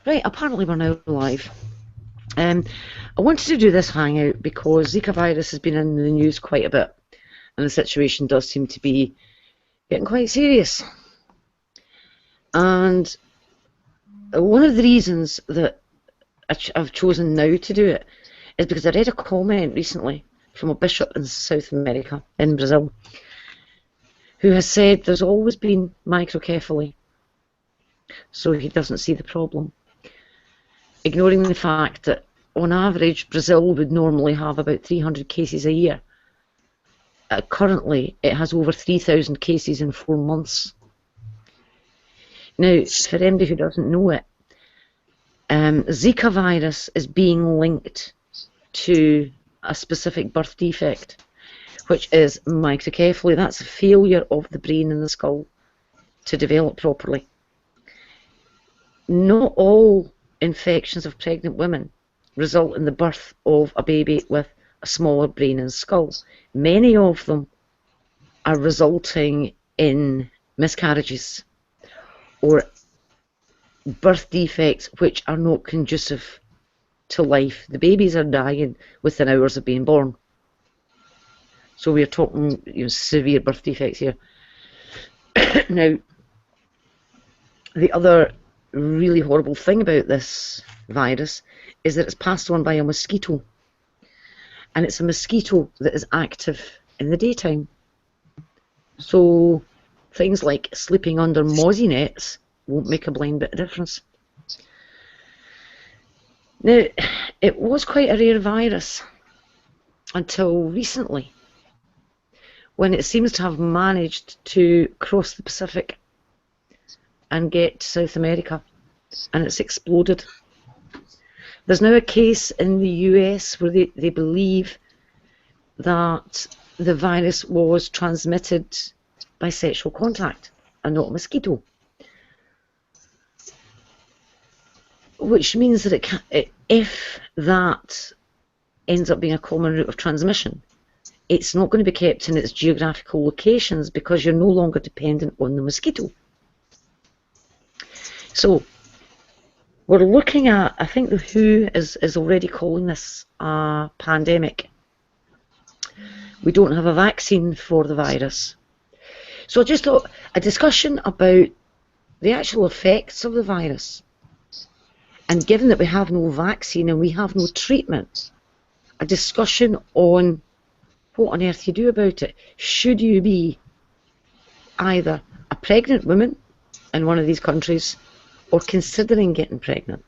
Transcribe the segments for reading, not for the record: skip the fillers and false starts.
Right, apparently we're now live. I wanted to do this hangout because Zika virus has been in the news quite a bit, and the situation does seem to be getting quite serious. And one of the reasons that I've chosen now to do it is because I read a comment recently from a bishop in South America, in Brazil, who has said there's always been microcephaly, so he doesn't see the problem, ignoring the fact that on average Brazil would normally have about 300 cases a year. Currently it has over 3,000 cases in 4 months. Now, for anybody who doesn't know it, Zika virus is being linked to a specific birth defect, which is microcephaly. That's a failure of the brain and the skull to develop properly. Not all infections of pregnant women result in the birth of a baby with a smaller brain and skull. Many of them are resulting in miscarriages or birth defects which are not conducive to life. The babies are dying within hours of being born. So we're talking, severe birth defects here. Now, the other really horrible thing about this virus is that it's passed on by a mosquito, and it's a mosquito that is active in the daytime. So things like sleeping under mozzie nets won't make a blind bit of difference. Now, it was quite a rare virus until recently, when it seems to have managed to cross the Pacific and get to South America, and it's exploded. There's now a case in the US where they believe that the virus was transmitted by sexual contact and not a mosquito, which means that if that ends up being a common route of transmission, it's not going to be kept in its geographical locations because you're no longer dependent on the mosquito. So we're looking at, I think the WHO is already calling this a pandemic. We don't have a vaccine for the virus. So I just thought a discussion about the actual effects of the virus. And given that we have no vaccine and we have no treatment, a discussion on what on earth you do about it. Should you be either a pregnant woman in one of these countries or considering getting pregnant?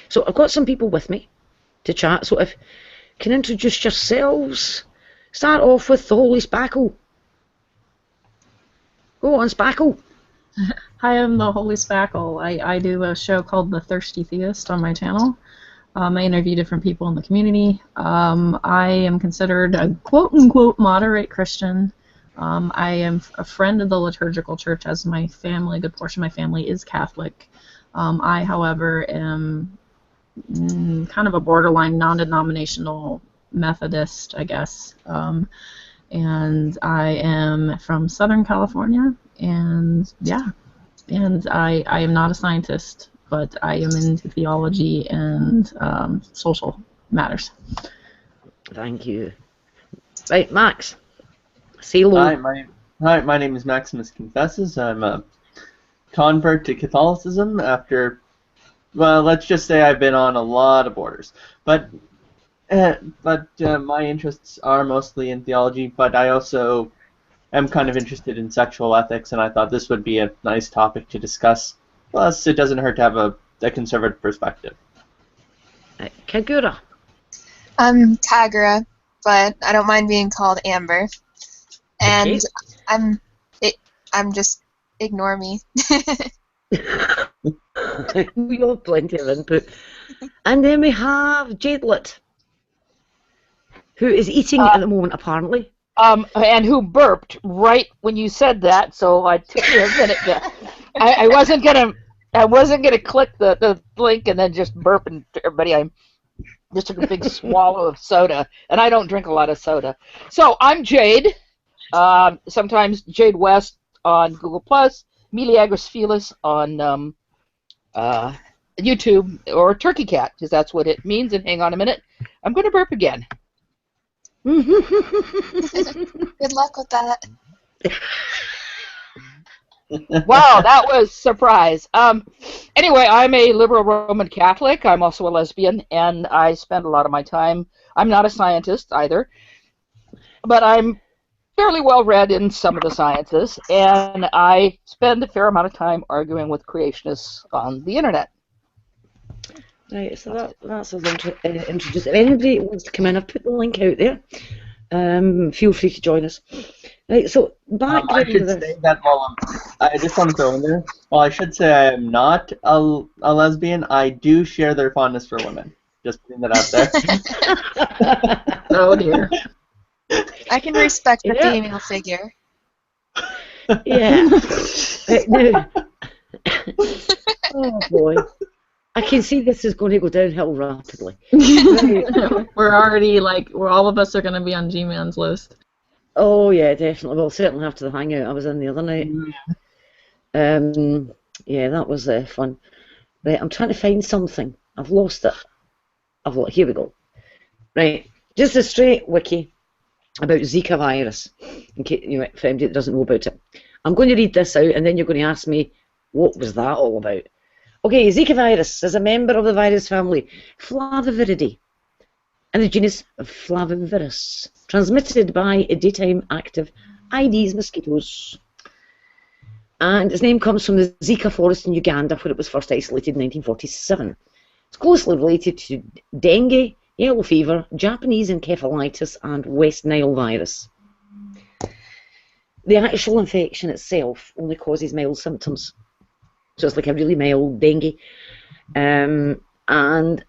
So I've got some people with me to chat, so if you can introduce yourselves, start off with the Holy Spackle. Go on, Spackle. Hi, I'm the Holy Spackle. I do a show called The Thirsty Theist on my channel. I interview different people in the community. I am considered a quote-unquote moderate Christian. I am a friend of the liturgical church, as my family, a good portion of my family is Catholic. I, however, am kind of a borderline non-denominational Methodist, I guess. And I am from Southern California, and yeah, and I am not a scientist, but I am into theology and social matters. Thank you. Right, Max. Say hello. Hi, my name is Maximus Confesses. I'm a convert to Catholicism after, well, let's just say I've been on a lot of borders. But my interests are mostly in theology, but I also am kind of interested in sexual ethics, and I thought this would be a nice topic to discuss. Plus, it doesn't hurt to have a conservative perspective. Kagura. I'm Kagura, but I don't mind being called Amber. And Okay. I'm just ignore me. We all have plenty of input. And then we have Jadelet, who is eating at the moment, apparently. And who burped right when you said that, so I took me a minute to, I wasn't gonna click the link and then just burp and everybody. I just took a big swallow of soda, and I don't drink a lot of soda. So I'm Jade, sometimes Jade West on Google+, Miliagris Felis on YouTube or turkey cat, because that's what it means. And hang on a minute, I'm going to burp again. Good luck with that. Wow, that was a surprise. Anyway, I'm a liberal Roman Catholic. I'm also a lesbian, and I spend a lot of my time. I'm not a scientist either, but I'm fairly well read in some of the sciences, and I spend a fair amount of time arguing with creationists on the internet. Right, so that's us introduced. If anybody wants to come in, I've put the link out there. Feel free to join us. Right, so I should say that I just want to throw in there. Well, I should say I am not a lesbian. I do share their fondness for women. Just putting that out there. Oh dear. I can respect the Yeah. female figure. Yeah. Right, now, oh boy. I can see this is going to go downhill rapidly. We're already all of us are going to be on G-Man's list. Oh yeah, definitely. Well, certainly after the hangout I was in the other night. Yeah, that was fun. Right, I'm trying to find something. I've lost it. Here we go. Right, just a straight wiki about Zika virus. In case for anybody that doesn't know about it, I'm going to read this out, and then you're going to ask me what was that all about. Okay, Zika virus is a member of the virus family Flaviviridae and the genus Flavivirus, transmitted by daytime active Aedes mosquitoes. And its name comes from the Zika forest in Uganda, where it was first isolated in 1947. It's closely related to dengue, yellow fever, Japanese encephalitis, and West Nile virus. The actual infection itself only causes mild symptoms. So it's like a really mild dengue. And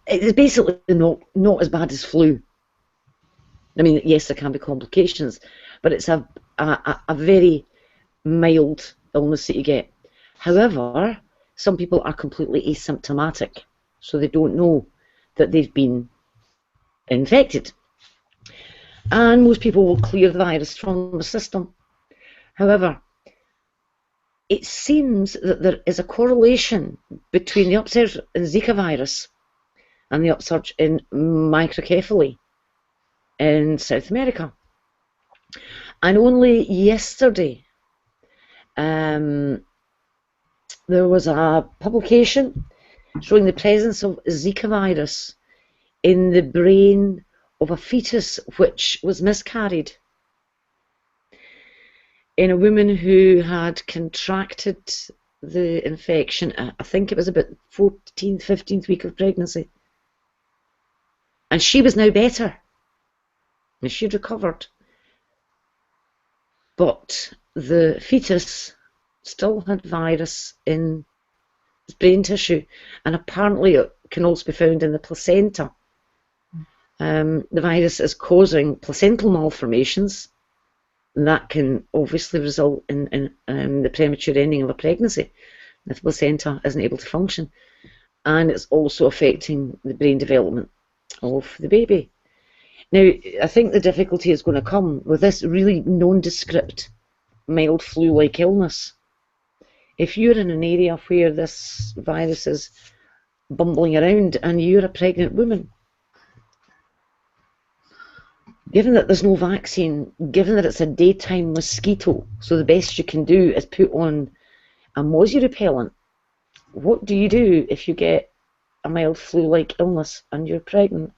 it's basically not as bad as flu. I mean, yes, there can be complications, but it's a very mild illness that you get. However, some people are completely asymptomatic, so they don't know that they've been infected. And most people will clear the virus from the system. However, it seems that there is a correlation between the upsurge in Zika virus and the upsurge in microcephaly in South America. And only yesterday, there was a publication showing the presence of Zika virus in the brain of a fetus which was miscarried, in a woman who had contracted the infection. I think it was about 14th, 15th week of pregnancy. And she was now better. And she'd recovered. But the fetus still had virus in its brain tissue. And apparently it can also be found in the placenta. The virus is causing placental malformations. And that can obviously result in the premature ending of a pregnancy if the placenta isn't able to function. And it's also affecting the brain development of the baby. Now, I think the difficulty is going to come with this really nondescript, mild flu-like illness. If you're in an area where this virus is bumbling around and you're a pregnant woman, given that there's no vaccine, given that it's a daytime mosquito, so the best you can do is put on a mosquito repellent, what do you do if you get a mild flu-like illness and you're pregnant?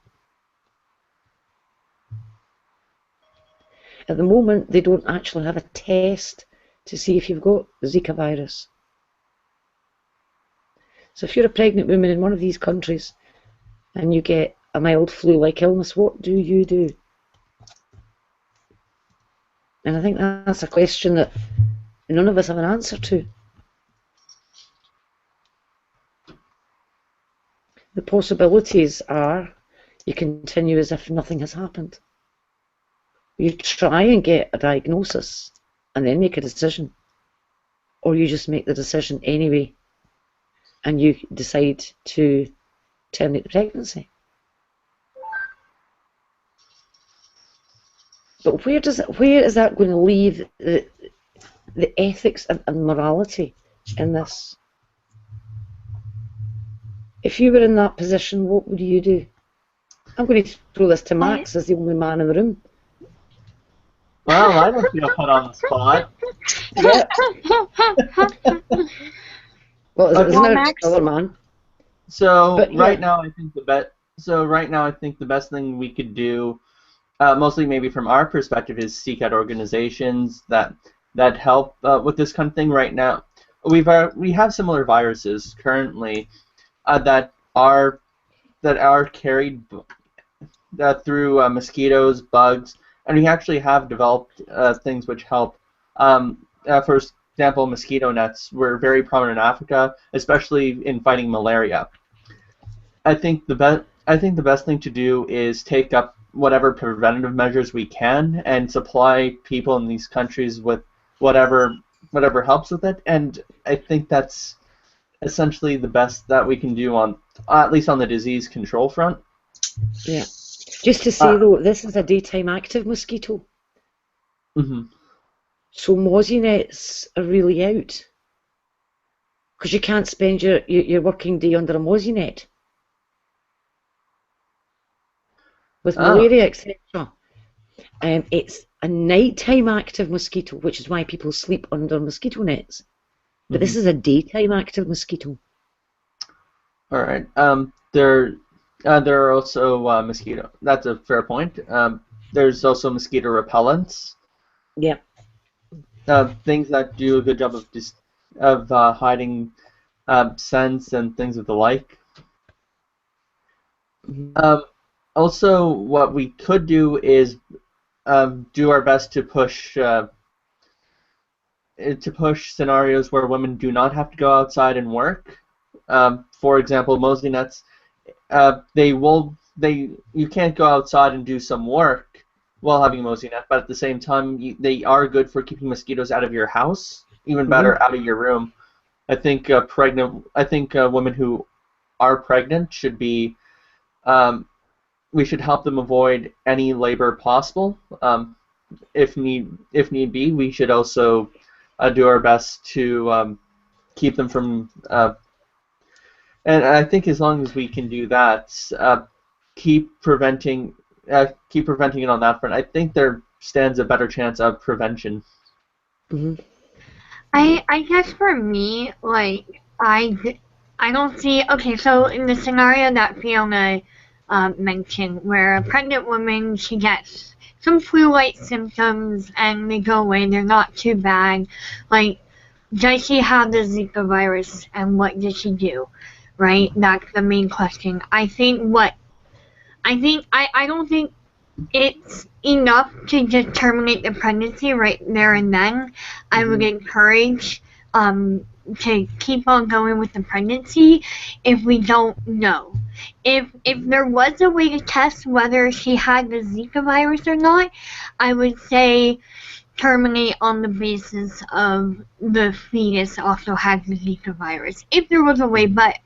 At the moment, they don't actually have a test to see if you've got Zika virus. So if you're a pregnant woman in one of these countries and you get a mild flu-like illness, what do you do? And I think that's a question that none of us have an answer to. The possibilities are you continue as if nothing has happened. You try and get a diagnosis and then make a decision. Or you just make the decision anyway and you decide to terminate the pregnancy. But where is that going to leave the ethics and morality in this? If you were in that position, what would you do? I'm going to throw this to Max as the only man in the room. Well, I don't feel put on the spot. Yeah. Well, isn't there Max? another man? So But, right yeah. now, I think the best thing we could do, mostly maybe from our perspective, is seek out organizations that help with this kind of thing. Right now, we have similar viruses currently that are carried through mosquitoes, bugs, and we actually have developed things which help. For example, mosquito nets were very prominent in Africa, especially in fighting malaria. I think the best thing to do is take up whatever preventative measures we can and supply people in these countries with whatever helps with it. And I think that's essentially the best that we can do on at least on the disease control front. Yeah. Just to say though, this is a daytime active mosquito. Mm-hmm. So mozzie nets are really out. Because you can't spend your working day under a mozzie net. With malaria, etc. It's a nighttime active mosquito, which is why people sleep under mosquito nets. But this is a daytime active mosquito. All right. There are also mosquito. That's a fair point. There's also mosquito repellents. Yeah. Things that do a good job of hiding scents and things of the like. Mm-hmm. Also, what we could do is do our best to push scenarios where women do not have to go outside and work. For example, mosquito nets. You can't go outside and do some work while having a mosquito net, but at the same time, they are good for keeping mosquitoes out of your house. Even better, out of your room. I think women who are pregnant should be. We should help them avoid any labor possible. If need be, we should also do our best to keep them from. And I think as long as we can do that, keep preventing it on that front, I think there stands a better chance of prevention. Mm-hmm. I guess for me, like I don't see. Okay, so in the scenario that Fiona mentioned, where a pregnant woman, she gets some flu-like symptoms and they go away, they're not too bad. Like, does she have the Zika virus and what did she do? Right? That's the main question. I don't think it's enough to just terminate the pregnancy right there and then. I would encourage to keep on going with the pregnancy if we don't know. If there was a way to test whether she had the Zika virus or not, I would say terminate on the basis of the fetus also has the Zika virus. If there was a way, but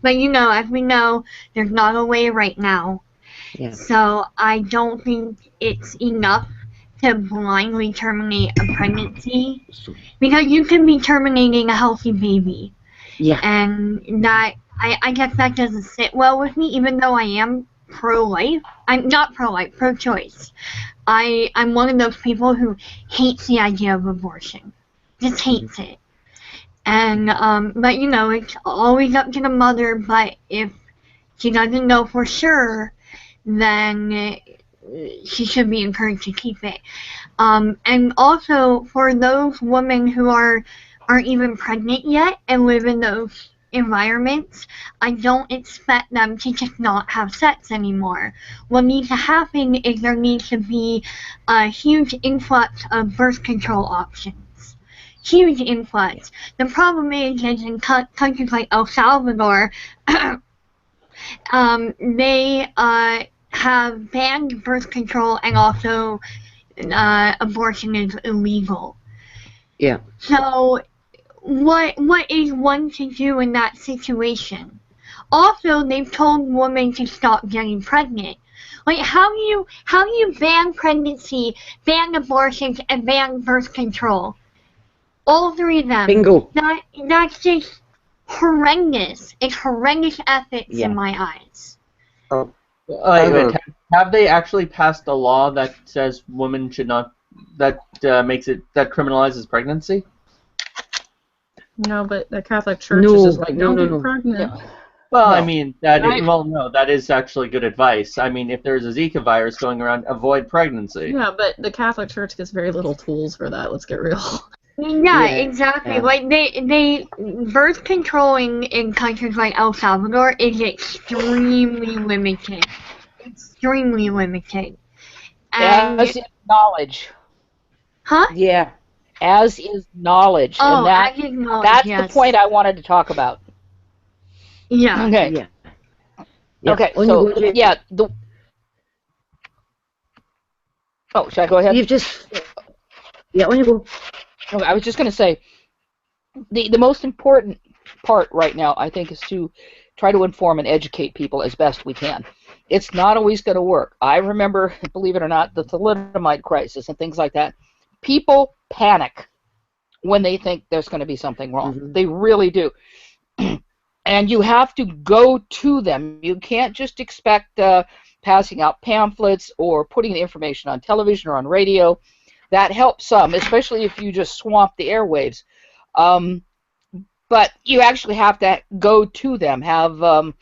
you know, as we know, there's not a way right now. Yeah. So I don't think it's enough to blindly terminate a pregnancy, because you can be terminating a healthy baby. Yeah. And that, I guess that doesn't sit well with me, even though I am pro-life. I'm not pro-life, pro-choice. I'm one of those people who hates the idea of abortion. Just hates it. And, but you know, it's always up to the mother, but if she doesn't know for sure, then she should be encouraged to keep it. And also, for those women who aren't even pregnant yet and live in those environments, I don't expect them to just not have sex anymore. What needs to happen is there needs to be a huge influx of birth control options. Huge influx. The problem is in countries like El Salvador, they have banned birth control, and also abortion is illegal. Yeah. So what is one to do in that situation? Also, they've told women to stop getting pregnant. Like, how do you ban pregnancy, ban abortions, and ban birth control? All three of them. Bingo. That's just horrendous. It's horrendous ethics Yeah. in my eyes. Oh, Wait, have they actually passed a law that says women should not, that criminalizes pregnancy? No, but the Catholic Church No, is just like, no, don't no, get no. pregnant. No. Well, I No. mean, Right. no, that is actually good advice. I mean, if there's a Zika virus going around, avoid pregnancy. Yeah, but the Catholic Church gets very little tools for that. Let's get real. Yeah, Yeah, exactly. yeah. Like they birth control in countries like El Salvador is extremely limited. Extremely limited. And As is knowledge. huh? Yeah. As is knowledge. Oh, and that, I didn't know. that's Yes. the point I wanted to talk about. Yeah. Okay. Yeah. Yeah. Okay, On so, you go, Jane. yeah. Oh, should I go ahead? You've just. Yeah, on you go. Okay, I was just going to say, the most important part right now, I think, is to try to inform and educate people as best we can. It's not always going to work. I remember, believe it or not, the thalidomide crisis and things like that. People panic when they think there's going to be something wrong. Mhm. They really do. And you have to go to them. You can't just expect passing out pamphlets or putting the information on television or on radio. That helps some, especially if you just swamp the airwaves. But you actually have to go to them, have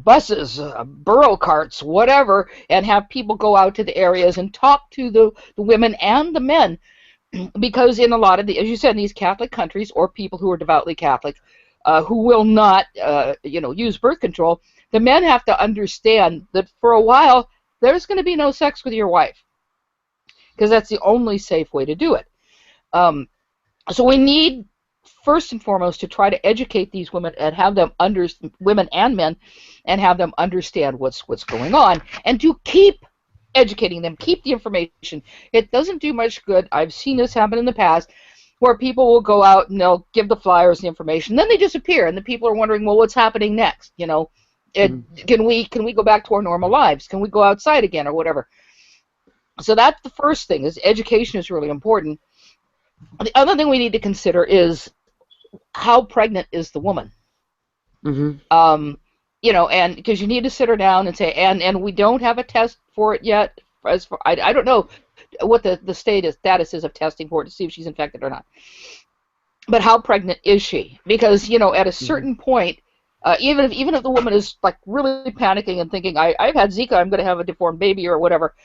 buses, burro carts, whatever, and have people go out to the areas and talk to the women and the men. Because in a lot of as you said, in these Catholic countries, or people who are devoutly Catholic, who will not, use birth control, the men have to understand that for a while there's going to be no sex with your wife, because that's the only safe way to do it. So we need, first and foremost, to try to educate these women and have them women and men, and have them understand what's going on, and to keep educating them, keep the information. It doesn't do much good. I've seen this happen in the past, where people will go out and they'll give the flyers the information, then they disappear, and the people are wondering, well, what's happening next? Can we go back to our normal lives? Can we go outside again, or whatever? So that's the first thing. Is education is really important. The other thing we need to consider is how pregnant is the woman. Mhm. And because you need to sit her down and say, and we don't have a test for it yet. I don't know what the status is of testing for it to see if she's infected or not. But how pregnant is she? Because at a certain point, even if the woman is like really panicking and thinking, I've had Zika, I'm going to have a deformed baby or whatever,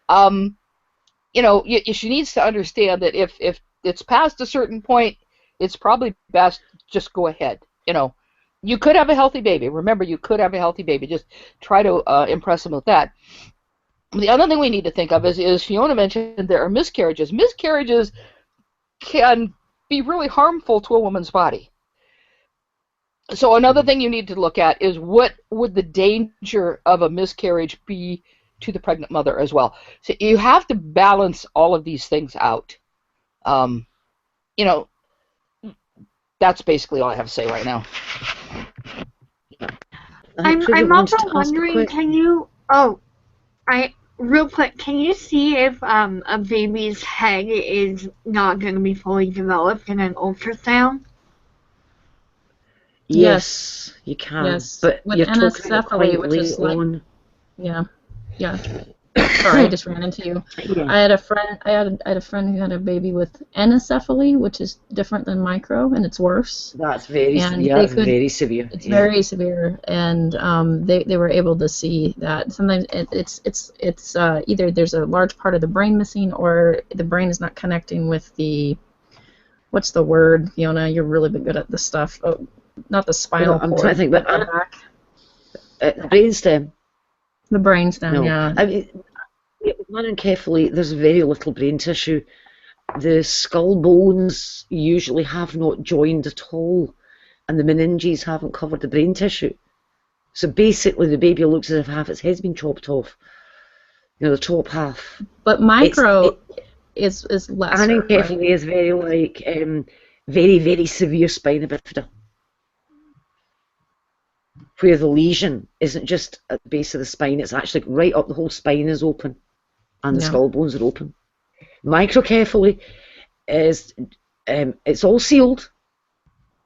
she needs to understand that if it's past a certain point, it's probably best just go ahead. You could have a healthy baby. Remember, you could have a healthy baby. Just try to impress them with that. The other thing we need to think of is Fiona mentioned there are miscarriages. Miscarriages can be really harmful to a woman's body. So another thing you need to look at is what would the danger of a miscarriage be to the pregnant mother as well. So you have to balance all of these things out. That's basically all I have to say right now. I'm also wondering, real quick, can you see if a baby's head is not going to be fully developed in an ultrasound? Yes, you can. Yes, But with you're talking anencephaly, quite which is late like- on. Yeah. Sorry, I just ran into you. Yeah. I had a friend who had a baby with anencephaly, which is different than micro, and it's worse. That's very And severe. they That's could- very severe. It's yeah. very severe, and they were able to see that sometimes it's either there's a large part of the brain missing, or the brain is not connecting with the, what's the word, Fiona? You're really good at this stuff. Oh, not the spinal I'm cord. trying to think, but the back. brainstem. The brainstem, No, yeah. I mean, with anencephaly, there's very little brain tissue. The skull bones usually have not joined at all, and the meninges haven't covered the brain tissue. So basically, the baby looks as if half its head's been chopped off. The top half. But micro is lesser. Anencephaly Right? is very like very, very severe spina bifida, where the lesion isn't just at the base of the spine, it's actually right up, the whole spine is open, and the Yeah. skull bones are open. Microcephaly is, it's all sealed,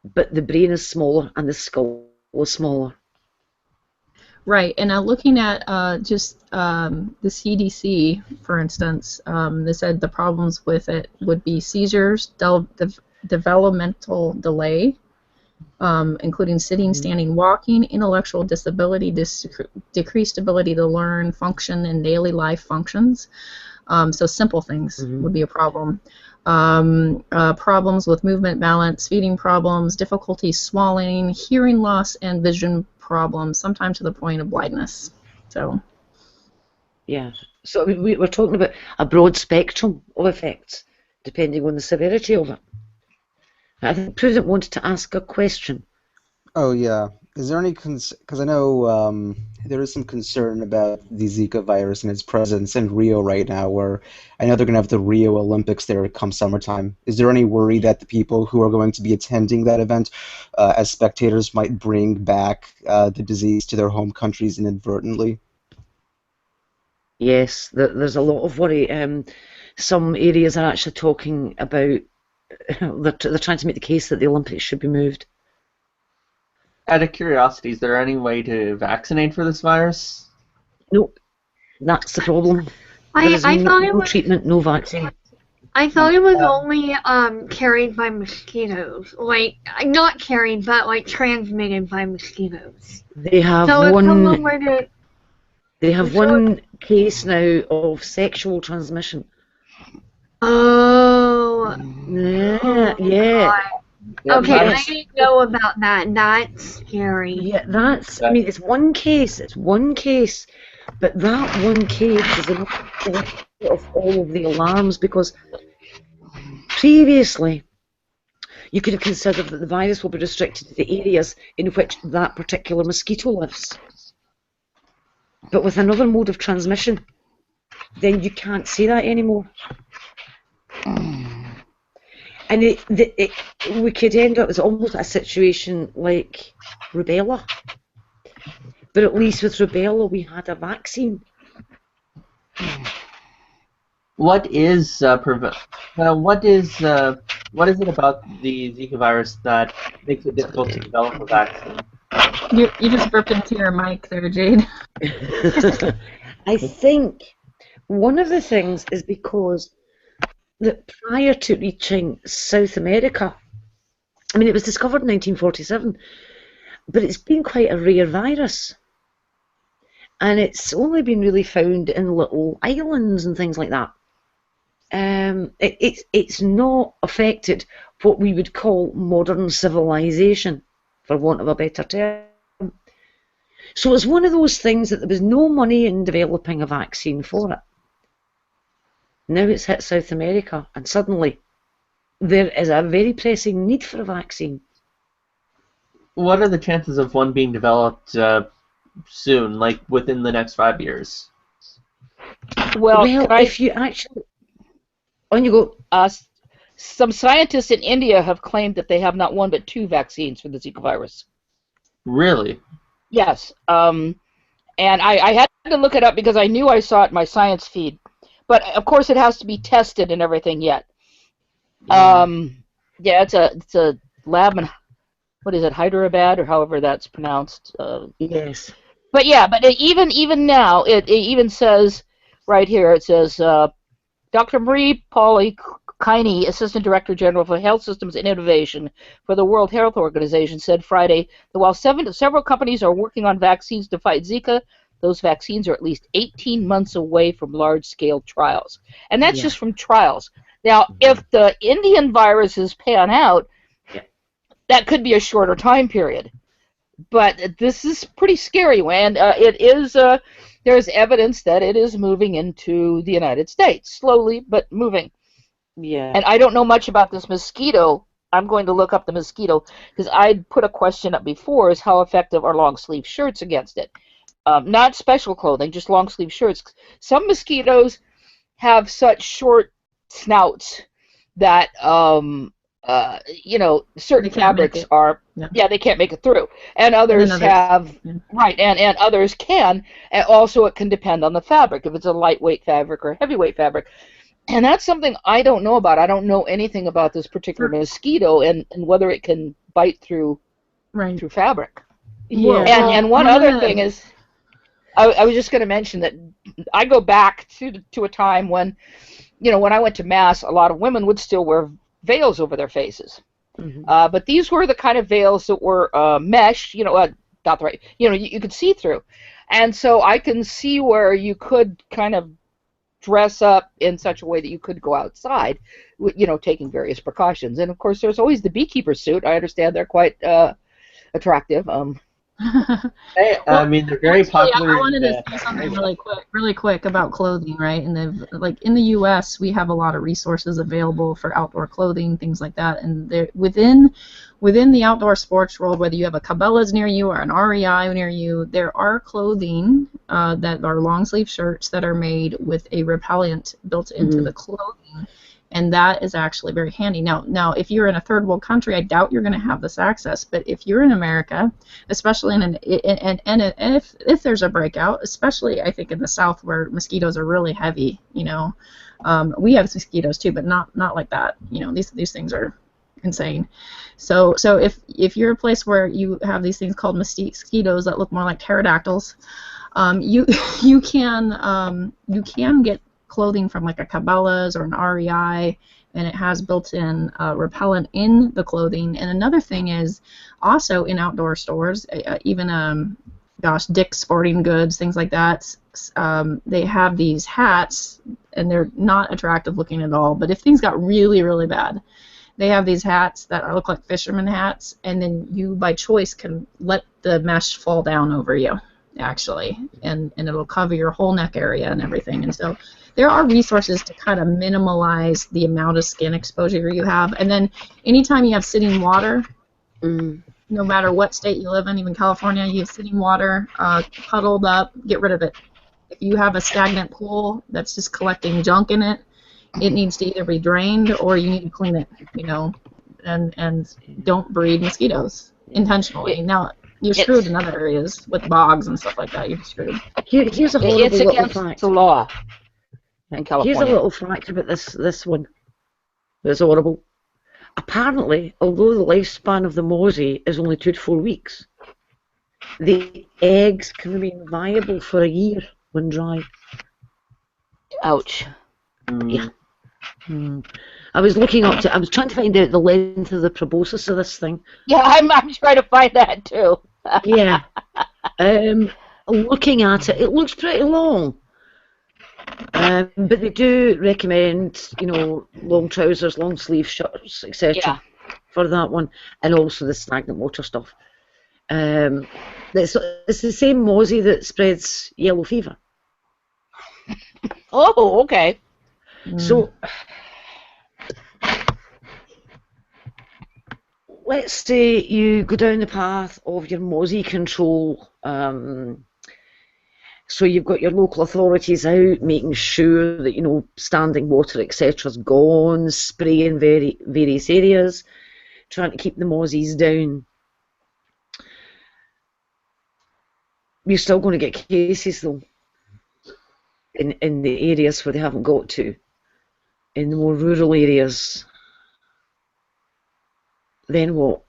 but the brain is smaller and the skull is smaller. Right, and now looking at just the CDC, for instance, they said the problems with it would be seizures, developmental delay, including sitting, standing, walking, intellectual disability, decreased ability to learn, function in daily life functions. So simple things would be a problem. Problems with movement, balance, feeding problems, difficulty swallowing, hearing loss, and vision problems, sometimes to the point of blindness. So, yeah. So we're talking about a broad spectrum of effects, depending on the severity of it. I think the President wanted to ask a question. Oh, yeah. Is there any because I know there is some concern about the Zika virus and its presence in Rio right now, where I know they're going to have the Rio Olympics there come summertime. Is there any worry that the people who are going to be attending that event as spectators might bring back the disease to their home countries inadvertently? Yes, there's a lot of worry. Some areas are actually talking about they're trying to make the case that the Olympics should be moved. Out of curiosity, is there any way to vaccinate for this virus? Nope, that's the problem. There is no treatment, no vaccine. I thought it was only carried by mosquitoes. Like, not carried, but like transmitted by mosquitoes. They have So one. They have one case now of sexual transmission. Oh. Yeah. Okay, I didn't know about that. That's scary. Yeah, I mean, it's one case, but that one case is enough to set off all of the alarms, because previously you could have considered that the virus will be restricted to the areas in which that particular mosquito lives. But with another mode of transmission, then you can't say that anymore. And we could end up as almost a situation like rubella. But at least with rubella, we had a vaccine. What is what is it about the Zika virus that makes it difficult to develop a vaccine? You just burped into your mic there, Jade. I think one of the things is because that prior to reaching South America, I mean, it was discovered in 1947, but it's been quite a rare virus. And it's only been really found in little islands and things like that. It's not affected what we would call modern civilization, for want of a better term. So it's one of those things that there was no money in developing a vaccine for it. Now it's hit South America, and suddenly there is a very pressing need for a vaccine. What are the chances of one being developed soon, like within the next 5 years? Well, if you actually... On you go. Some scientists in India have claimed that they have not one but 2 vaccines for the Zika virus. Really? Yes. And I had to look it up because I knew I saw it in my science feed. But, of course, it has to be tested and everything yet. Yeah, it's a lab in, what is it, Hyderabad, or however that's pronounced. Yes. But, yeah, but even now, it even says, right here, it says, Dr. Marie Pauli-Kine, Assistant Director General for Health Systems and Innovation for the World Health Organization, said Friday that while several companies are working on vaccines to fight Zika, those vaccines are at least 18 months away from large-scale trials. And that's just from trials. Now, if the Indian viruses pan out, that could be a shorter time period. But this is pretty scary, and there's evidence that it is moving into the United States, slowly but moving. Yeah. And I don't know much about this mosquito. I'm going to look up the mosquito, because I'd put a question up before, is how effective are long-sleeve shirts against it? Not special clothing, just long-sleeve shirts. Some mosquitoes have such short snouts that, certain fabrics are, they can't make it through. And others have, and others can. And also, it can depend on the fabric, if it's a lightweight fabric or heavyweight fabric. And that's something I don't know about. I don't know anything about this particular mosquito and whether it can bite through Right. fabric. Yeah. And one other thing is, I was just going to mention that I go back to a time when, when I went to Mass, a lot of women would still wear veils over their faces. Mhm. But these were the kind of veils that were mesh, not the right, you could see through. And so I can see where you could kind of dress up in such a way that you could go outside, taking various precautions. And of course, there's always the beekeeper suit. I understand they're quite attractive. I mean, they're very popular. I wanted to say something really quick about clothing, right? And like in the U.S., we have a lot of resources available for outdoor clothing, things like that. And within the outdoor sports world, whether you have a Cabela's near you or an REI near you, there are clothing that are long sleeve shirts that are made with a repellent built into the clothing. And that is actually very handy. Now, if you're in a third world country, I doubt you're going to have this access. But if you're in America, especially if there's a breakout, especially I think in the South where mosquitoes are really heavy, we have mosquitoes too, but not like that. These things are insane. So if you're a place where you have these things called mosquitoes that look more like pterodactyls, you can get clothing from like a Cabela's or an REI, and it has built-in repellent in the clothing. And another thing is also in outdoor stores, even Dick's Sporting Goods, things like that, they have these hats, and they're not attractive looking at all. But if things got really, really bad, they have these hats that look like fisherman hats, and then you by choice can let the mesh fall down over you, actually, and it'll cover your whole neck area and everything. And so there are resources to kind of minimize the amount of skin exposure you have. And then anytime you have sitting water, no matter what state you live in, even California, you have sitting water puddled up, get rid of it. If you have a stagnant pool that's just collecting junk in it, it needs to either be drained or you need to clean it, and don't breed mosquitoes intentionally. Now, you're screwed in other areas with bogs and stuff like that. You're screwed. Here's a horrible It's little against fact. the law in California. Here's a little fact about this one. That's horrible. Apparently, although the lifespan of the mosey is only 2 to 4 weeks, the eggs can remain viable for a year when dry. Ouch. Yeah. I was trying to find out the length of the proboscis of this thing. Yeah, I'm trying to find that too. Yeah. Looking at it, it looks pretty long. But they do recommend, long trousers, long sleeve shirts, etc. for that one, and also the stagnant water stuff. It's the same mosey that spreads yellow fever. Oh, okay. So let's say you go down the path of your mosey control. So you've got your local authorities out making sure that standing water, etc. is gone, spraying various areas, trying to keep the mozzies down. You're still going to get cases though in the areas where they haven't got to. In the more rural areas, then what?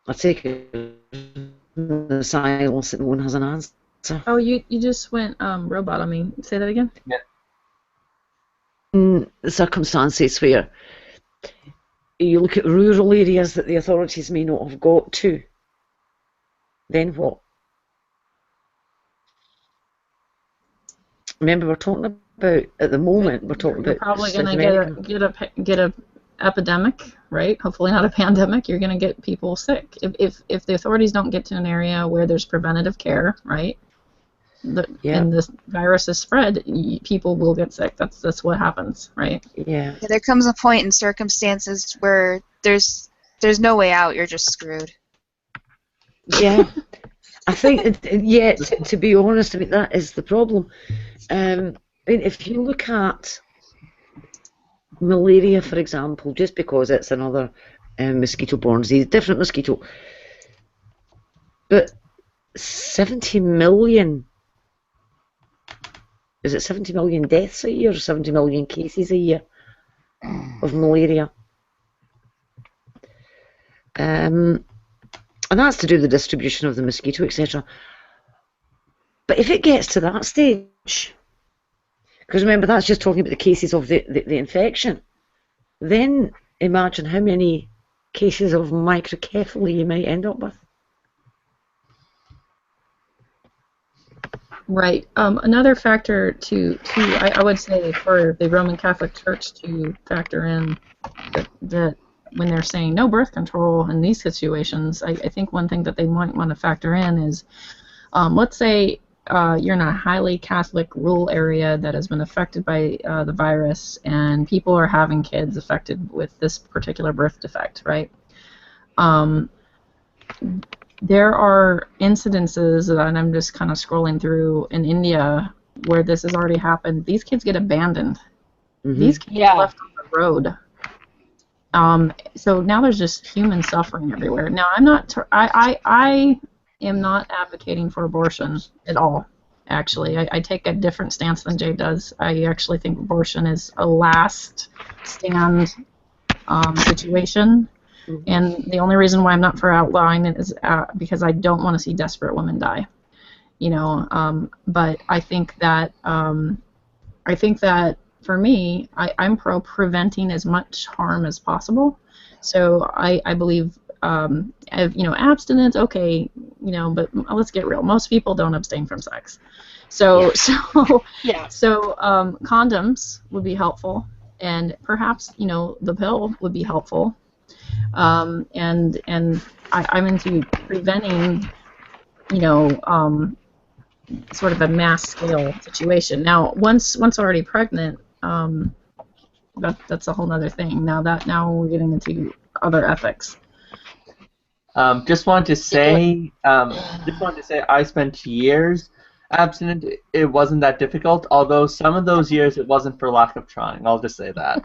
I take it the silence that no one has an answer. Oh, you just went robot on me. Say that again? Yeah. In circumstances where you look at rural areas that the authorities may not have got to, then what? Remember, we're talking about at the moment. We're talking You're about probably South going America. to get a epidemic, right? Hopefully not a pandemic. You're going to get people sick if the authorities don't get to an area where there's preventative care, right? And this virus is spread, people will get sick. That's what happens, right? Yeah. There comes a point in circumstances where there's no way out. You're just screwed. Yeah. I think, to be honest, I mean, that is the problem. If you look at malaria, for example, just because it's another mosquito-borne disease, different mosquito, but 70 million is it 70 million deaths a year or 70 million cases a year of malaria? And that's to do with the distribution of the mosquito, etc. But if it gets to that stage, because remember that's just talking about the cases of the infection, then imagine how many cases of microcephaly you might end up with. Right. Another factor I would say for the Roman Catholic Church to factor in that when they're saying no birth control in these situations, I think one thing that they might want to factor in is, let's say you're in a highly Catholic rural area that has been affected by the virus, and people are having kids affected with this particular birth defect, right? There are incidences, and I'm just kind of scrolling through, in India where this has already happened. These kids get abandoned. These kids get left on the road. So now there's just human suffering everywhere. Now I am not advocating for abortion at all. Actually, I take a different stance than Jay does. I actually think abortion is a last stand situation. And the only reason why I'm not for outlawing it is because I don't want to see desperate women die, you know. But I think that for me, I'm pro preventing as much harm as possible. So I believe, abstinence, okay, but let's get real. Most people don't abstain from sex. So condoms would be helpful, and perhaps the pill would be helpful. I'm into preventing, sort of a mass scale situation. Now, once already pregnant, that's a whole other thing. Now we're getting into other ethics. Just wanted to say I spent years abstinent. It wasn't that difficult, although some of those years it wasn't for lack of trying. I'll just say that.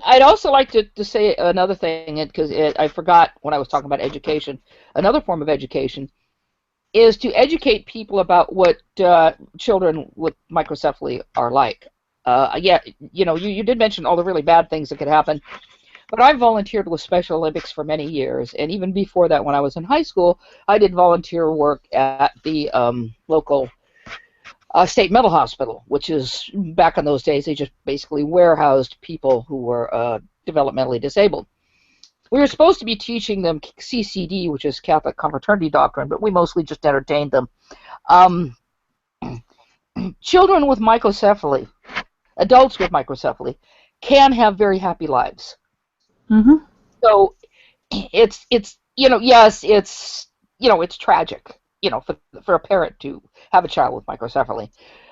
I'd also like to say another thing, because I forgot when I was talking about education. Another form of education is to educate people about what children with microcephaly are like. You did mention all the really bad things that could happen, but I volunteered with Special Olympics for many years, and even before that, when I was in high school, I did volunteer work at the local state mental hospital, which is, back in those days, they just basically warehoused people who were developmentally disabled. We were supposed to be teaching them CCD, which is Catholic Confraternity Doctrine, but we mostly just entertained them. Children with microcephaly, adults with microcephaly, can have very happy lives. Mm-hmm. So it's yes, it's tragic, for a parent to have a child with microcephaly,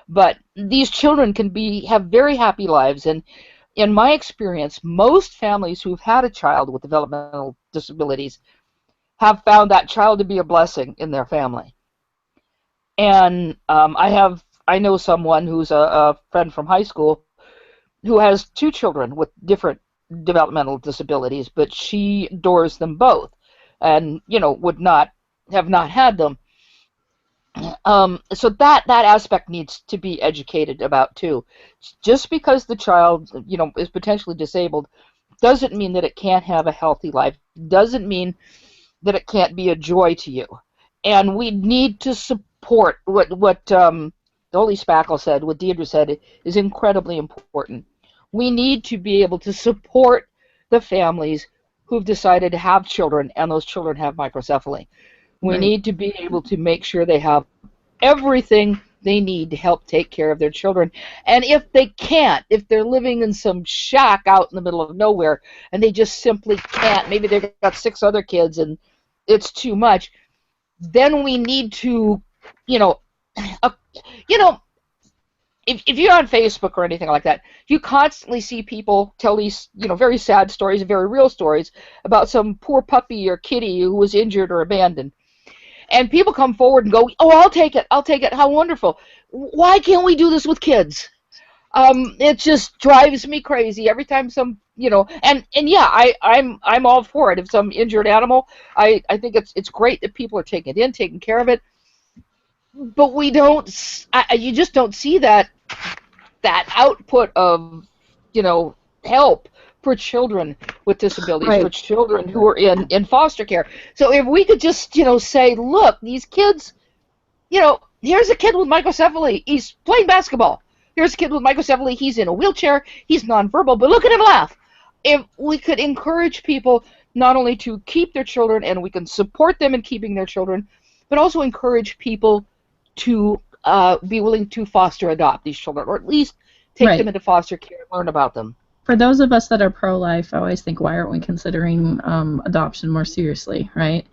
but these children can have very happy lives. And in my experience, most families who've had a child with developmental disabilities have found that child to be a blessing in their family. And I know someone who's a friend from high school who has 2 children with different developmental disabilities, but she adores them both, and would not have had them. So that aspect needs to be educated about too. Just because the child is potentially disabled doesn't mean that it can't have a healthy life. Doesn't mean that it can't be a joy to you. And we need to support what the Holy Spackle said, what Deidre said, is incredibly important. We need to be able to support the families who've decided to have children, and those children have microcephaly. We need to be able to make sure they have everything they need to help take care of their children. And if they can't, if they're living in some shack out in the middle of nowhere and they just simply can't, maybe they've got 6 other kids and it's too much, then we need to, if you're on Facebook or anything like that, you constantly see people tell these, very sad stories, very real stories about some poor puppy or kitty who was injured or abandoned. And people come forward and go, "Oh, I'll take it, how wonderful." Why can't we do this with kids? It just drives me crazy every time some, and yeah, I'm all for it. If some injured animal, I think it's great that people are taking it in, taking care of it. but we don't. You just don't see that output of, help for children with disabilities, for Right. children who are in foster care. So if we could just, say, look, these kids, here's a kid with microcephaly. He's playing basketball. Here's a kid with microcephaly. He's in a wheelchair. He's nonverbal, but look at him laugh. If we could encourage people not only to keep their children, and we can support them in keeping their children, but also encourage people to be willing to foster adopt these children, or at least take Right. them into foster care and learn about them. For those of us that are pro-life, I always think, why aren't we considering adoption more seriously, right?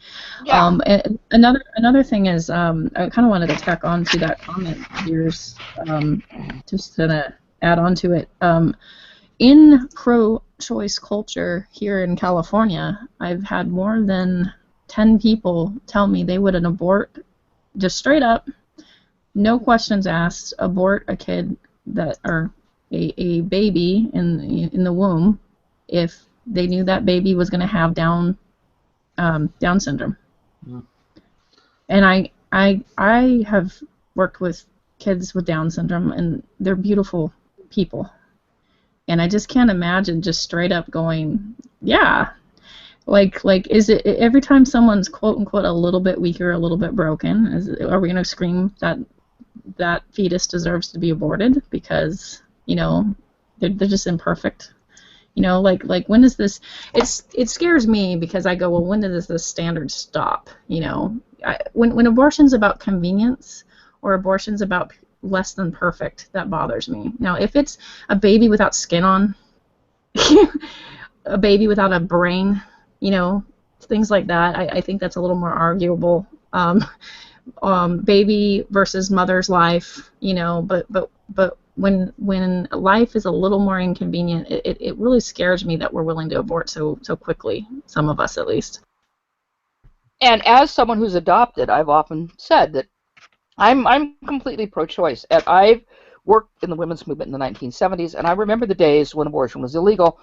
Yeah. And another thing is, I kind of wanted to tack on to that comment of yours, just to add on to it. In pro-choice culture here in California, I've had more than 10 people tell me they would abort, just straight up, no questions asked, abort a kid or a baby in the womb if they knew that baby was going to have Down syndrome. Mm. And I have worked with kids with Down syndrome, and they're beautiful people. And I just can't imagine just straight up going, yeah. Like, is it every time someone's quote unquote a little bit weaker, a little bit broken? Are we going to scream that fetus deserves to be aborted because they're just imperfect? Like when is this? It scares me because I go, well, when does this standard stop? When abortion's about convenience or abortion's about less than perfect, that bothers me. Now, if it's a baby without skin on, a baby without a brain, things like that, I think that's a little more arguable. Baby versus mother's life, but when life is a little more inconvenient, it really scares me that we're willing to abort so quickly, some of us at least. And as someone who's adopted, I've often said that I'm completely pro-choice, and I've worked in the women's movement in the 1970s, and I remember the days when abortion was illegal,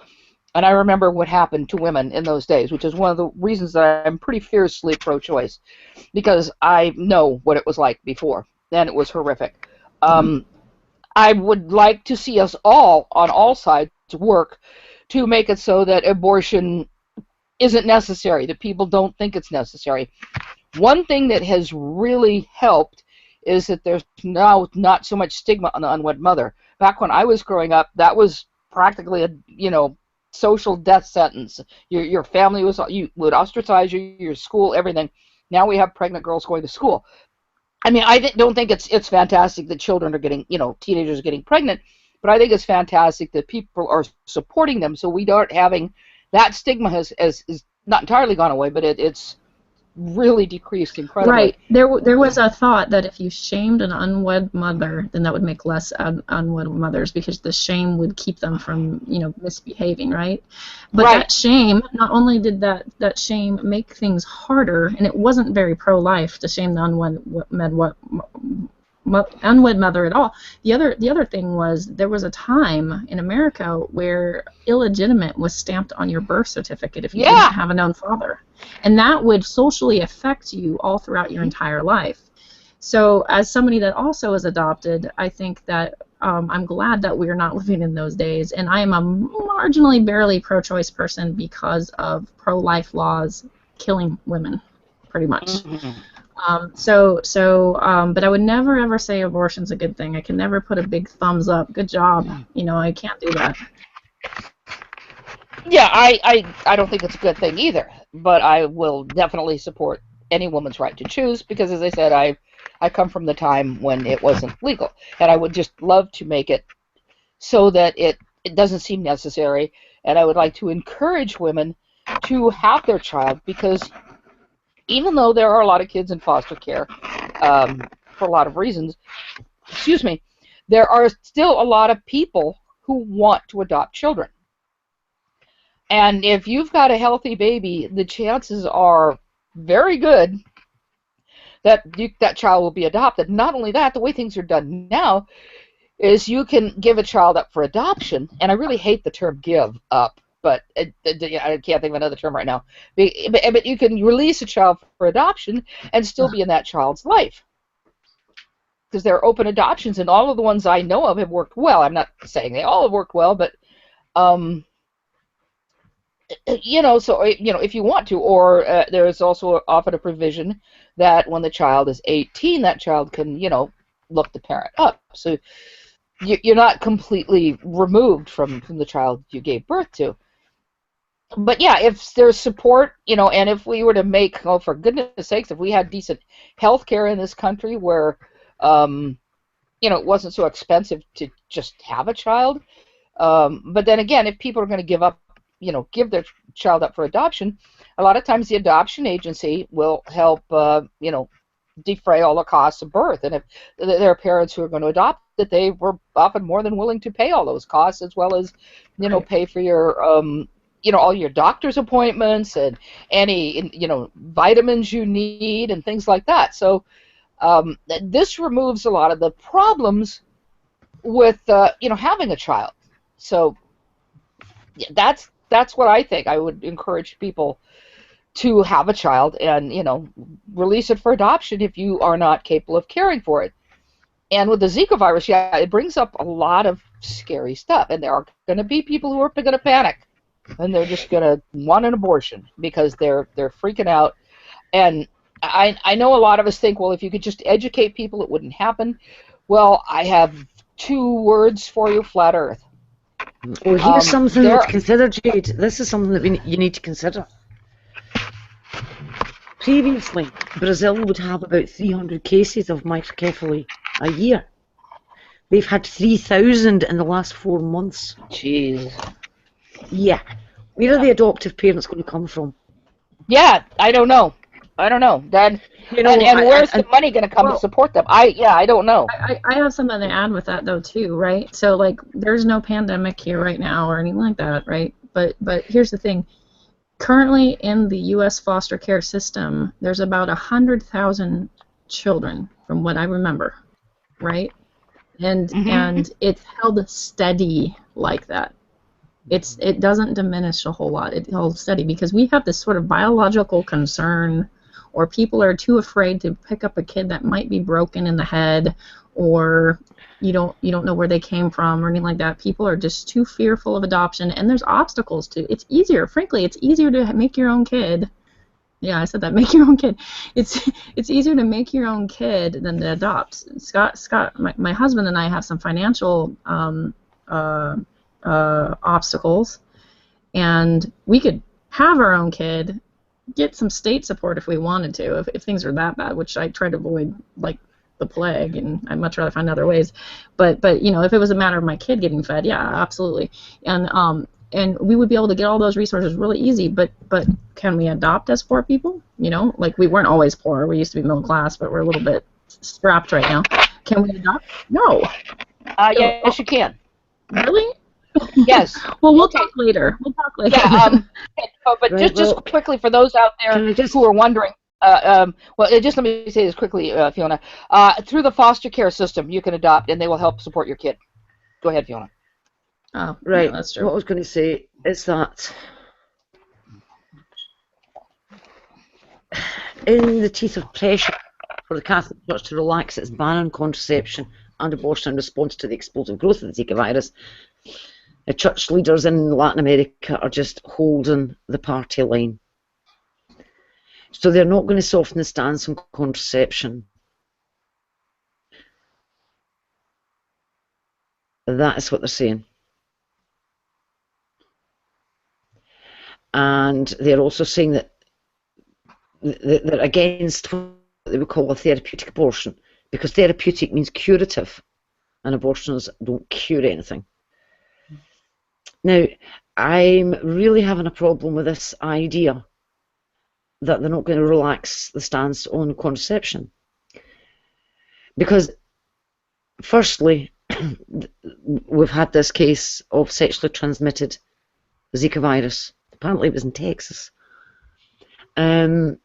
and I remember what happened to women in those days, which is one of the reasons that I'm pretty fiercely pro-choice, because I know what it was like before, and it was horrific. I would like to see us all, on all sides, work to make it so that abortion isn't necessary, that people don't think it's necessary. One thing that has really helped is that there's now not so much stigma on the unwed mother. Back when I was growing up, that was practically a social death sentence. Your family would ostracize you, your school, everything. Now we have pregnant girls going to school. I mean, I don't think it's fantastic that children are getting, teenagers are getting pregnant, but I think it's fantastic that people are supporting them, so we aren't having that stigma has not entirely gone away, but it's really decreased incredibly. Right. There was a thought that if you shamed an unwed mother, then that would make less unwed mothers, because the shame would keep them from, misbehaving, right? But Right. that shame, not only did that shame make things harder, and it wasn't very pro-life to shame the unwed mother at all. The other thing was, there was a time in America where illegitimate was stamped on your birth certificate if you didn't have a known father, and that would socially affect you all throughout your entire life. So as somebody that also is adopted, I think that I'm glad that we're not living in those days, and I am a marginally barely pro-choice person because of pro-life laws killing women, pretty much. Mm-hmm. But I would never ever say abortion's a good thing. I can never put a big thumbs up. Good job. I can't do that. Yeah, I don't think it's a good thing either, but I will definitely support any woman's right to choose, because, as I said, I come from the time when it wasn't legal, and I would just love to make it so that it doesn't seem necessary, and I would like to encourage women to have their child, because even though there are a lot of kids in foster care for a lot of reasons, there are still a lot of people who want to adopt children. And if you've got a healthy baby, the chances are very good that that child will be adopted. Not only that, the way things are done now is you can give a child up for adoption, and I really hate the term give up, but I can't think of another term right now. But you can release a child for adoption and still be in that child's life. because there are open adoptions, and all of the ones I know of have worked well. I'm not saying they all have worked well, but so if you want to, or there is also often a provision that when the child is 18, that child can look the parent up. So you're not completely removed from the child you gave birth to. But yeah, if there's support, and if we were to make, for goodness sakes, if we had decent health care in this country where, it wasn't so expensive to just have a child. But then again, if people are going to give their child up for adoption, a lot of times the adoption agency will help, defray all the costs of birth. And if there are parents who are going to adopt it, they were often more than willing to pay all those costs, as well as, pay for your, all your doctor's appointments and any, vitamins you need and things like that. So this removes a lot of the problems with, having a child. So that's what I think. I would encourage people to have a child and, release it for adoption if you are not capable of caring for it. And with the Zika virus, yeah, it brings up a lot of scary stuff. And there are going to be people who are going to panic. And they're just going to want an abortion because they're freaking out. And I know a lot of us think, well, if you could just educate people, it wouldn't happen. Well, I have 2 words for you: flat Earth. Well, here's something to consider, Jade. This is something that you need to consider. Previously, Brazil would have about 300 cases of microcephaly a year. They've had 3,000 in the last 4 months. Jeez. Yeah. Where are the adoptive parents going to come from? Yeah, I don't know. Then, and where's the money going to come to support them? I don't know. I have something to add with that though too, right? So like, there's no pandemic here right now or anything like that, right? But here's the thing. Currently in the U.S. foster care system, there's about 100,000 children, from what I remember, right? And it's held steady like that. It doesn't diminish a whole lot. It holds steady because we have this sort of biological concern, or people are too afraid to pick up a kid that might be broken in the head, or you don't know where they came from or anything like that. People are just too fearful of adoption, and there's obstacles to. It's easier, frankly, it's easier to make your own kid. Yeah, I said that. Make your own kid. It's easier to make your own kid than to adopt. Scott, my husband and I have some financial obstacles, and we could have our own kid, get some state support if we wanted to, if things are that bad, which I try to avoid like the plague, and I'd much rather find other ways. But if it was a matter of my kid getting fed, yeah, absolutely. And we would be able to get all those resources really easy. But can we adopt as poor people? Like we weren't always poor. We used to be middle class, but we're a little bit strapped right now. Can we adopt? No. Yes, you can. Really? Yes. Well, we'll talk later. Yeah. But just quickly for those out there who are wondering. Just let me say this quickly, Fiona. Through the foster care system, you can adopt, and they will help support your kid. Go ahead, Fiona. Oh, right. Yeah, that's true. What I was going to say is that in the teeth of pressure for the Catholic Church to relax its ban on contraception and abortion in response to the explosive growth of the Zika virus, the church leaders in Latin America are just holding the party line. So they're not going to soften the stance on contraception. That is what they're saying. And they're also saying that they're against what they would call a therapeutic abortion, because therapeutic means curative, and abortions don't cure anything. Now, I'm really having a problem with this idea that they're not going to relax the stance on contraception. Because, firstly, we've had this case of sexually transmitted Zika virus. Apparently it was in Texas. But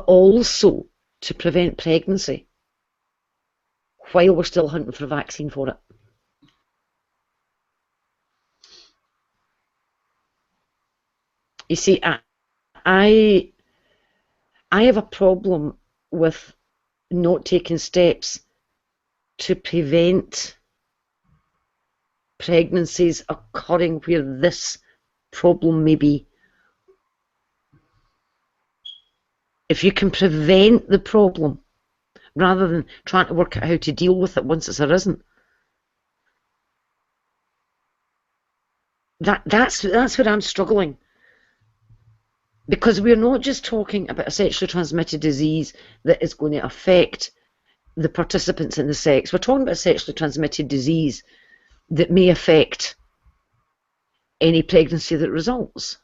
also to prevent pregnancy while we're still hunting for a vaccine for it. You see, I have a problem with not taking steps to prevent pregnancies occurring where this problem may be. If you can prevent the problem rather than trying to work out how to deal with it once it's arisen, that's where I'm struggling. Because we're not just talking about a sexually transmitted disease that is going to affect the participants in the sex. We're talking about a sexually transmitted disease that may affect any pregnancy that results.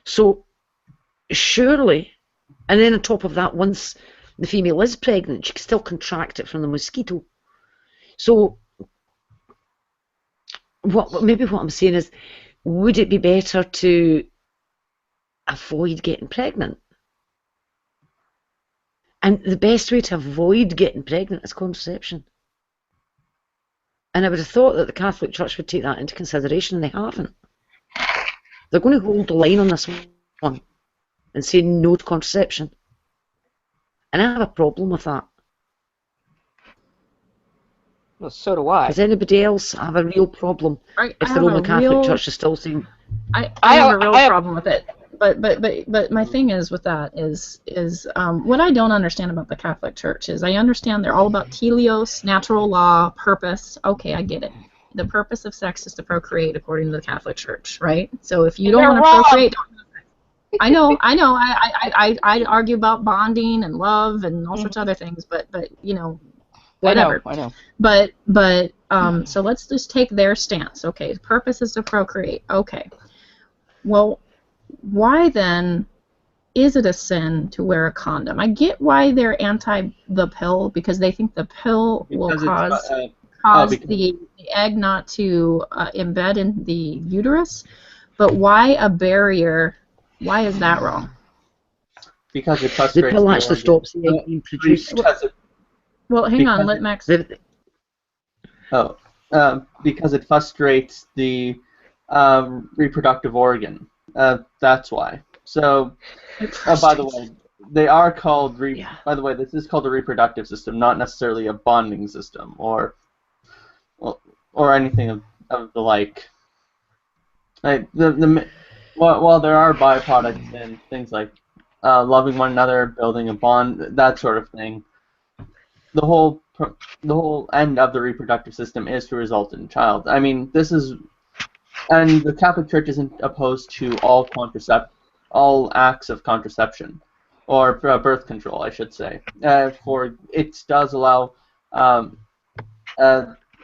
So surely, and then on top of that, once the female is pregnant, she can still contract it from the mosquito. So maybe what I'm saying is, would it be better to avoid getting pregnant? And the best way to avoid getting pregnant is contraception. And I would have thought that the Catholic Church would take that into consideration, and they haven't. They're going to hold the line on this one and say no to contraception. And I have a problem with that. Well, so do I. Does anybody else have a real problem if the Roman Catholic Church is still saying... I have a real problem with it. But my thing is with that is what I don't understand about the Catholic Church is I understand they're all about teleos, natural law, purpose. Okay, I get it. The purpose of sex is to procreate according to the Catholic Church, right? So if you don't want to procreate, don't have sex. I know. I argue about bonding and love and all sorts of other things, but you know, whatever. I know. But so let's just take their stance. Okay, purpose is to procreate. Okay. Well, why then is it a sin to wear a condom? I get why they're anti the pill, because they think the pill will cause the egg not to embed in the uterus. But why a barrier? Why is that wrong? Because it frustrates the pill actually stops the egg being produced. Well, hang on, let Max. Because it frustrates the reproductive organ. That's why. So, by the way, they are called. By the way, this is called a reproductive system, not necessarily a bonding system or anything of the like. While there are byproducts and things like loving one another, building a bond, that sort of thing, the whole end of the reproductive system is to result in a child. I mean, this is. And the Catholic Church isn't opposed to all acts of contraception, or birth control, I should say. For it does allow the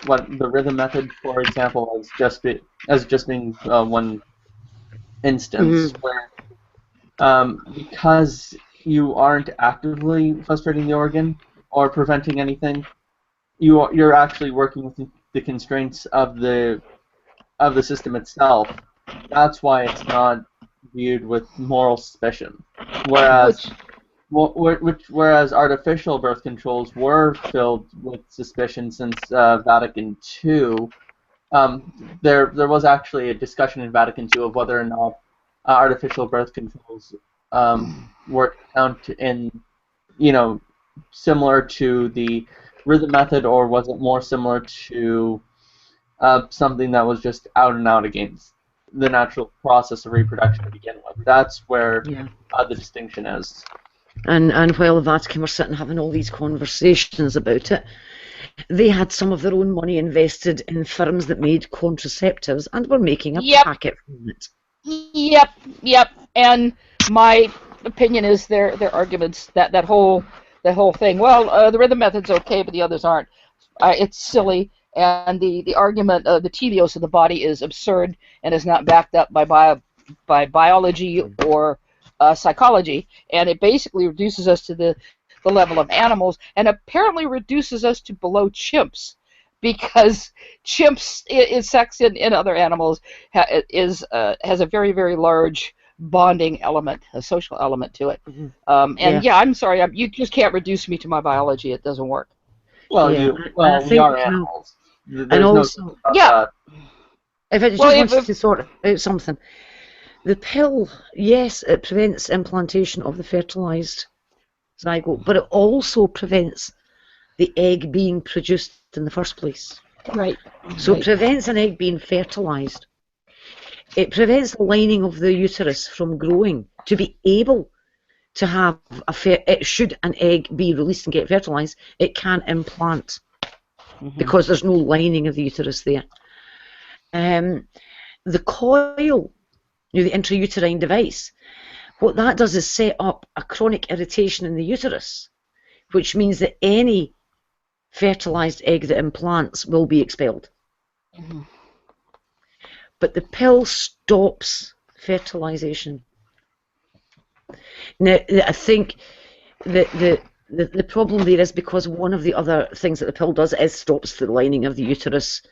rhythm method, for example, as just being one instance where because you aren't actively frustrating the organ or preventing anything, you're actually working with the constraints of the system itself. That's why it's not viewed with moral suspicion. Whereas artificial birth controls were filled with suspicion since Vatican II. There was actually a discussion in Vatican II of whether or not artificial birth controls were counted in, similar to the rhythm method, or was it more similar to something that was just out and out against the natural process of reproduction to begin with. That's where the distinction is. And while the Vatican were sitting having all these conversations about it, they had some of their own money invested in firms that made contraceptives and were making a packet from it. Yep. And my opinion is their arguments that whole thing. Well, the rhythm method's okay, but the others aren't. It's silly. And the argument of the teleos of the body is absurd and is not backed up by biology or psychology, and it basically reduces us to the level of animals, and apparently reduces us to below chimps, because chimps sex in other animals has a very, very large bonding element, a social element to it. I'm sorry, you just can't reduce me to my biology. It doesn't work. Well, we are animals. And also, if I just wanted to sort out something, the pill, yes, it prevents implantation of the fertilized zygote, but it also prevents the egg being produced in the first place. Right. So it prevents an egg being fertilized. It prevents the lining of the uterus from growing to be able to have should an egg be released and get fertilized, it can't implant because there's no lining of the uterus there. The coil, the intrauterine device, what that does is set up a chronic irritation in the uterus, which means that any fertilized egg that implants will be expelled. But the pill stops fertilization. Now, I think the problem there is because one of the other things that the pill does is stops the lining of the uterus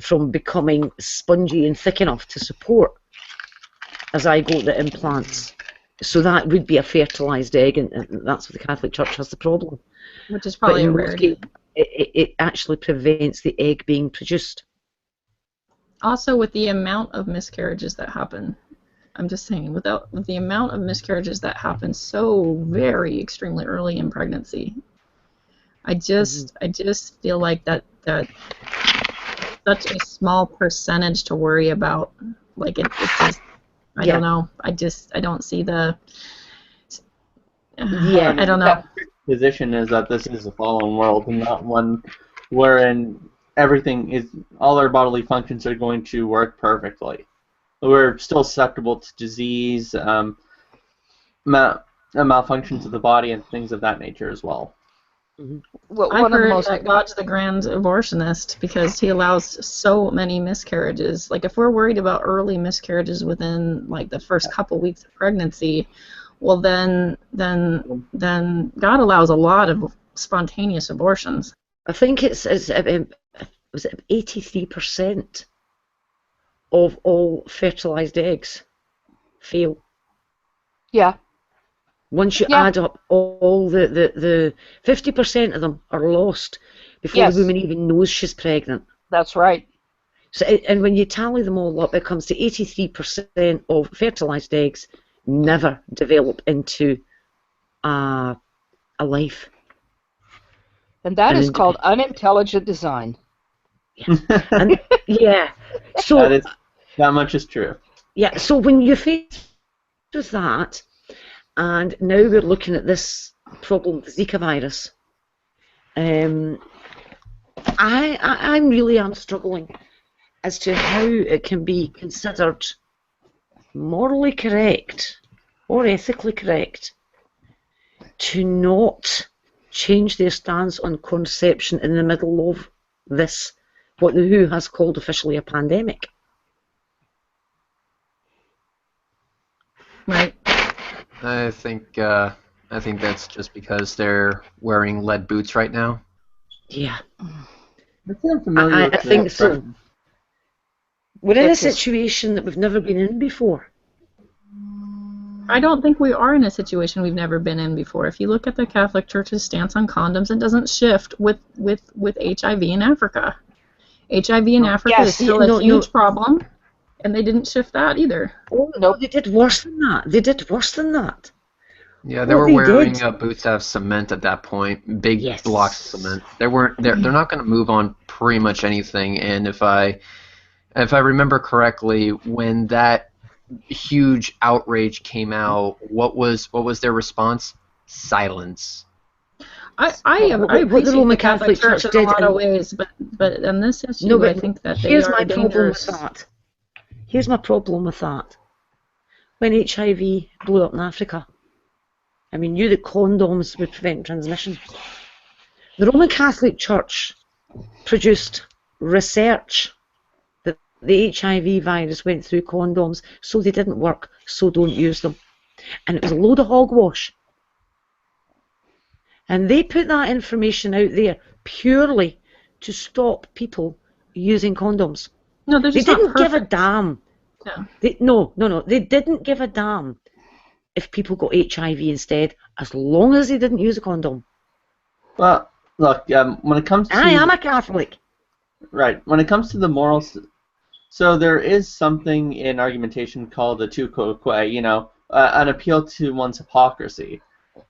from becoming spongy and thick enough to support a zygote that implants. So that would be a fertilized egg, and that's where the Catholic Church has the problem. Which is probably a rarity. It actually prevents the egg being produced. Also, with the amount of miscarriages that happen, I'm just saying, with the amount of miscarriages that happen so very extremely early in pregnancy, I just feel like that such a small percentage to worry about. Like it just, I don't know. I don't see the. I don't know. Position is that this is a fallen world and not one wherein everything is, all our bodily functions are going to work perfectly. We're still susceptible to disease, malfunctions of the body, and things of that nature as well. Well, I've heard that God's the grand abortionist because he allows so many miscarriages. Like, if we're worried about early miscarriages within, like, the first couple weeks of pregnancy, well, then God allows a lot of spontaneous abortions. I think was it 83% of all fertilized eggs fail. Yeah. Once you add up all the 50% of them are lost before the woman even knows she's pregnant. That's right. So, and when you tally them all up, it comes to 83% of fertilized eggs never develop into a life. And that is called unintelligent design. Yeah. So that much is true. Yeah. So when you're faced with that, and now we're looking at this problem with Zika virus, I really am struggling as to how it can be considered morally correct or ethically correct to not change their stance on contraception in the middle of this, what the WHO has called officially a pandemic. Right. I think that's just because they're wearing lead boots right now. Yeah. I think so. We're in a situation that we've never been in before. I don't think we are in a situation we've never been in before. If you look at the Catholic Church's stance on condoms, it doesn't shift with HIV in Africa. HIV in Africa is still a huge problem, and they didn't shift that either. Oh, no, they did worse than that. Yeah, they were wearing boots that have cement at that point, big blocks of cement. They're not going to move on pretty much anything. And if I remember correctly, when that huge outrage came out, what was their response? Silence. I appreciate the Catholic Church in a lot of ways, but in this issue, I think that they are dangerous. Here's my problem with that. When HIV blew up in Africa, and we knew that condoms would prevent transmission, the Roman Catholic Church produced research that the HIV virus went through condoms, so they didn't work, so don't use them. And it was a load of hogwash. And they put that information out there purely to stop people using condoms. No, they didn't give a damn. Yeah. They didn't give a damn if people got HIV instead, as long as they didn't use a condom. Well, look, when it comes to... I am a Catholic. Right. When it comes to the morals... So there is something in argumentation called a tu quoque, an appeal to one's hypocrisy.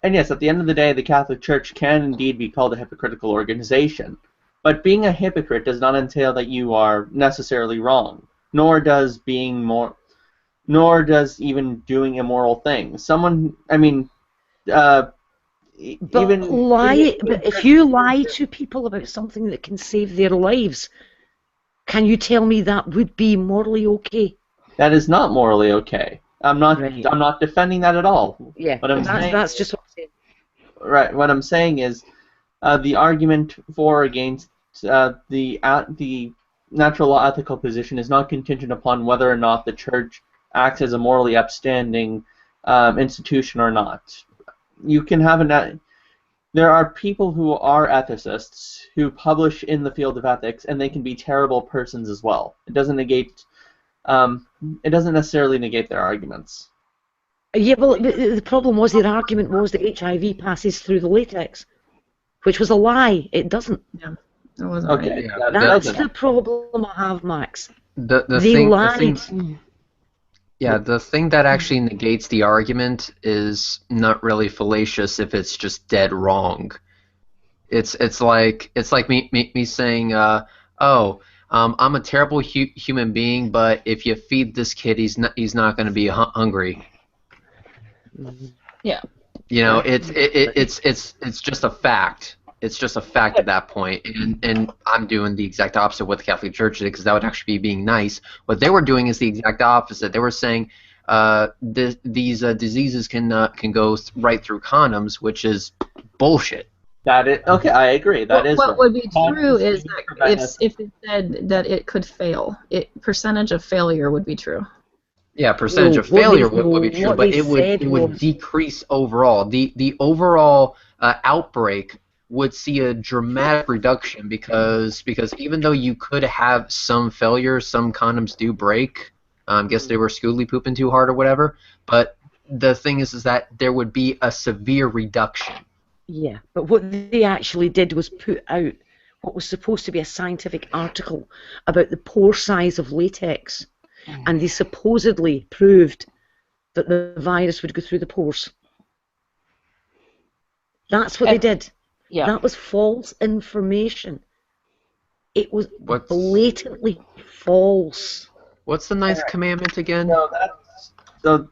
And yes, at the end of the day, the Catholic Church can indeed be called a hypocritical organization. But being a hypocrite does not entail that you are necessarily wrong, nor does even doing immoral things. But if you lie to people about something that can save their lives, can you tell me that would be morally okay? That is not morally okay. I'm not defending that at all. Yeah, that's just what I'm saying. Right. What I'm saying is, the argument for or against the natural law ethical position is not contingent upon whether or not the Church acts as a morally upstanding institution or not. You can have there are people who are ethicists who publish in the field of ethics, and they can be terrible persons as well. It doesn't necessarily negate their arguments. Yeah, well, the problem was their argument was that HIV passes through the latex, which was a lie. It doesn't. Yeah, it wasn't. Okay, right. That's the problem I have, Max. The thing that actually negates the argument is not really fallacious if it's just dead wrong. It's like me saying, I'm a terrible human being, but if you feed this kid, he's not going to be hungry. Yeah. You know, it's just a fact. It's just a fact at that point, and I'm doing the exact opposite of what the Catholic Church did, because that would actually be being nice. What they were doing is the exact opposite. They were saying these diseases can go right through condoms, which is bullshit. Okay, I agree. What would be true is that if it said that it could fail, percentage of failure would be true. Yeah, percentage of failure would be true, but it would decrease overall. The overall outbreak would see a dramatic reduction because even though you could have some failure, some condoms do break. I guess they were schooly pooping too hard or whatever. But the thing is that there would be a severe reduction. Yeah, but what they actually did was put out what was supposed to be a scientific article about the pore size of latex, and they supposedly proved that the virus would go through the pores. That's what they did. Yeah. That was false information. It was blatantly false. What's the ninth commandment again? So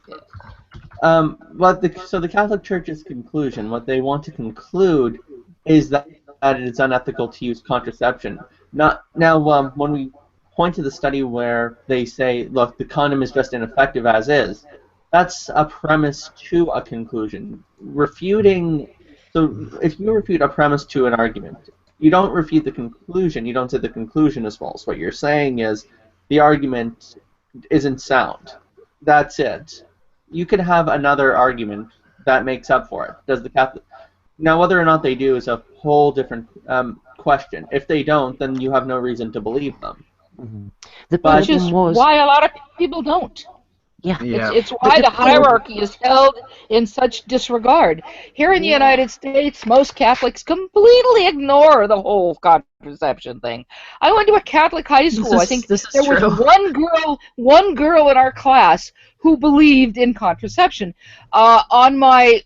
the Catholic Church's conclusion, what they want to conclude, is that it is unethical to use contraception. When we point to the study where they say, look, the condom is just ineffective as is, that's a premise to a conclusion. So if you refute a premise to an argument, you don't refute the conclusion. You don't say the conclusion is false. What you're saying is the argument isn't sound. That's it. You could have another argument that makes up for it. Now, whether or not they do is a whole different question. If they don't, then you have no reason to believe them. Mm-hmm. Which is why a lot of people don't. Yeah. It's why the hierarchy is held in such disregard. Here in the United States, most Catholics completely ignore the whole contraception thing. I went to a Catholic high school. I think there was one girl in our class who believed in contraception. On my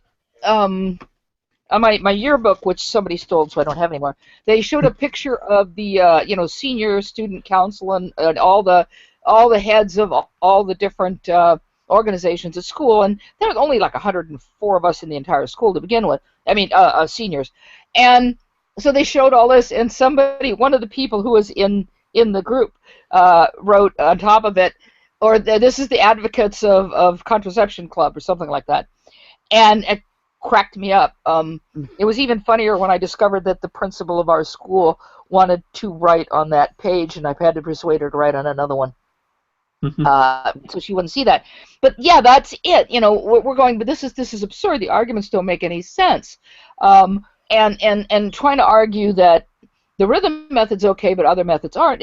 yearbook, which somebody stole, so I don't have anymore, they showed a picture of the senior student council and all the heads of all the different organizations at school, and there was only like 104 of us in the entire school to begin with. I mean, seniors, and so they showed all this, and one of the people who was in the group, wrote on top of it, this is the advocates of contraception club or something like that, and it cracked me up. It was even funnier when I discovered that the principal of our school wanted to write on that page, and I've had to persuade her to write on another one. So she wouldn't see that. But yeah, that's it. We're going, but this is absurd. The arguments don't make any sense. And trying to argue that the rhythm method's okay, but other methods aren't.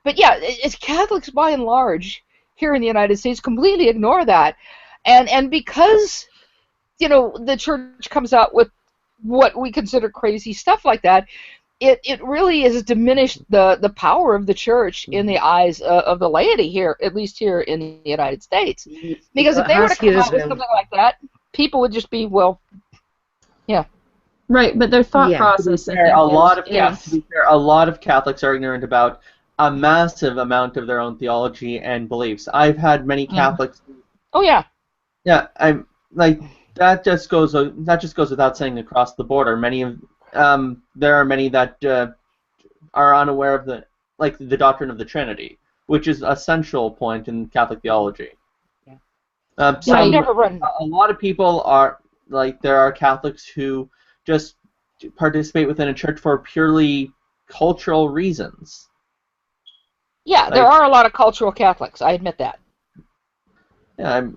But yeah, it's Catholics by and large here in the United States completely ignore that, and because the church comes out with what we consider crazy stuff like that, it really has diminished the power of the church in the eyes of the laity here, at least here in the United States. Because if they were to come out with something like that, people would just be, well, Yeah. Right, but their thought Yeah. process. To be fair, a lot of Catholics are ignorant about a massive amount of their own theology and beliefs. I've had many Catholics. Oh yeah. Yeah, I'm like that. Just goes without saying across the board. There are many that are unaware of the doctrine of the Trinity, which is a central point in Catholic theology. Yeah, I've never run. A lot of people are there are Catholics who just participate within a church for purely cultural reasons. Yeah, there are a lot of cultural Catholics. I admit that. Yeah,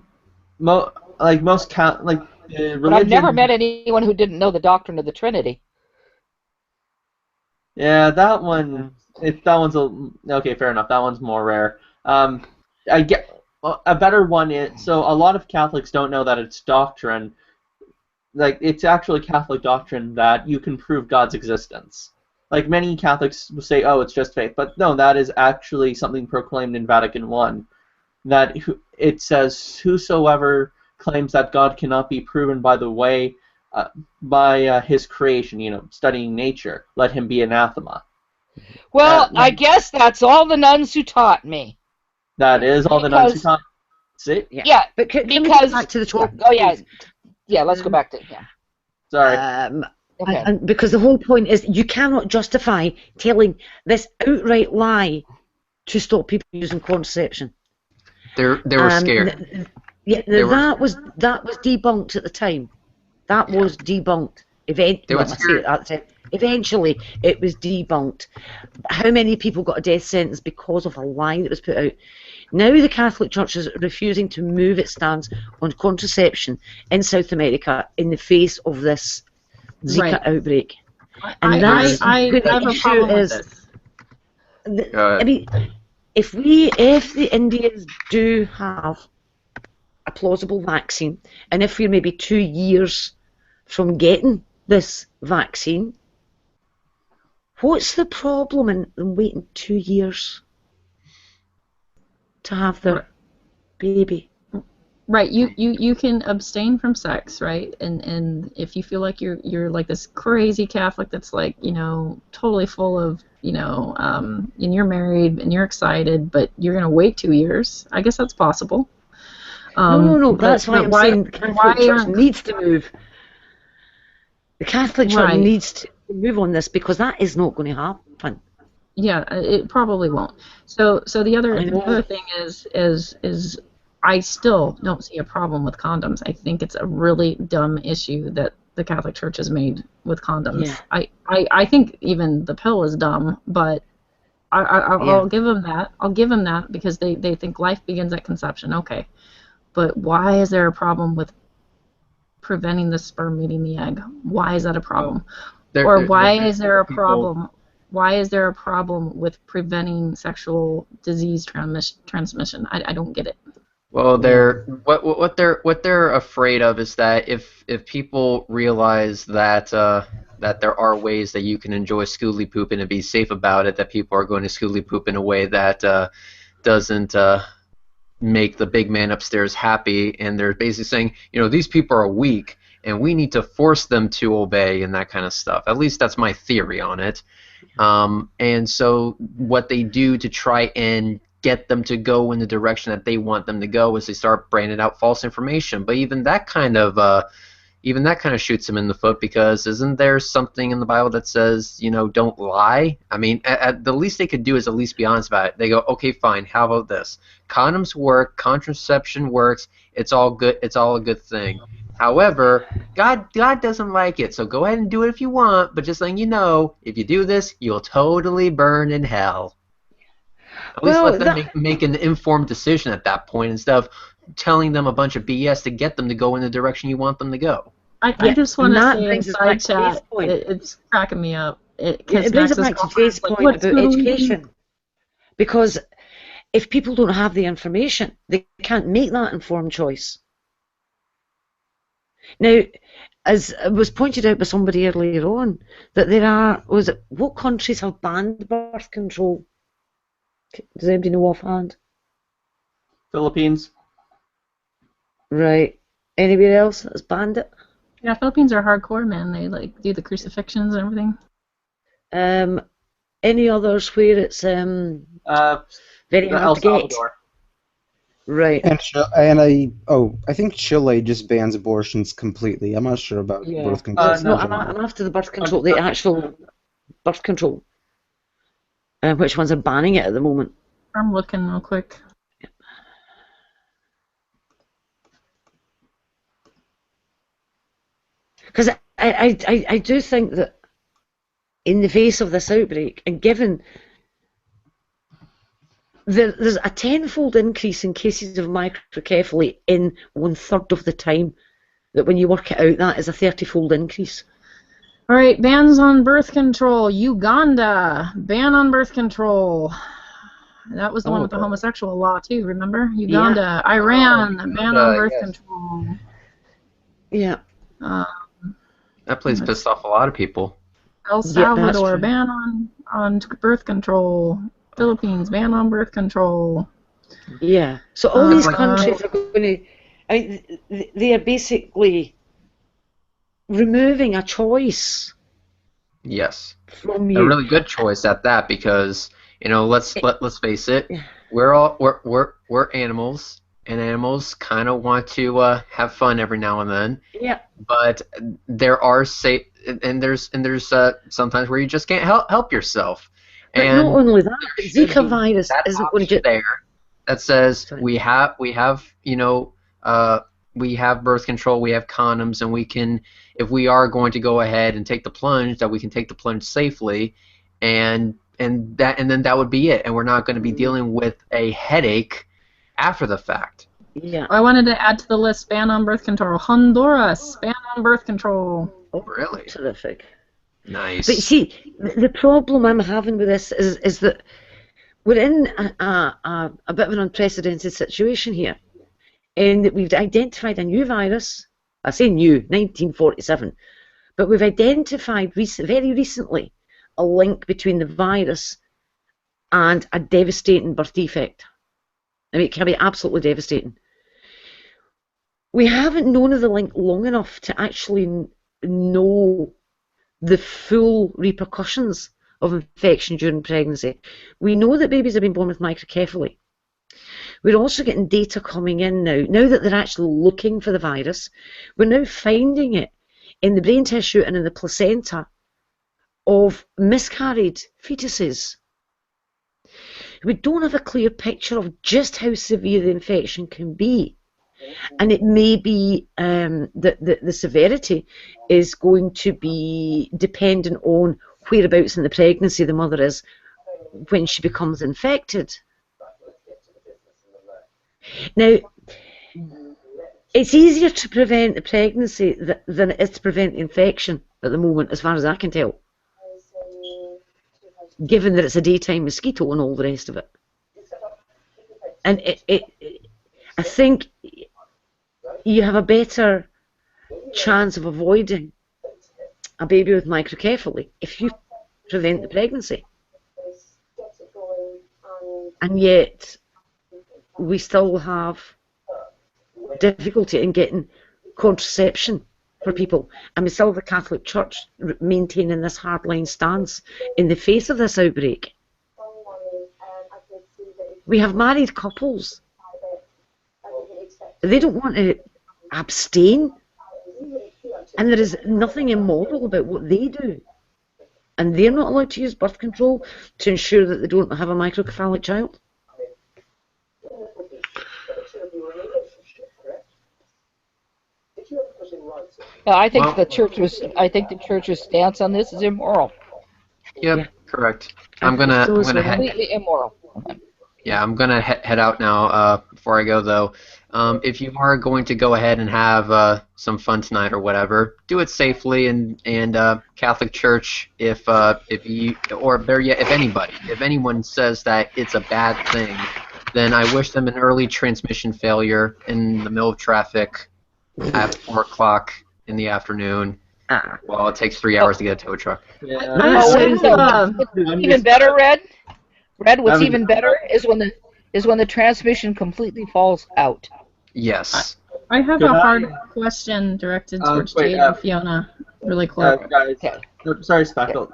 most religion. But I've never met anyone who didn't know the doctrine of the Trinity. Yeah, that one. Okay, fair enough. That one's more rare. I get a better one is so a lot of Catholics don't know that it's doctrine. Like it's actually Catholic doctrine that you can prove God's existence. Like many Catholics will say, "Oh, it's just faith," but no, that is actually something proclaimed in Vatican I. That it says, "Whosoever claims that God cannot be proven by the way, by his creation, studying nature, let him be anathema." Well, I guess that's all the nuns who taught me. That is all the nuns who taught. See? Yeah, but can we because get back to the topic? Oh yeah. Let's go back to Sorry. Okay. And because the whole point is you cannot justify telling this outright lie to stop people using contraception. They were scared. That was debunked at the time. That was debunked. Eventually, it was debunked. How many people got a death sentence because of a lie that was put out? Now the Catholic Church is refusing to move its stance on contraception in South America in the face of this Zika outbreak. And I have a problem with this. I mean, if the Indians do have a plausible vaccine, and if we're maybe 2 years from getting this vaccine, what's the problem in them waiting 2 years to have their baby? Right, you can abstain from sex, right? And if you feel like you're like this crazy Catholic that's like, totally full of, and you're married and you're excited, but you're gonna wait 2 years. I guess that's possible. No. That's why I'm saying the Catholic Church needs to move. The Catholic Church needs to move on this because that is not going to happen. Yeah, it probably won't. So the other thing is I still don't see a problem with condoms. I think it's a really dumb issue that the Catholic Church has made with condoms. Yeah. I think even the pill is dumb, but I'll give them that. I'll give them that because they think life begins at conception. Okay, but why is there a problem with preventing the sperm meeting the egg? Why is that a problem? Why is there a problem? Why is there a problem with preventing sexual disease transmission? I don't get it. Well, what they're afraid of is that if people realize that that there are ways that you can enjoy schoolie poop and be safe about it, that people are going to schoolie poop in a way that doesn't make the big man upstairs happy, and they're basically saying, these people are weak and we need to force them to obey and that kind of stuff. At least that's my theory on it. And so what they do to try and get them to go in the direction that they want them to go is they start branding out false information. But even that kind of shoots them in the foot, because isn't there something in the Bible that says, don't lie? I mean, at the least they could do is at least be honest about it. They go, okay, fine, how about this? Condoms work, contraception works, it's all good, it's all a good thing. However, God doesn't like it, so go ahead and do it if you want, but just letting you know, if you do this, you'll totally burn in hell. At least let them make an informed decision at that point instead of telling them a bunch of BS to get them to go in the direction you want them to go. I just want to say in side chat, it's cracking me up. It brings us back to Jay's point about education. Because if people don't have the information, they can't make that informed choice. Now, as was pointed out by somebody earlier on, that what countries have banned birth control? Does anybody know offhand? Philippines. Right. Anywhere else that's banned it? Yeah, Philippines are hardcore, man. They like do the crucifixions and everything. Any others where it's very hard El to get? Salvador. Right. I think Chile just bans abortions completely. I'm not sure about birth control. No, I'm after the birth control, the actual birth control. Which ones are banning it at the moment? I'm looking real quick. Because I do think that in the face of this outbreak, and given there's a tenfold increase in cases of microcephaly in 1/3 of the time, that when you work it out, that is a 30-fold increase. All right, bans on birth control. Uganda, ban on birth control. That was the one with the homosexual law too. Remember? Uganda, Iran, ban on birth control. Yeah. That place pissed off a lot of people. El Salvador, ban on birth control. Philippines, ban on birth control. Yeah. So all these countries are going to. I mean, they are basically removing a choice. Yes. From you. A really good choice at that, because let's face it, we're animals, and animals kind of want to have fun every now and then. Yeah. But there are there's sometimes where you just can't help yourself. But and not only that, the Zika virus isn't going to get there. That says we have birth control, we have condoms, and we can, if we are going to go ahead and take the plunge, that we can take the plunge safely, and then that would be it, and we're not going to be dealing with a headache after the fact. Yeah. I wanted to add to the list ban on birth control. Honduras, ban on birth control. Oh, really? Terrific. Nice. But see, the problem I'm having with this is that we're in a bit of an unprecedented situation here, in that we've identified a new virus. I say new, 1947, but we've identified very recently a link between the virus and a devastating birth defect. I mean, it can be absolutely devastating. We haven't known of the link long enough to actually know the full repercussions of infection during pregnancy. We know that babies have been born with microcephaly. We're also getting data coming in now that they're actually looking for the virus. We're now finding it in the brain tissue and in the placenta of miscarried fetuses. We don't have a clear picture of just how severe the infection can be. And it may be that the severity is going to be dependent on whereabouts in the pregnancy the mother is when she becomes infected. Now, it's easier to prevent the pregnancy than it is to prevent the infection at the moment, as far as I can tell, given that it's a daytime mosquito and all the rest of it. And I think you have a better chance of avoiding a baby with microcephaly if you prevent the pregnancy. And yet, we still have difficulty in getting contraception for people. And we still have the Catholic Church maintaining this hardline stance in the face of this outbreak. We have married couples. They don't want to abstain, and there is nothing immoral about what they do, and they're not allowed to use birth control to ensure that they don't have a microcephalic child. Yeah, I think the church's stance on this is immoral. Yep, yeah. Correct. I'm gonna head. Completely immoral. Yeah, I'm gonna head out now. Before I go, though, if you are going to go ahead and have some fun tonight or whatever, do it safely. And Catholic Church, if you, or better yet, if anyone says that it's a bad thing, then I wish them an early transmission failure in the middle of traffic at 4 o'clock in the afternoon. Well, it takes 3 hours to get a tow truck. Yeah. Even better, Red. What's even better is when the transmission completely falls out. Yes. I have Could a I- hard question directed towards wait, Jade and Fiona, really quick. Guys, Okay. sorry, Speckle.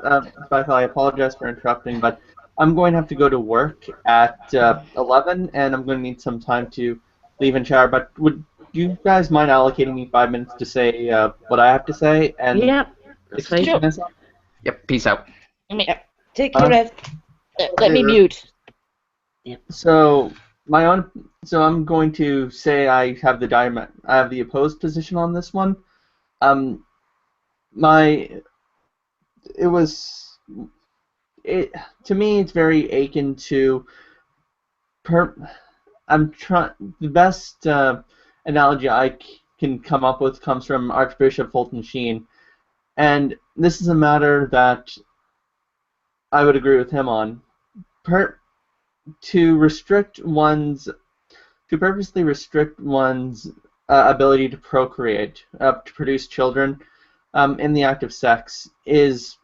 Speckle, I apologize for interrupting, but I'm going to have to go to work at 11, and I'm going to need some time to leave and shower. But would you guys mind allocating me 5 minutes to say what I have to say? And Yep, that's fine. excuse myself? Yep. Peace out. Take your rest. Let me mute. So I'm going to say I have the opposed position on this one. To me, it's very akin to the best analogy I can come up with comes from Archbishop Fulton Sheen, and this is a matter that I would agree with him on. To purposely restrict one's ability to procreate, to produce children in the act of sex is,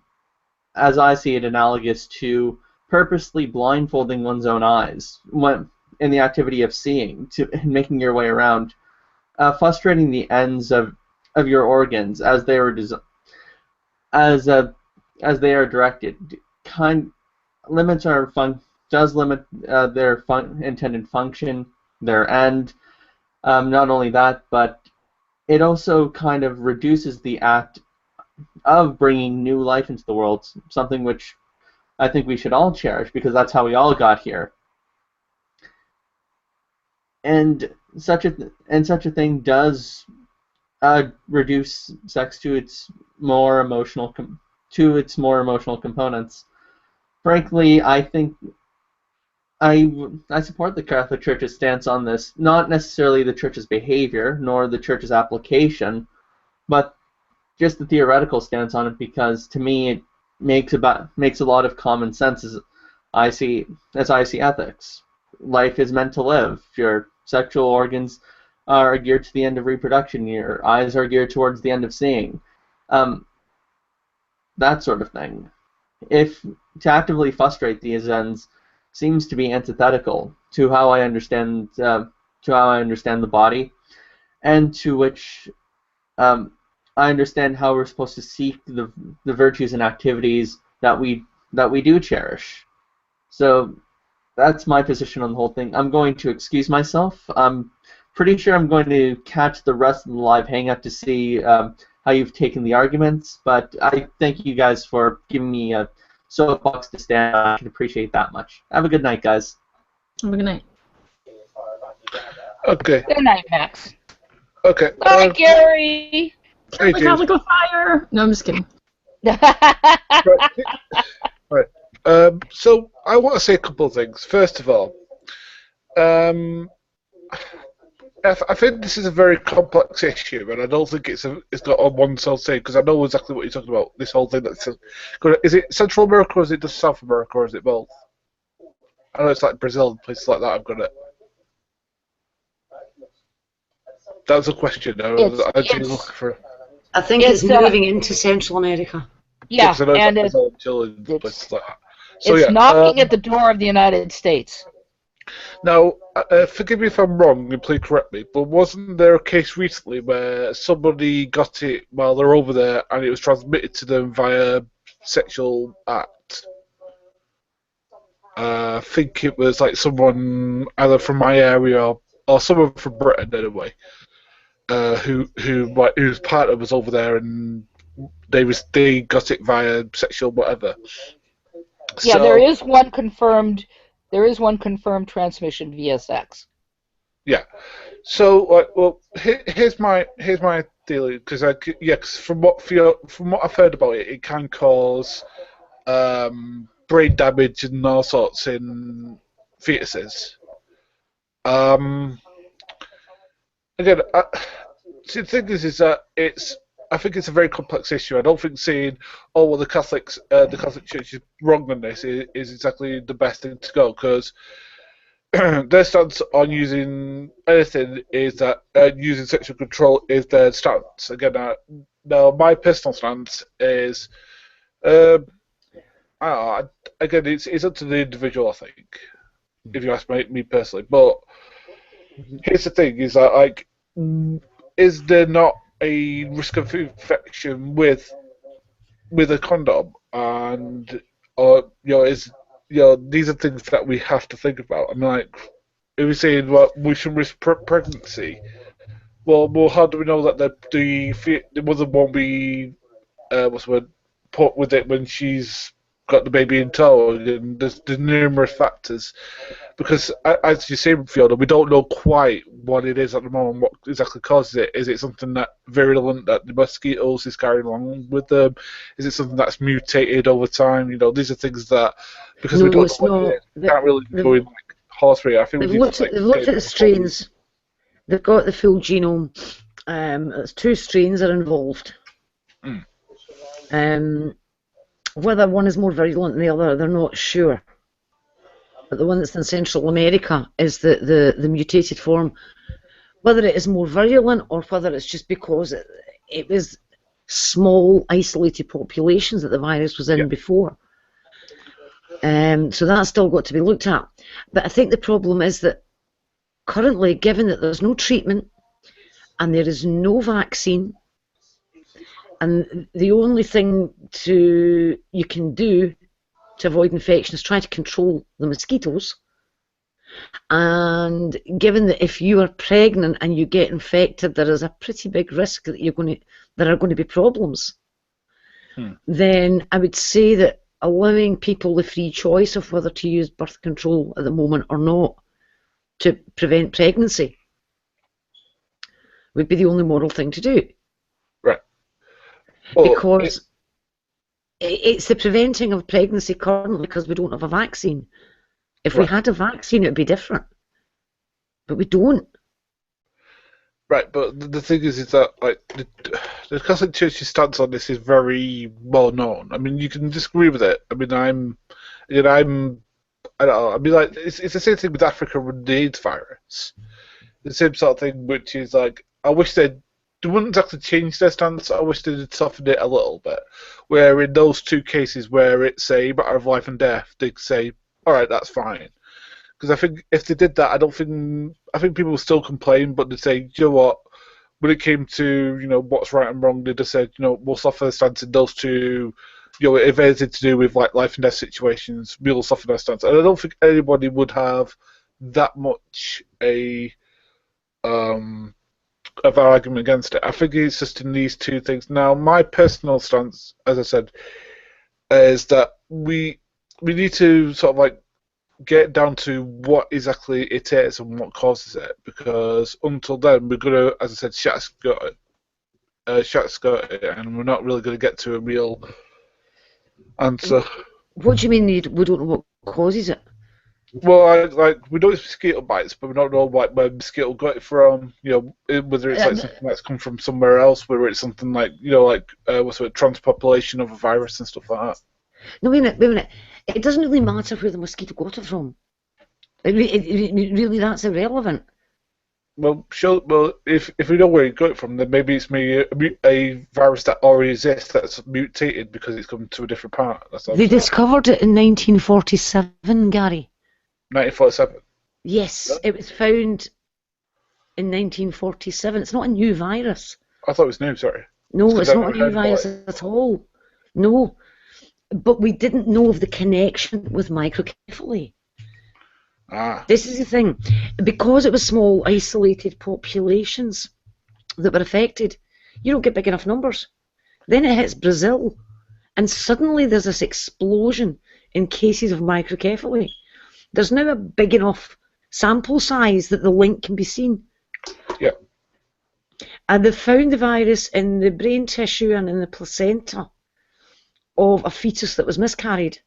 as I see it, analogous to purposely blindfolding one's own eyes in the activity of seeing, and making your way around, frustrating the ends of your organs as they are as they are directed. Does limit their intended function, their end. Not only that, but it also kind of reduces the act of bringing new life into the world, something which I think we should all cherish because that's how we all got here. And such a thing does reduce sex to its more emotional components. Frankly, I think I support the Catholic Church's stance on this, not necessarily the Church's behavior nor the Church's application, but just the theoretical stance on it, because to me it makes a lot of common sense as I see ethics. Life is meant to live. Your sexual organs are geared to the end of reproduction. Your eyes are geared towards the end of seeing. That sort of thing. If to actively frustrate these ends seems to be antithetical to how I understand the body, and to which I understand how we're supposed to seek the virtues and activities that we do cherish. So that's my position on the whole thing. I'm going to excuse myself. I'm pretty sure I'm going to catch the rest of the live hangout to see how you've taken the arguments, but I thank you guys for giving me a soapbox to stand on. I can appreciate that much. Have a good night, guys. Have a good night. Okay. Good night, Max. Okay. Bye, Gary. Hey, James. Catholic of fire! No, I'm just kidding. Right. So I want to say a couple of things. First of all, I think this is a very complex issue, and I don't think it's got a one-side say, because I know exactly what you're talking about. This whole thing is it Central America, or is it just South America, or is it both? I know it's like Brazil and places like that. I've got it. That's a question. I think it's moving into Central America. Yeah, and it's knocking at the door of the United States. Now, forgive me if I'm wrong, and please correct me, but wasn't there a case recently where somebody got it while they're over there and it was transmitted to them via sexual act? I think it was like someone either from my area or someone from Britain anyway, whose partner was over there and they got it via sexual whatever. Yeah, there is one confirmed transmission via sex. Yeah. So, here's my deal, because from what I've heard about it, it can cause brain damage and all sorts in fetuses. Again, the thing is that I think it's a very complex issue. I don't think saying, "Oh, well, the Catholic Church is wrong on this," is exactly the best thing to go, because their stance on using anything is that using sexual control is their stance. Again, now my personal stance is, again, it's up to the individual, I think, if you ask me personally. But here's the thing: is that is there not a risk of infection with a condom? And these are things that we have to think about. I mean, like, if we're saying, well, we should risk pregnancy, well, how do we know that the mother won't be put with it when she's got the baby in tow? And there's numerous factors. Because, as you say, Fiona, we don't know quite what it is at the moment, what exactly causes it. Is it something that virulent that the mosquitoes is carrying along with them? Is it something that's mutated over time? These are things that, because we don't know what it is, we can't really go in like horse rate. I think they've looked at the strains. They've got the full genome. There's 2 strains are involved. Whether one is more virulent than the other, they're not sure. But the one that's in Central America is the mutated form. Whether it is more virulent or whether it's just because it was small, isolated populations that the virus was in before. So that's still got to be looked at. But I think the problem is that currently, given that there's no treatment and there is no vaccine, and the only thing you can do to avoid infection is try to control the mosquitoes. And given that if you are pregnant and you get infected, there is a pretty big risk that there are going to be problems. Then I would say that allowing people the free choice of whether to use birth control at the moment or not to prevent pregnancy would be the only moral thing to do. Right. Because it's the preventing of pregnancy currently because we don't have a vaccine. If we had a vaccine, it would be different. But we don't. Right, but the thing is that like the Catholic Church's stance on this is very well known. I mean, you can disagree with it. I mean, I don't know. I mean, like it's the same thing with Africa with the AIDS virus. The same sort of thing, which is like I wish they wouldn't exactly change their stance. I wish they'd softened it a little bit. Where in those 2 cases where it's a matter of life and death, they'd say, all right, that's fine. Because I think if they did that, I think people would still complain, but they'd say, you know what, when it came to, what's right and wrong, they just said, we'll soften the stance in those 2, if anything to do with like life and death situations, we'll soften our stance. And I don't think anybody would have that much of an argument against it. I think it's just in these 2 things. Now, my personal stance, as I said, is that we need to sort of like get down to what exactly it is and what causes it, because until then we're going to, as I said, skirt it, and we're not really going to get to a real answer. What do you mean we don't know what causes it? Well, we know it's mosquito bites, but we don't know where mosquito got it from. Whether it's like something that's come from somewhere else, whether it's something like what's it, transpopulation of a virus and stuff like that. No, wait a minute. It doesn't really matter where the mosquito got it from. Really, that's irrelevant. Well, sure. Well, if we know where it got it from, then maybe it's a virus that already exists that's mutated because it's come to a different part. They discovered it in 1947, Gary. 1947? Yes, it was found in 1947. It's not a new virus. I thought it was new, sorry. No, it's not a new virus at all. No. But we didn't know of the connection with microcephaly. This is the thing. Because it was small, isolated populations that were affected, you don't get big enough numbers. Then it hits Brazil, and suddenly there's this explosion in cases of microcephaly. There's now a big enough sample size that the link can be seen. Yeah. And they found the virus in the brain tissue and in the placenta of a fetus that was miscarried.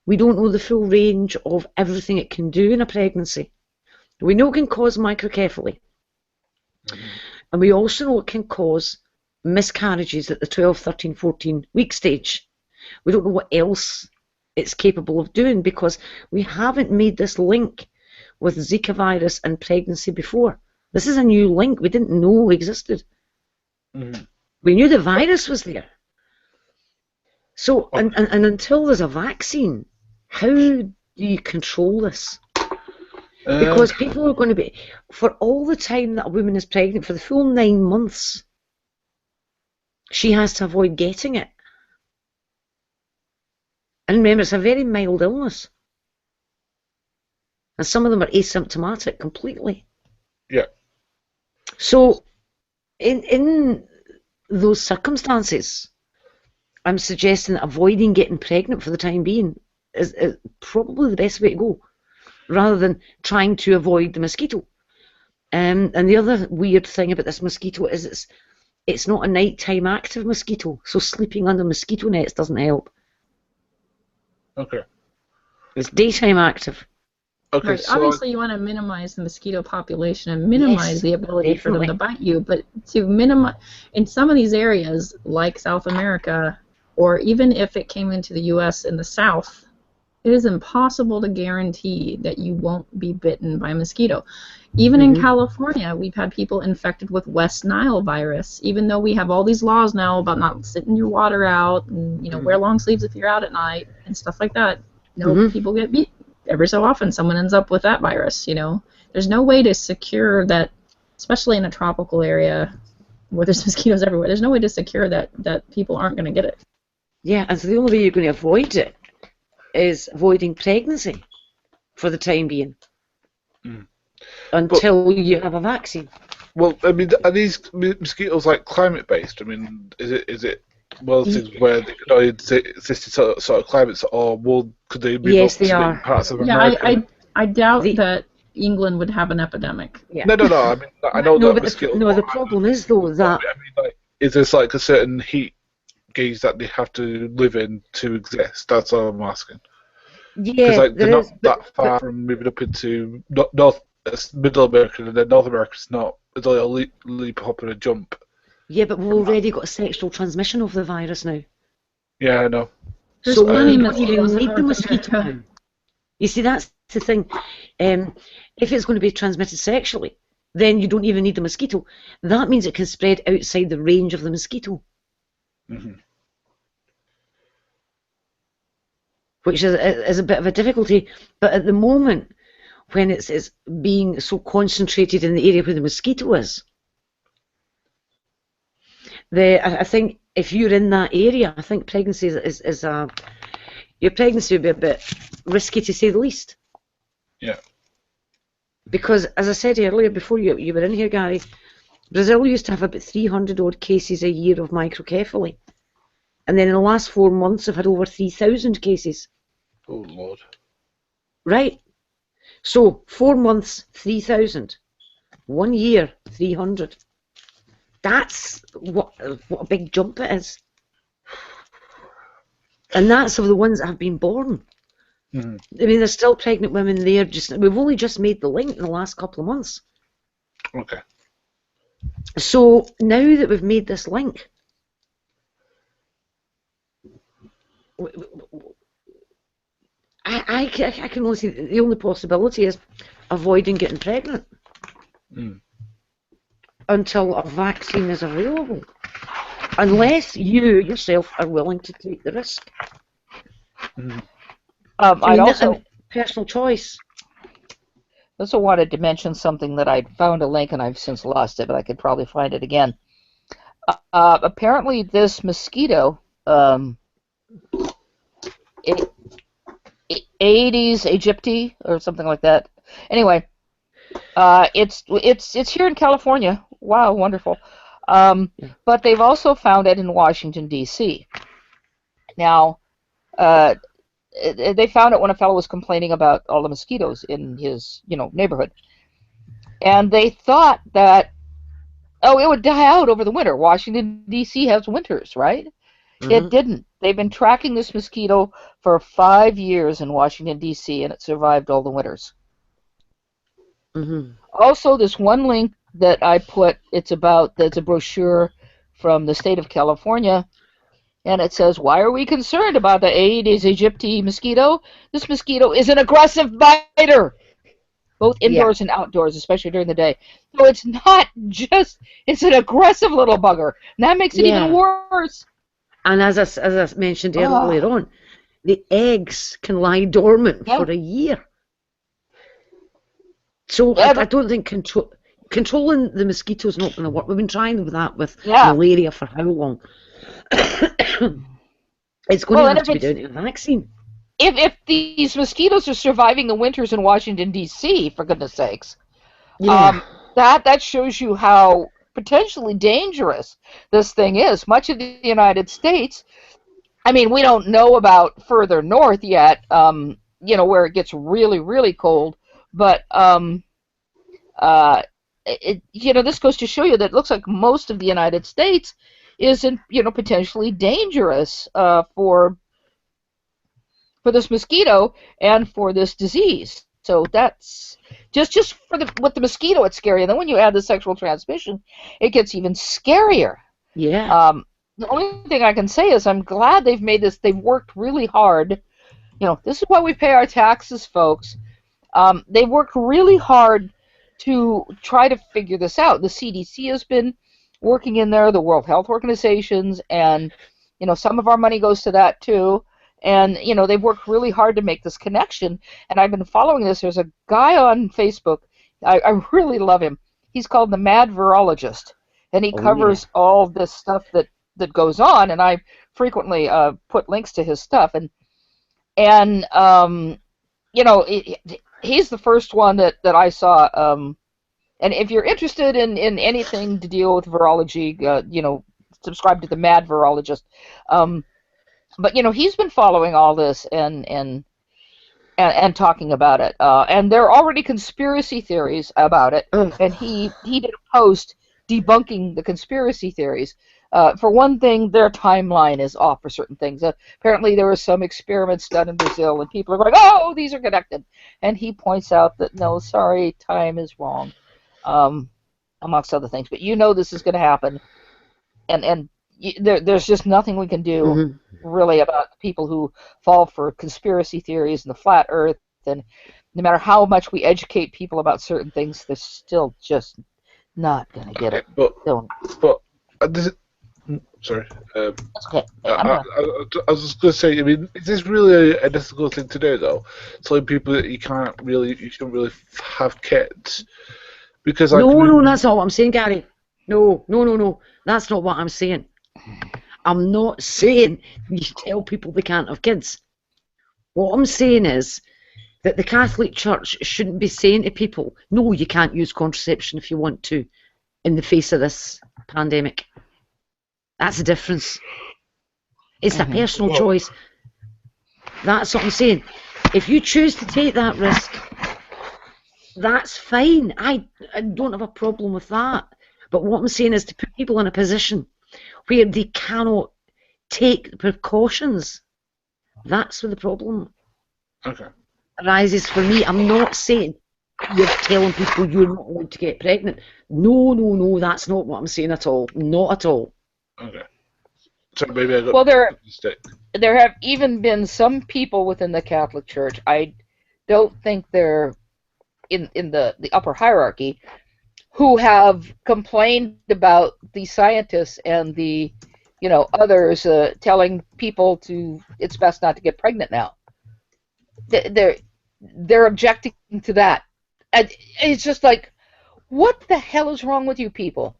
We don't know the full range of everything it can do in a pregnancy. We know it can cause microcephaly. And we also know it can cause miscarriages at the 12, 13, 14 week stage. We don't know what else it's capable of doing because we haven't made this link with Zika virus and pregnancy before. This is a new link we didn't know existed. Mm-hmm. We knew the virus was there. So, and until there's a vaccine, how do you control this? Because people are going to be, for all the time that a woman is pregnant, for the full 9 months, she has to avoid getting it. And remember, it's a very mild illness. And some of them are asymptomatic completely. Yeah. So, in those circumstances, I'm suggesting that avoiding getting pregnant for the time being is probably the best way to go, rather than trying to avoid the mosquito. And the other weird thing about this mosquito is it's not a nighttime active mosquito, so sleeping under mosquito nets doesn't help. Okay. It's daytime active. Okay, right. so Obviously, you want to minimize the mosquito population and minimize Yes, the ability definitely. for them to bite you. But to minimize, in some of these areas, like South America, or even if it came into the U.S. in the South, it is impossible to guarantee that you won't be bitten by a mosquito. Even in California, we've had people infected with West Nile virus, even though we have all these laws now about not sitting your water out and, you know, wear long sleeves if you're out at night and stuff like that. No, people get beat. Every so often, someone ends up with that virus, you know. There's no way to secure that, especially in a tropical area where there's mosquitoes everywhere, there's no way to secure that people aren't going to get it. Yeah, and so the only way you're going to avoid it is avoiding pregnancy for the time being, until you have a vaccine. well, I mean, are these mosquitoes like climate-based? I mean, is it one of the things where they could only exist in sort of climates, or could they be Yes, they in are. parts of Yeah, America? I doubt that England would have an epidemic. Yeah. No. I mean, I know No, that but mosquitoes. the problem is though that I mean, like, is there like a certain heat gauge that they have to live in to exist? That's all I'm asking. Because yeah, like they're there not is, that far from moving up into North Middle America, and then North America's not. It's only a leap, hop, and a jump. yeah, but we've already got a sexual transmission of the virus now. Yeah, I know. There's So plenty you of don't even mosquitoes in need the North mosquito America. now. You see, that's the thing. If it's going to be transmitted sexually, then you don't even need the mosquito. That means it can spread outside the range of the mosquito, which is a bit of a difficulty. But at the moment, when it's being so concentrated in the area where the mosquito is, I think if you're in that area, I think pregnancy is your pregnancy would be a bit risky, to say the least. Yeah. Because, as I said earlier, before you were in here, Gary, Brazil used to have about 300 odd cases a year of microcephaly. And then in the last 4 months, they've had over 3,000 cases. Oh, Lord. Right? So, 4 months, 3,000. 1 year, 300. That's what a big jump it is. And that's of the ones that have been born. I mean, there's still pregnant women there. We've only just made the link in the last couple of months. Okay. So now that we've made this link, I can only see the only possibility is avoiding getting pregnant until a vaccine is available, unless you yourself are willing to take the risk. I'd also personal choice. Also wanted to mention something that I'd found a link and I've since lost it, but I could probably find it again. Apparently, this mosquito, Aedes aegypti or something like that. Anyway, it's here in California. Wow, wonderful. But they've also found it in Washington D.C. Now, they found it when a fellow was complaining about all the mosquitoes in his, neighborhood, and they thought that, it would die out over the winter. Washington D.C. has winters, right? It didn't. They've been tracking this mosquito for 5 years in Washington D.C. and it survived all the winters. Also, this one link that I put, that's a brochure from the state of California. And it says, why are we concerned about the Aedes aegypti mosquito? This mosquito is an aggressive biter, both indoors and outdoors, especially during the day. So it's not just, it's an aggressive little bugger. And that makes it even worse. And as I mentioned earlier on, the eggs can lie dormant for a year. So I don't think controlling the mosquitoes is not going to work. We've been trying with that with malaria for how long? It's going to have to be down to a vaccine. If these mosquitoes are surviving the winters in Washington, D.C., for goodness sakes, that shows you how potentially dangerous this thing is. Much of the United States, I mean, we don't know about further north yet, where it gets really, really cold, but this goes to show you that it looks like most of the United States is, potentially dangerous for this mosquito and for this disease. So that's just for with the mosquito, it's scary. And then when you add the sexual transmission, it gets even scarier. Yeah. The only thing I can say is I'm glad they've made this. They've worked really hard. This is why we pay our taxes, folks. They've worked really hard to try to figure this out. The CDC has been working in there, the World Health Organizations, and some of our money goes to that too. And they've worked really hard to make this connection. And I've been following this. There's a guy on Facebook. I really love him. He's called the Mad Virologist, and he covers all this stuff that goes on. And I frequently put links to his stuff. And he's the first one that I saw. And if you're interested in anything to deal with virology, subscribe to the Mad Virologist. But he's been following all this and talking about it. And there are already conspiracy theories about it. And he did a post debunking the conspiracy theories. For one thing, their timeline is off for certain things. Apparently, there were some experiments done in Brazil, and people are going, "Oh, these are connected." And he points out that no, sorry, time is wrong, amongst other things. But this is going to happen, and there's just nothing we can do really about people who fall for conspiracy theories and the flat Earth. And no matter how much we educate people about certain things, they're still just not going to get it. But sorry. Okay. I was just going to say, I mean, is this really a difficult thing to do, though? Telling people that you shouldn't really have kids? Because no, that's not what I'm saying, Gary. No, that's not what I'm saying. I'm not saying you tell people they can't have kids. What I'm saying is that the Catholic Church shouldn't be saying to people, no, you can't use contraception if you want to, in the face of this pandemic. That's the difference. It's a personal choice. That's what I'm saying. If you choose to take that risk, that's fine. I don't have a problem with that. But what I'm saying is to put people in a position where they cannot take the precautions. That's where the problem arises for me. I'm not saying you're telling people you're not allowed to get pregnant. No, that's not what I'm saying at all. Not at all. Okay. So maybe I got there have even been some people within the Catholic Church, I don't think they're in the upper hierarchy, who have complained about the scientists and the others telling people it's best not to get pregnant now. They're objecting to that. And it's just like, what the hell is wrong with you people?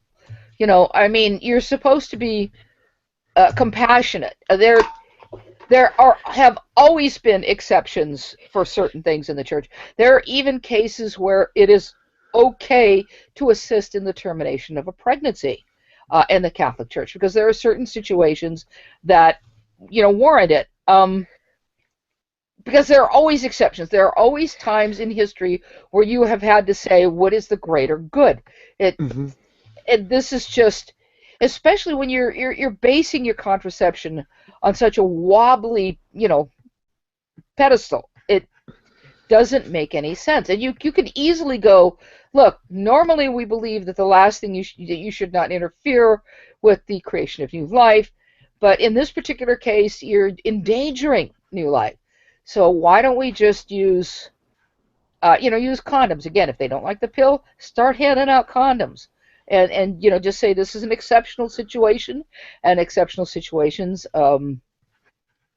I mean, you're supposed to be compassionate. There have always been exceptions for certain things in the church. There are even cases where it is okay to assist in the termination of a pregnancy in the Catholic Church, because there are certain situations that warrant it. Because there are always exceptions. There are always times in history where you have had to say, what is the greater good? And this is just, especially when you're basing your contraception on such a wobbly, pedestal. It doesn't make any sense. And you can easily go, look, normally we believe that the last thing you should not interfere with the creation of new life, but in this particular case, you're endangering new life. So why don't we just use condoms? Again, if they don't like the pill, start handing out condoms. And just say this is an exceptional situation, and exceptional situations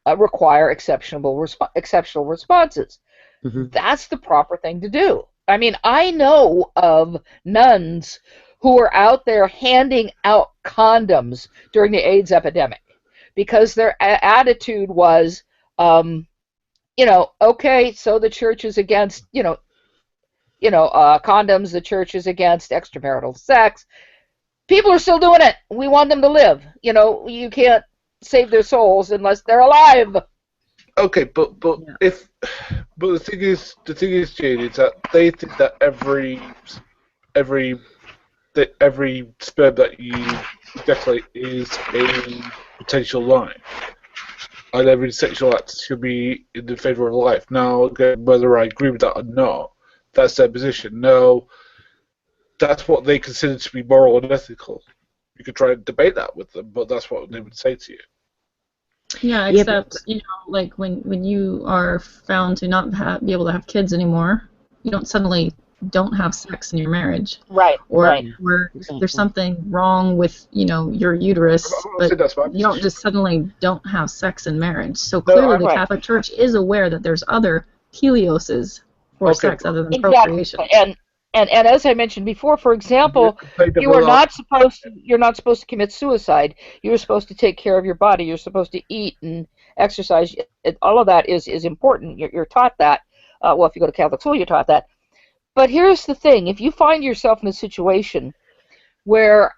require exceptional responses. That's the proper thing to do. I mean, I know of nuns who are out there handing out condoms during the AIDS epidemic because their attitude was, okay, so the church is against, condoms, the church is against extramarital sex. People are still doing it. We want them to live. You can't save their souls unless they're alive. Okay, but the thing is, Jane, is that they think that every sperm that you ejaculate is a potential life, and every sexual act should be in the favour of life. Now, again, whether I agree with that or not, that's their position. No, that's what they consider to be moral and ethical. You could try and debate that with them, but that's what they would say to you. Yeah, except like when you are found to not be able to have kids anymore, you don't suddenly don't have sex in your marriage. Right. Or right. where there's something wrong with your uterus, but you don't just suddenly don't have sex in marriage. So clearly, the Catholic Church is aware that there's other helioses for sex other than procreation. And as I mentioned before, for example, you're not supposed to commit suicide. You're supposed to take care of your body. You're supposed to eat and exercise. All of that is important. You're taught that. Well, if you go to Catholic school, you're taught that. But here's the thing: if you find yourself in a situation where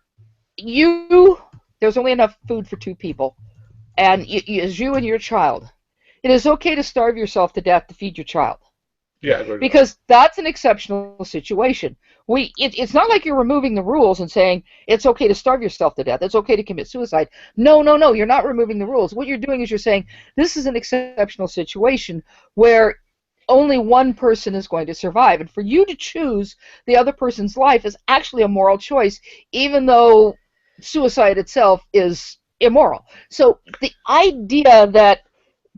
there's only enough food for 2 people, and it's you and your child, it is okay to starve yourself to death to feed your child. Yeah, I agree. Because that's an exceptional situation. It's not like you're removing the rules and saying it's okay to starve yourself to death. It's okay to commit suicide. No, you're not removing the rules. What you're doing is you're saying this is an exceptional situation where only one person is going to survive. And for you to choose the other person's life is actually a moral choice, even though suicide itself is immoral. So the idea that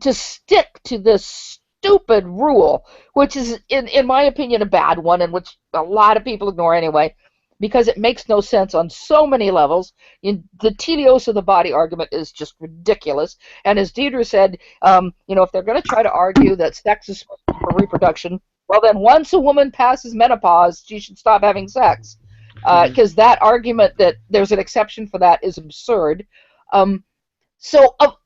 to stick to this stupid rule, which is, in my opinion, a bad one, and which a lot of people ignore anyway, because it makes no sense on so many levels. The teleos of the body argument is just ridiculous. And as Deidre said, if they're going to try to argue that sex is for reproduction, well, then once a woman passes menopause, she should stop having sex. Because that argument that there's an exception for that is absurd. So of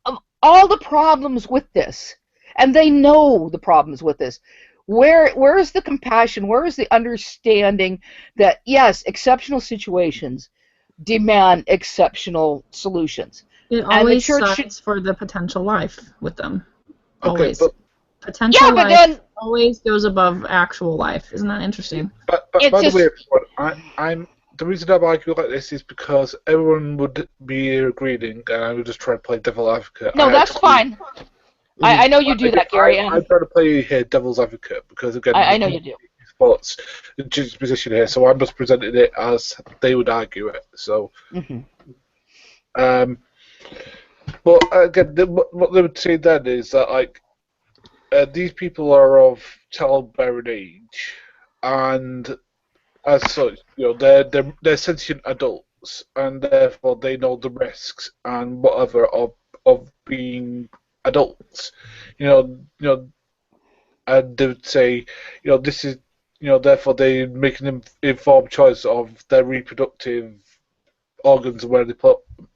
all the problems with this, and they know the problems with this, where is the compassion? Where is the understanding that, yes, exceptional situations demand exceptional solutions? It always sides for the potential life with them. Always. Okay, potential life always goes above actual life. Isn't that interesting? But by the way, everyone, the reason I'm arguing like this is because everyone would be agreeing, and I would just try to play devil advocate. No, that's fine. I know you do that, Gary. I try to play here devil's advocate because, again, I know you do. Sports judge's position here, so I'm just presenting it as they would argue it. So, but again, what they would say then is that these people are of childbearing age, and as such, they're sentient adults, and therefore they know the risks and whatever of being adults, and they would say, this is, therefore they make an informed choice of their reproductive organs and where they put them.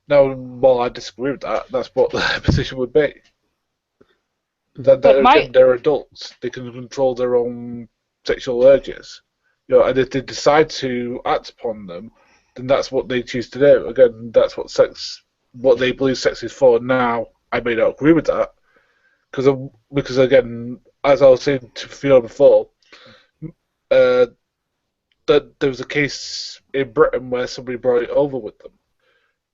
Now, while I disagree with that, that's what their position would be. That they're adults, they can control their own sexual urges, and if they decide to act upon them, then that's what they choose to do. Again, that's what they believe sex is for. Now, I may not agree with that, because again, as I was saying to Fiona before, that there was a case in Britain where somebody brought it over with them,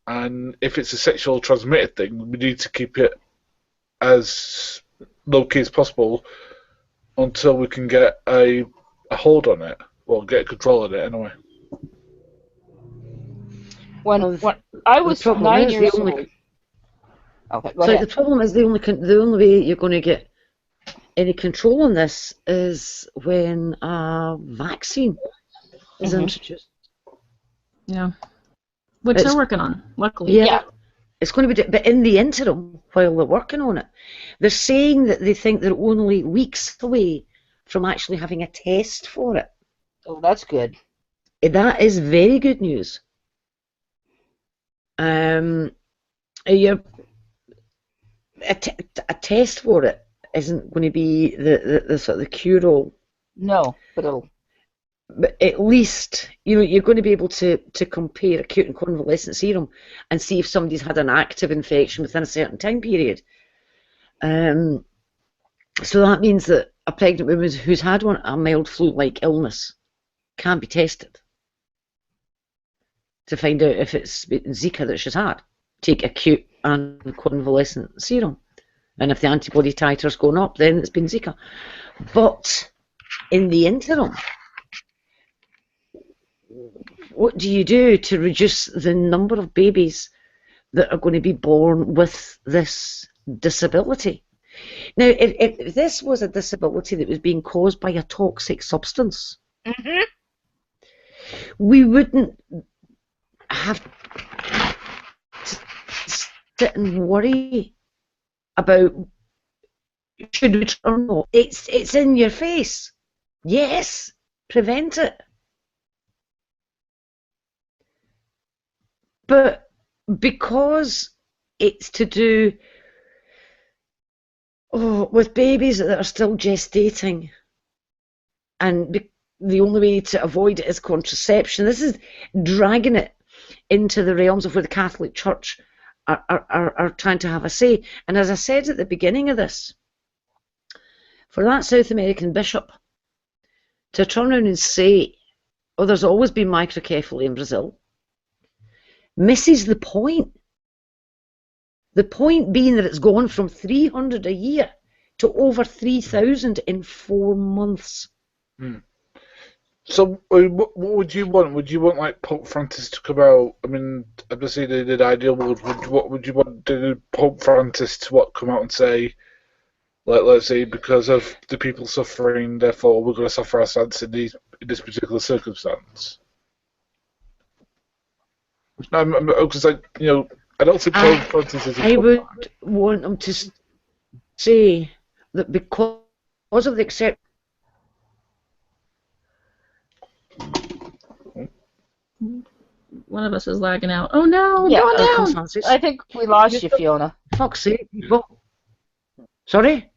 and if it's a sexual transmitted thing, we need to keep it as low key as possible until we can get a hold on it, or get control of it anyway. When I was 9 years old. Okay, go ahead. The problem is the only way you're going to get any control on this is when a vaccine is introduced. Yeah, which they're working on, luckily. Yeah, it's going to be. But in the interim, while they're working on it, they're saying that they think they're only weeks away from actually having a test for it. Oh, that's good. That is very good news. A test for it isn't going to be the sort of the cure-all. No, but it'll. But at least, you're going to be able to compare acute and convalescent serum and see if somebody's had an active infection within a certain time period. So that means that a pregnant woman who's had a mild flu-like illness can be tested to find out if it's Zika that she's had. Take acute and convalescent serum. And if the antibody titer's going up, then it's been Zika. But in the interim, what do you do to reduce the number of babies that are going to be born with this disability? Now, if this was a disability that was being caused by a toxic substance, we wouldn't have to sit and worry about should we or not. It's in your face. Yes, prevent it. But because it's to do with babies that are still gestating, and the only way to avoid it is contraception, this is dragging it into the realms of where the Catholic Church are trying to have a say. And as I said at the beginning of this, for that South American bishop to turn around and say, oh, there's always been microcephaly in Brazil, misses the point. The point being that it's gone from 300 a year to over 3,000 in 4 months. So, what would you want? Would you want like Pope Francis to come out? I mean, obviously, the ideal world. What would you want Pope Francis to come out and say? Let's say because of the people suffering, therefore we're going to suffer our stance in this particular circumstance. Because I don't think Pope Francis is. I would want them to say that because of the exception. One of us is lagging out. Oh no, Yeah, going down. I think we lost you, Fiona. Fuck's sake, people. Sorry?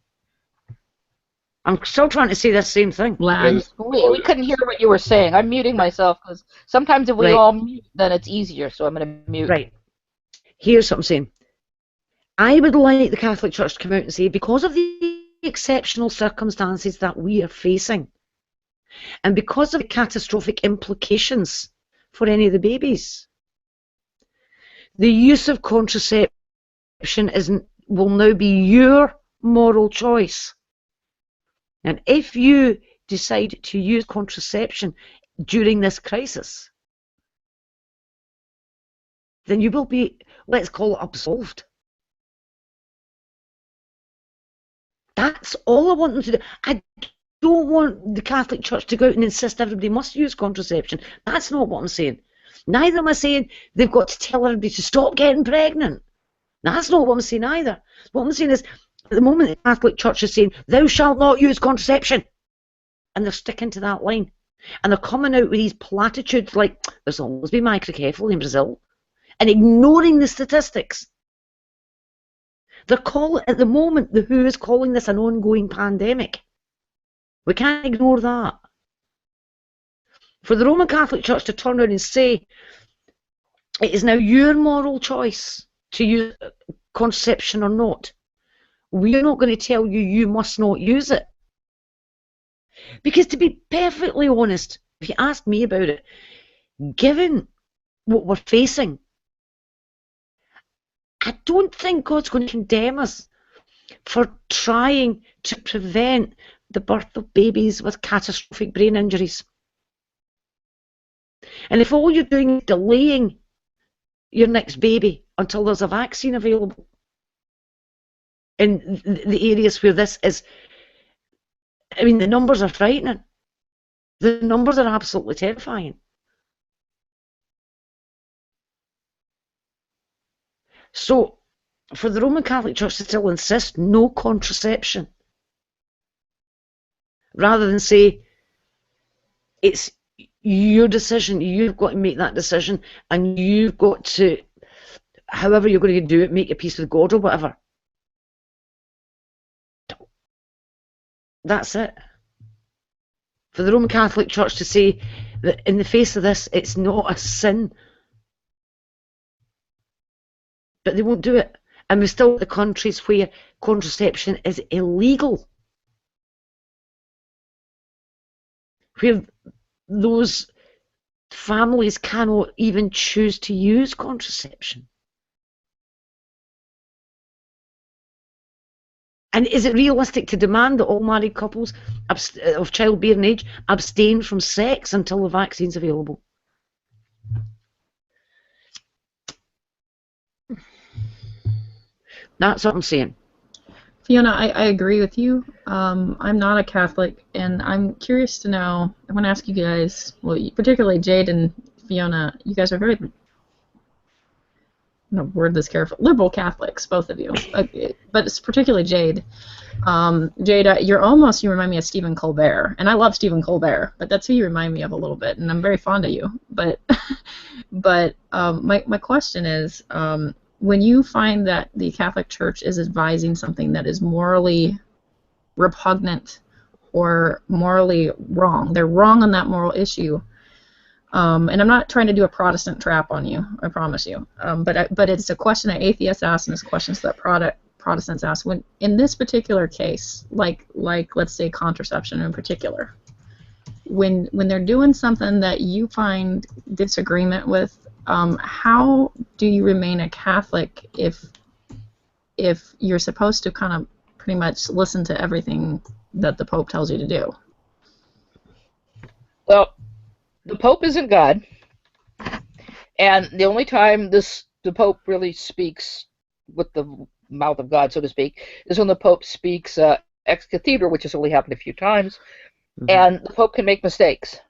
I'm still trying to say the same thing. Lag. We couldn't hear what you were saying. I'm muting myself because sometimes if we all mute, then it's easier. So I'm going to mute. Right. Here's what I'm saying. I would like the Catholic Church to come out and say, because of the exceptional circumstances that we are facing, and because of the catastrophic implications for any of the babies, the use of contraception will now be your moral choice. And if you decide to use contraception during this crisis, then you will be, let's call it, absolved. That's all I want them to do. I don't want the Catholic Church to go out and insist everybody must use contraception. That's not what I'm saying. Neither am I saying they've got to tell everybody to stop getting pregnant. That's not what I'm saying either. What I'm saying is, at the moment, the Catholic Church is saying, thou shalt not use contraception. And they're sticking to that line. And they're coming out with these platitudes like, there's always been microcephaly in Brazil, and ignoring the statistics. They're calling, at the moment, the WHO is calling this an ongoing pandemic. We can't ignore that. For the Roman Catholic Church to turn around and say, it is now your moral choice to use contraception or not. We're not going to tell you you must not use it. Because to be perfectly honest, if you ask me about it, given what we're facing, I don't think God's going to condemn us for trying to prevent the birth of babies with catastrophic brain injuries. And if all you're doing is delaying your next baby until there's a vaccine available in the areas where this is, I mean, the numbers are frightening. The numbers are absolutely terrifying. So, for the Roman Catholic Church to still insist no contraception, rather than say, it's your decision, you've got to make that decision, and you've got to, however you're going to do it, make your peace with God or whatever. That's it. For the Roman Catholic Church to say that in the face of this, it's not a sin, but they won't do it. And we're still at the countries where contraception is illegal, where those families cannot even choose to use contraception. And is it realistic to demand that all married couples of childbearing age abstain from sex until the vaccine's available? That's what I'm saying. Fiona, I agree with you. I'm not a Catholic, and I'm curious to know, I want to ask you guys, well, particularly Jade and Fiona, you guys are very, I'm going to word this carefully, liberal Catholics, both of you, but it's particularly Jade. Jade, you remind me of Stephen Colbert, and I love Stephen Colbert, but that's who you remind me of a little bit, and I'm very fond of you. But, my question is, when you find that the Catholic Church is advising something that is morally repugnant or morally wrong, they're wrong on that moral issue, and I'm not trying to do a Protestant trap on you, I promise you, but it's a question that atheists ask and it's questions that Protestants ask. When in this particular case, like let's say contraception in particular, when they're doing something that you find disagreement with, how do you remain a Catholic if you're supposed to kind of pretty much listen to everything that the Pope tells you to do? Well, the Pope isn't God, and the only time the Pope really speaks with the mouth of God, so to speak, is when the Pope speaks ex cathedra, which has only happened a few times, and the Pope can make mistakes.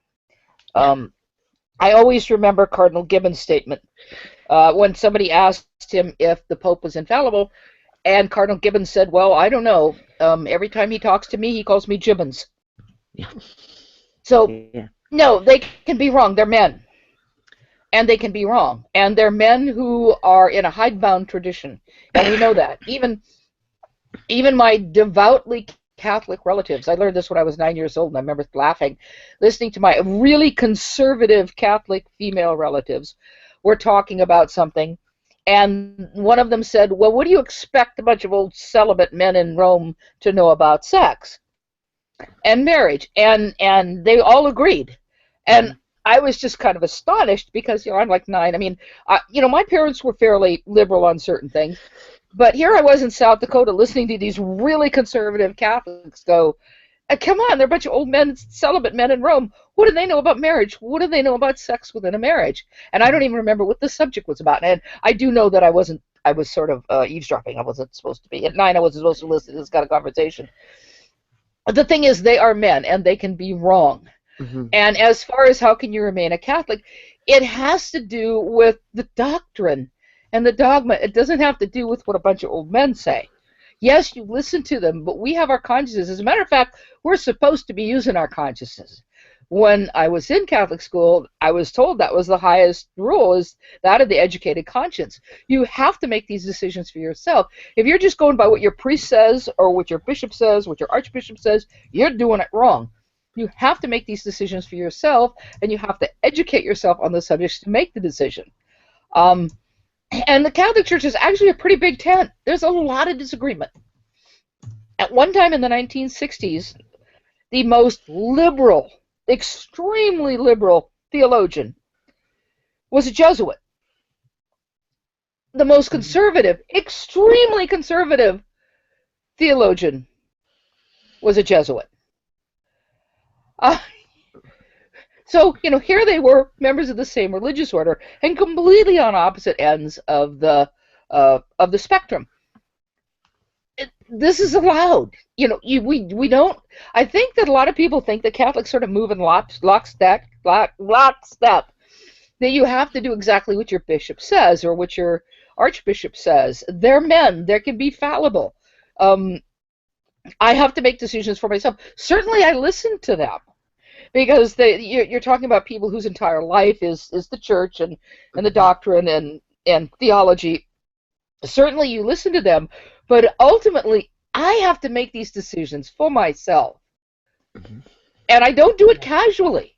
I always remember Cardinal Gibbon's statement when somebody asked him if the Pope was infallible, and Cardinal Gibbon said, well, I don't know. Every time he talks to me, he calls me Gibbons. Yeah. So, no, they can be wrong. They're men. And they can be wrong. And they're men who are in a hidebound tradition. And we know that. Even my devoutly Catholic relatives, I learned this when I was 9 years old, and I remember laughing, listening to my really conservative Catholic female relatives were talking about something, and one of them said, well, what do you expect a bunch of old celibate men in Rome to know about sex and marriage? And they all agreed. And I was just kind of astonished because, I'm like 9. I mean, my parents were fairly liberal on certain things. But here I was in South Dakota listening to these really conservative Catholics go, come on, they're a bunch of old men, celibate men in Rome. What do they know about marriage? What do they know about sex within a marriage? And I don't even remember what the subject was about. And I do know that I was sort of eavesdropping. I wasn't supposed to be. At 9, I wasn't supposed to listen to this kind of conversation. The thing is, they are men, and they can be wrong. And as far as how can you remain a Catholic, it has to do with the doctrine and the dogma. It doesn't have to do with what a bunch of old men say. Yes, you listen to them, but we have our consciences. As a matter of fact, we're supposed to be using our consciences. When I was in Catholic school, I was told that was the highest rule, is that of the educated conscience. You have to make these decisions for yourself. If you're just going by what your priest says or what your bishop says, what your archbishop says, you're doing it wrong. You have to make these decisions for yourself, and you have to educate yourself on the subjects to make the decision. And the Catholic Church is actually a pretty big tent. There's a lot of disagreement. At one time in the 1960s, the most liberal, extremely liberal theologian was a Jesuit. The most conservative, extremely conservative theologian was a Jesuit. So, here they were, members of the same religious order, and completely on opposite ends of the spectrum. This is allowed. We don't. I think that a lot of people think that Catholics sort of move in lockstep. That you have to do exactly what your bishop says or what your archbishop says. They're men. They can be fallible. I have to make decisions for myself. Certainly, I listen to them because you're talking about people whose entire life is the church and the doctrine and theology. Certainly, you listen to them, but ultimately, I have to make these decisions for myself, and I don't do it casually.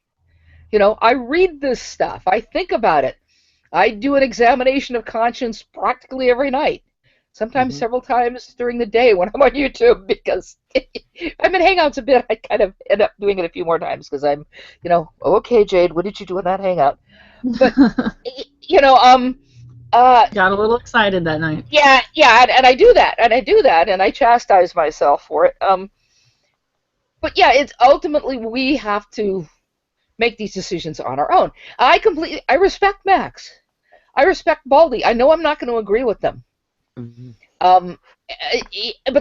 I read this stuff. I think about it. I do an examination of conscience practically every night. Sometimes several times during the day when I'm on YouTube, because I'm in Hangouts a bit. I kind of end up doing it a few more times because I'm, okay, Jade, what did you do in that Hangout? But, got a little excited that night. Yeah, and I do that, and I chastise myself for it. But yeah, it's ultimately we have to make these decisions on our own. I respect Max. I respect Baldy. I know I'm not going to agree with them. But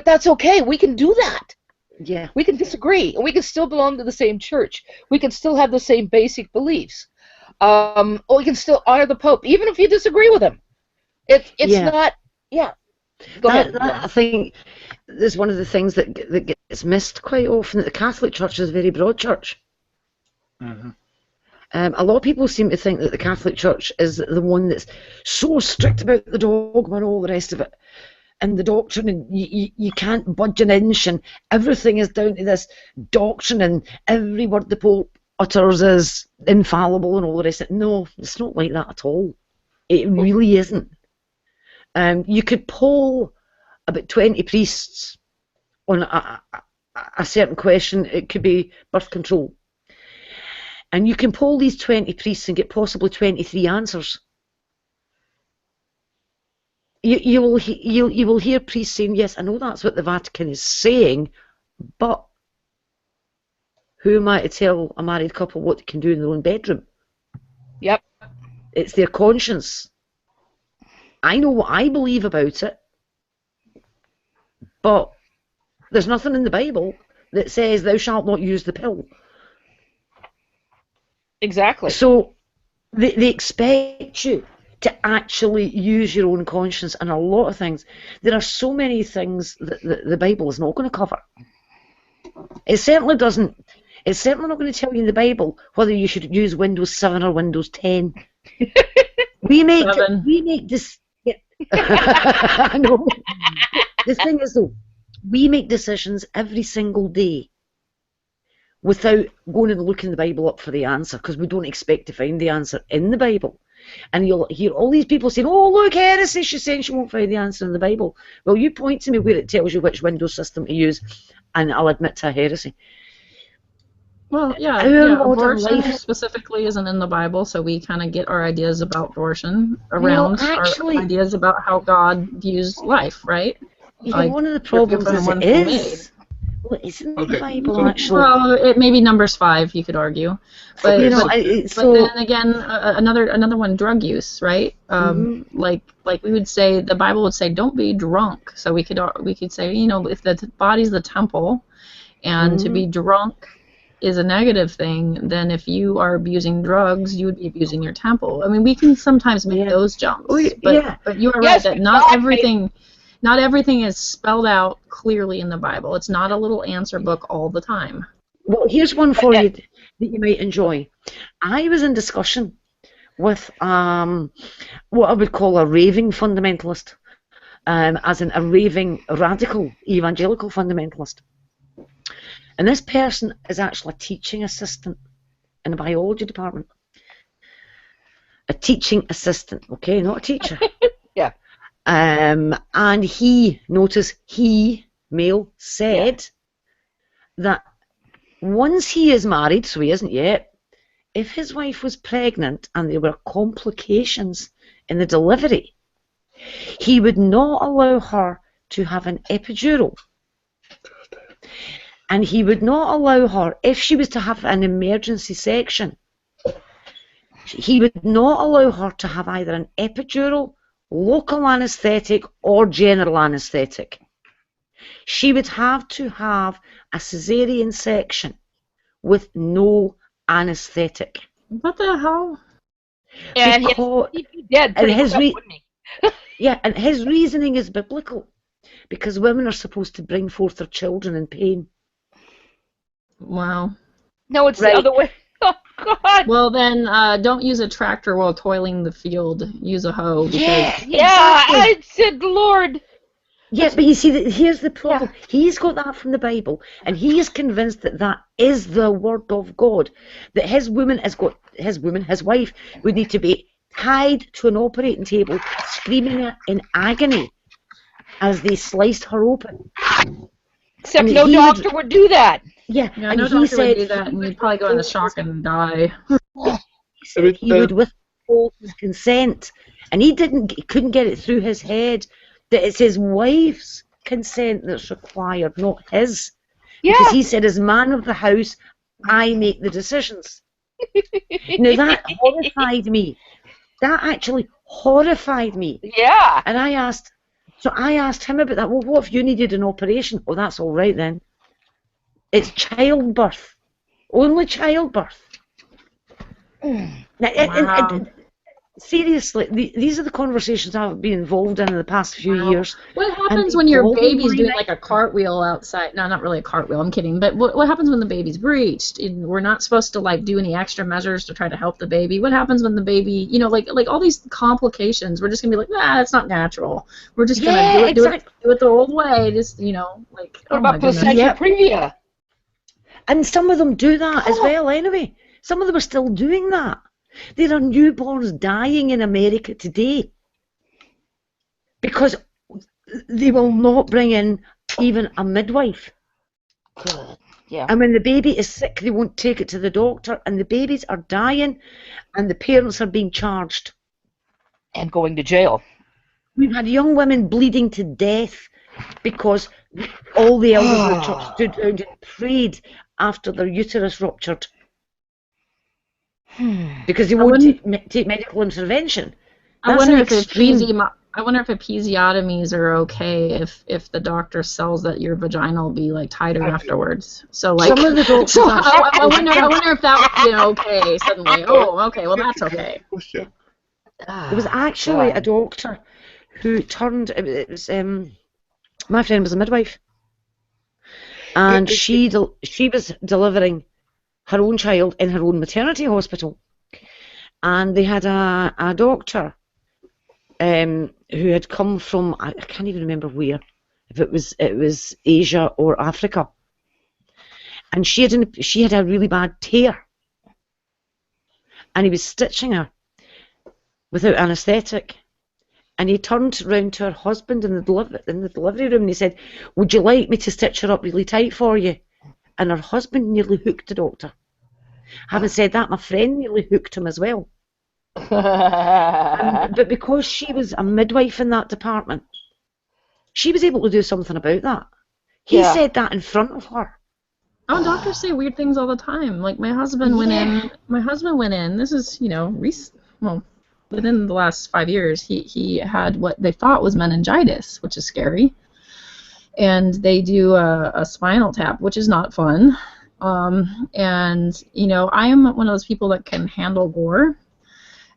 that's okay. We can do that. Yeah. We can disagree, and we can still belong to the same church. We can still have the same basic beliefs. Or we can still honor the Pope, even if you disagree with him. It's not. Yeah. Go ahead. I think is one of the things that gets missed quite often. That the Catholic Church is a very broad church. A lot of people seem to think that the Catholic Church is the one that's so strict about the dogma and all the rest of it, and the doctrine, and you can't budge an inch, and everything is down to this doctrine, and every word the Pope utters is infallible and all the rest of it. No, it's not like that at all. It really isn't. You could poll about 20 priests on a certain question. It could be birth control. And you can poll these 20 priests and get possibly 23 answers. You will hear priests saying, yes, I know that's what the Vatican is saying, but who am I to tell a married couple what they can do in their own bedroom? Yep. It's their conscience. I know what I believe about it, but there's nothing in the Bible that says thou shalt not use the pill. Exactly. So they expect you to actually use your own conscience and a lot of things. There are so many things that the Bible is not going to cover. It certainly doesn't. It's certainly not going to tell you in the Bible whether you should use Windows 7 or Windows 10. We make this. Yeah. I know. The thing is, though, we make decisions every single day without going and looking the Bible up for the answer, because we don't expect to find the answer in the Bible. And you'll hear all these people saying, oh, look, heresy, she's saying she won't find the answer in the Bible. Well, you point to me where it tells you which Windows system to use, and I'll admit to a heresy. Well, yeah, abortion specifically isn't in the Bible, so we kind of get our ideas about abortion around our ideas about how God views life, right? Like, one of the problems is well, isn't the Bible actually? Well, it may be Numbers 5, you could argue, but then again, another one, drug use, right? Like we would say, the Bible would say, don't be drunk. So we could say, if the body's the temple, and to be drunk is a negative thing, then if you are abusing drugs, you would be abusing your temple. I mean, we can sometimes make those jumps, but you are right that not everything is spelled out clearly in the Bible. It's not a little answer book all the time. Well, here's one for you that you might enjoy. I was in discussion with what I would call a raving fundamentalist, as in a raving radical evangelical fundamentalist. And this person is actually a teaching assistant in the biology department. A teaching assistant, okay, not a teacher. Yeah. And he, male, said that once he is married, so he isn't yet, if his wife was pregnant and there were complications in the delivery, he would not allow her to have an epidural. And he would not allow her, if she was to have an emergency section, he would not allow her to have either an epidural, local anaesthetic, or general anaesthetic. She would have to have a caesarean section with no anaesthetic. What the hell? And he'd be dead pretty quick, wouldn't he? Yeah, and his reasoning is biblical. because women are supposed to bring forth their children in pain. Wow. No, it's the other way. Oh, God. Well, then don't use a tractor while toiling the field. Use a hoe. Because I said, Lord. Yeah, but you see, here's the problem. Yeah. He's got that from the Bible, and he is convinced that that is the word of God. That his wife, would need to be tied to an operating table, screaming in agony as they sliced her open. Except no doctor would do that. Yeah, and no doctor would do that, and you'd probably go into shock and die. He would withhold his consent, and he couldn't get it through his head that it's his wife's consent that's required, not his. Yeah. Because he said, as man of the house, I make the decisions. Now that horrified me. That actually horrified me. Yeah. And I asked him about that. Well, what if you needed an operation? Oh, that's all right then. It's childbirth. Only childbirth. Now, seriously, these are the conversations I've been involved in the past few years. What happens when your baby's doing like a cartwheel outside? No, not really a cartwheel, I'm kidding. But what happens when the baby's breached? We're not supposed to like do any extra measures to try to help the baby. What happens when the baby, like all these complications? We're just going to be like, nah, it's not natural. We're just going to do it the old way. Just, like. What about placenta previa? And some of them do that as well anyway. Some of them are still doing that. There are newborns dying in America today because they will not bring in even a midwife. Good. Yeah. And when the baby is sick, they won't take it to the doctor, and the babies are dying, and the parents are being charged. And going to jail. We've had young women bleeding to death because all the elders in the church stood around and prayed after their uterus ruptured. Because they won't take medical intervention. I wonder if episiotomies are okay if the doctor sells that your vagina will be like tighter afterwards. So like some of the doctors. I wonder if that would be okay suddenly. Oh, okay. Well, that's okay. There was actually a doctor who turned. It was my friend was a midwife, and she was delivering her own child in her own maternity hospital, and they had a doctor who had come from, I can't even remember where, if it was Asia or Africa, and she had a really bad tear, and he was stitching her without anaesthetic, and he turned round to her husband in the delivery room and he said, "Would you like me to stitch her up really tight for you?" And her husband nearly hooked the doctor. Having said that, my friend nearly hooked him as well. But because she was a midwife in that department, she was able to do something about that. He said that in front of her. Oh, doctors say weird things all the time. Like my husband went in. My husband went in. This is within the last 5 years, he had what they thought was meningitis, which is scary. And they do a spinal tap, which is not fun. And I am one of those people that can handle gore.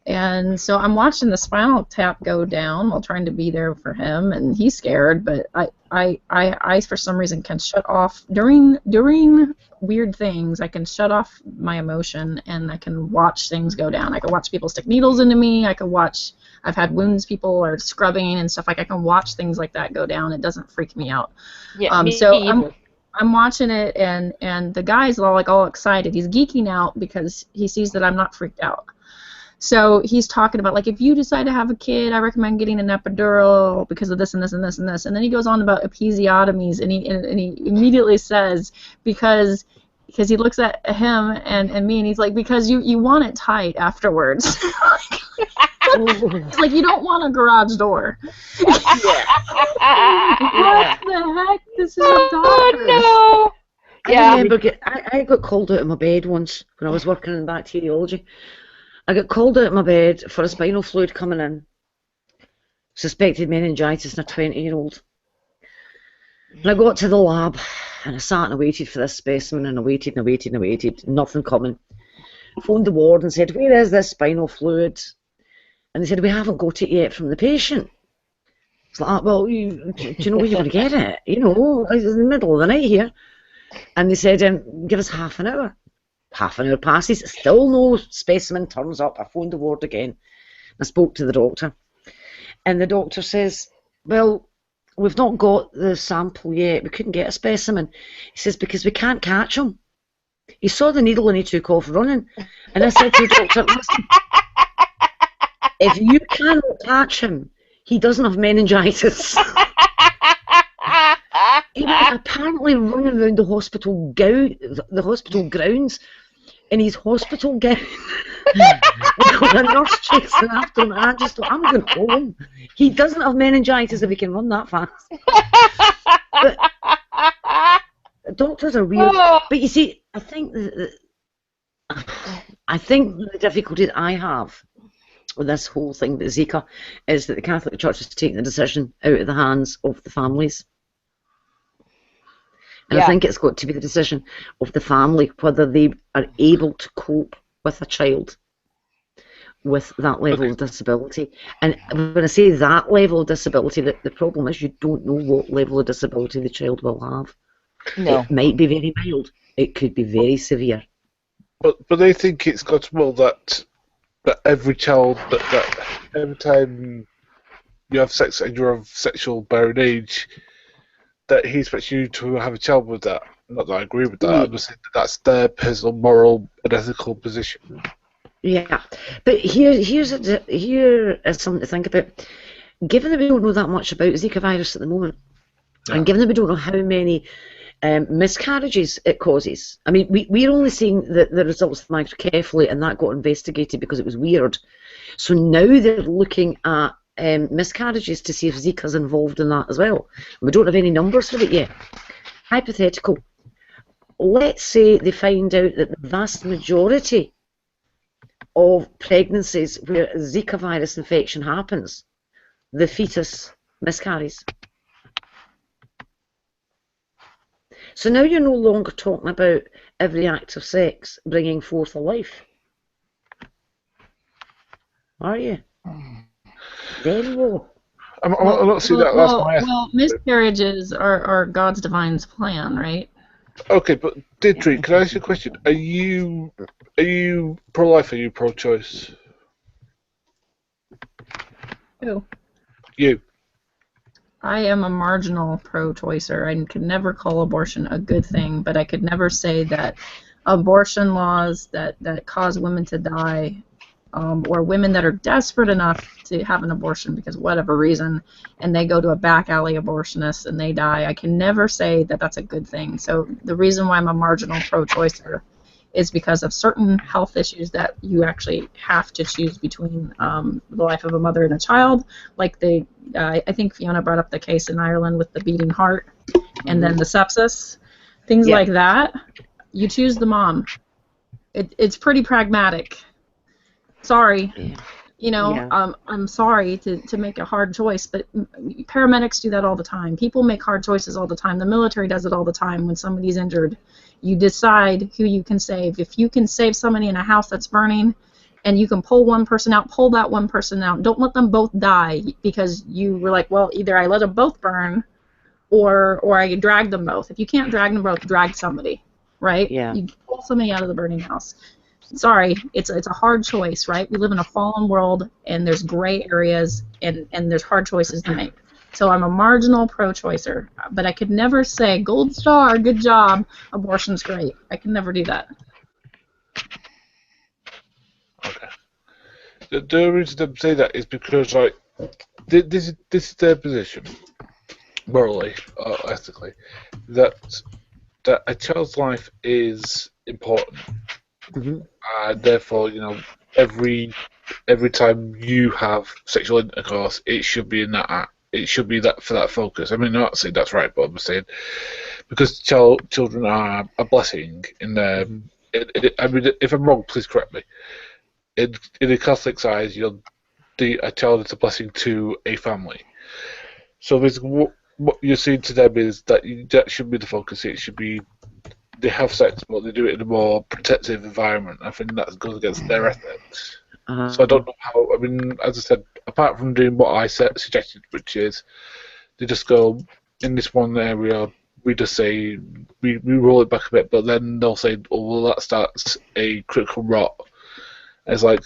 And so I'm watching the spinal tap go down while trying to be there for him, and he's scared. But I for some reason can shut off during weird things. I can shut off my emotion, and I can watch things go down. I can watch people stick needles into me. I can watch. I've had wounds people are scrubbing and stuff. Like I can watch things like that go down. It doesn't freak me out. Yeah. So I'm watching it, and the guy's all excited. He's geeking out because he sees that I'm not freaked out. So he's talking about, like, if you decide to have a kid, I recommend getting an epidural because of this and this and this and this. And then he goes on about episiotomies, and he immediately says, because he looks at him and me, and he's like, because you want it tight afterwards. It's like, you don't want a garage door. What the heck? This is a doctor. No. I remember I got called out of my bed once when I was working in bacteriology. I got called out of my bed for a spinal fluid coming in. Suspected meningitis in a 20-year-old. And I got to the lab and I sat and I waited for this specimen, and I waited and I waited and I waited. Nothing coming. Phoned the ward and said, "Where is this spinal fluid?" And they said, "We haven't got it yet from the patient." It's like, well, do you know where you're going to get it? You know, it's in the middle of the night here. And they said, give us half an hour. Half an hour passes, still no specimen turns up. I phoned the ward again. I spoke to the doctor. And the doctor says, well, we've not got the sample yet. We couldn't get a specimen. He says, because we can't catch him. He saw the needle and he took off running. And I said to the doctor, listen, if you cannot catch him, he doesn't have meningitis. He was apparently running around the hospital grounds in his hospital gown. With a nurse chasing after him, and I just thought, I'm going home. He doesn't have meningitis if he can run that fast. But doctors are weird. But you see, I think the difficulty that I have with this whole thing with Zika is that the Catholic Church has taken the decision out of the hands of the families. And I think it's got to be the decision of the family whether they are able to cope with a child with that level of disability. And when I say that level of disability, the problem is you don't know what level of disability the child will have. No. It might be very mild. It could be very severe. But they think it's got more that every child, that every time you have sex and you're of sexual bearing age, that he expects you to have a child with that. Not that I agree with that. I'm just saying that's their personal, moral, and ethical position. Yeah, but here is something to think about. Given that we don't know that much about Zika virus at the moment, and given that we don't know how many miscarriages it causes, I mean, we're only seeing the results of microcephaly, and that got investigated because it was weird. So now they're looking at miscarriages to see if Zika's involved in that as well. We don't have any numbers for it yet. Hypothetical. Let's say they find out that the vast majority of pregnancies where Zika virus infection happens, the fetus miscarries. So now you're no longer talking about every act of sex bringing forth a life. Are you? Very low. I'm not seeing that. That's my well, miscarriages are God's divine plan, right? Okay, but Deirdre, can I ask you a question? Are you pro-life or are you pro-choice? Who? You. I am a marginal pro-choicer. I could never call abortion a good thing, but I could never say that abortion laws that cause women to die, or women that are desperate enough to have an abortion because of whatever reason, and they go to a back alley abortionist and they die, I can never say that that's a good thing. So the reason why I'm a marginal pro-choicer is because of certain health issues that you actually have to choose between the life of a mother and a child. Like I think Fiona brought up the case in Ireland with the beating heart and then the sepsis. Things like that. You choose the mom. It's pretty pragmatic. Sorry. You know, I'm sorry to make a hard choice, but paramedics do that all the time. People make hard choices all the time. The military does it all the time when somebody's injured. You decide who you can save. If you can save somebody in a house that's burning and you can pull one person out, pull that one person out. Don't let them both die because you were like, well, either I let them both burn or I drag them both. If you can't drag them both, drag somebody, right? Yeah. You pull somebody out of the burning house. Sorry, it's a hard choice, right? We live in a fallen world, and there's gray areas, and there's hard choices to make. So I'm a marginal pro-choicer, but I could never say, gold star, good job, abortion's great. I can never do that. Okay. The reason I say that is because, like, this is their position, morally, ethically, that a child's life is important. And therefore, you know, every time you have sexual intercourse, it should be in that act. It should be that for that focus. I mean, I'm not saying that's right, but I'm saying because children are a blessing in their. I mean, if I'm wrong, please correct me. In the Catholic's eyes, a child is a blessing to a family. So what you're saying to them is that should be the focus. It should be. They have sex, but they do it in a more protective environment. I think that goes against their ethics. So I don't know how. I mean, as I said, apart from doing what I suggested, which is they just go in this one area. We just say we roll it back a bit, but then they'll say, "Oh, well, that starts a critical rot." It's like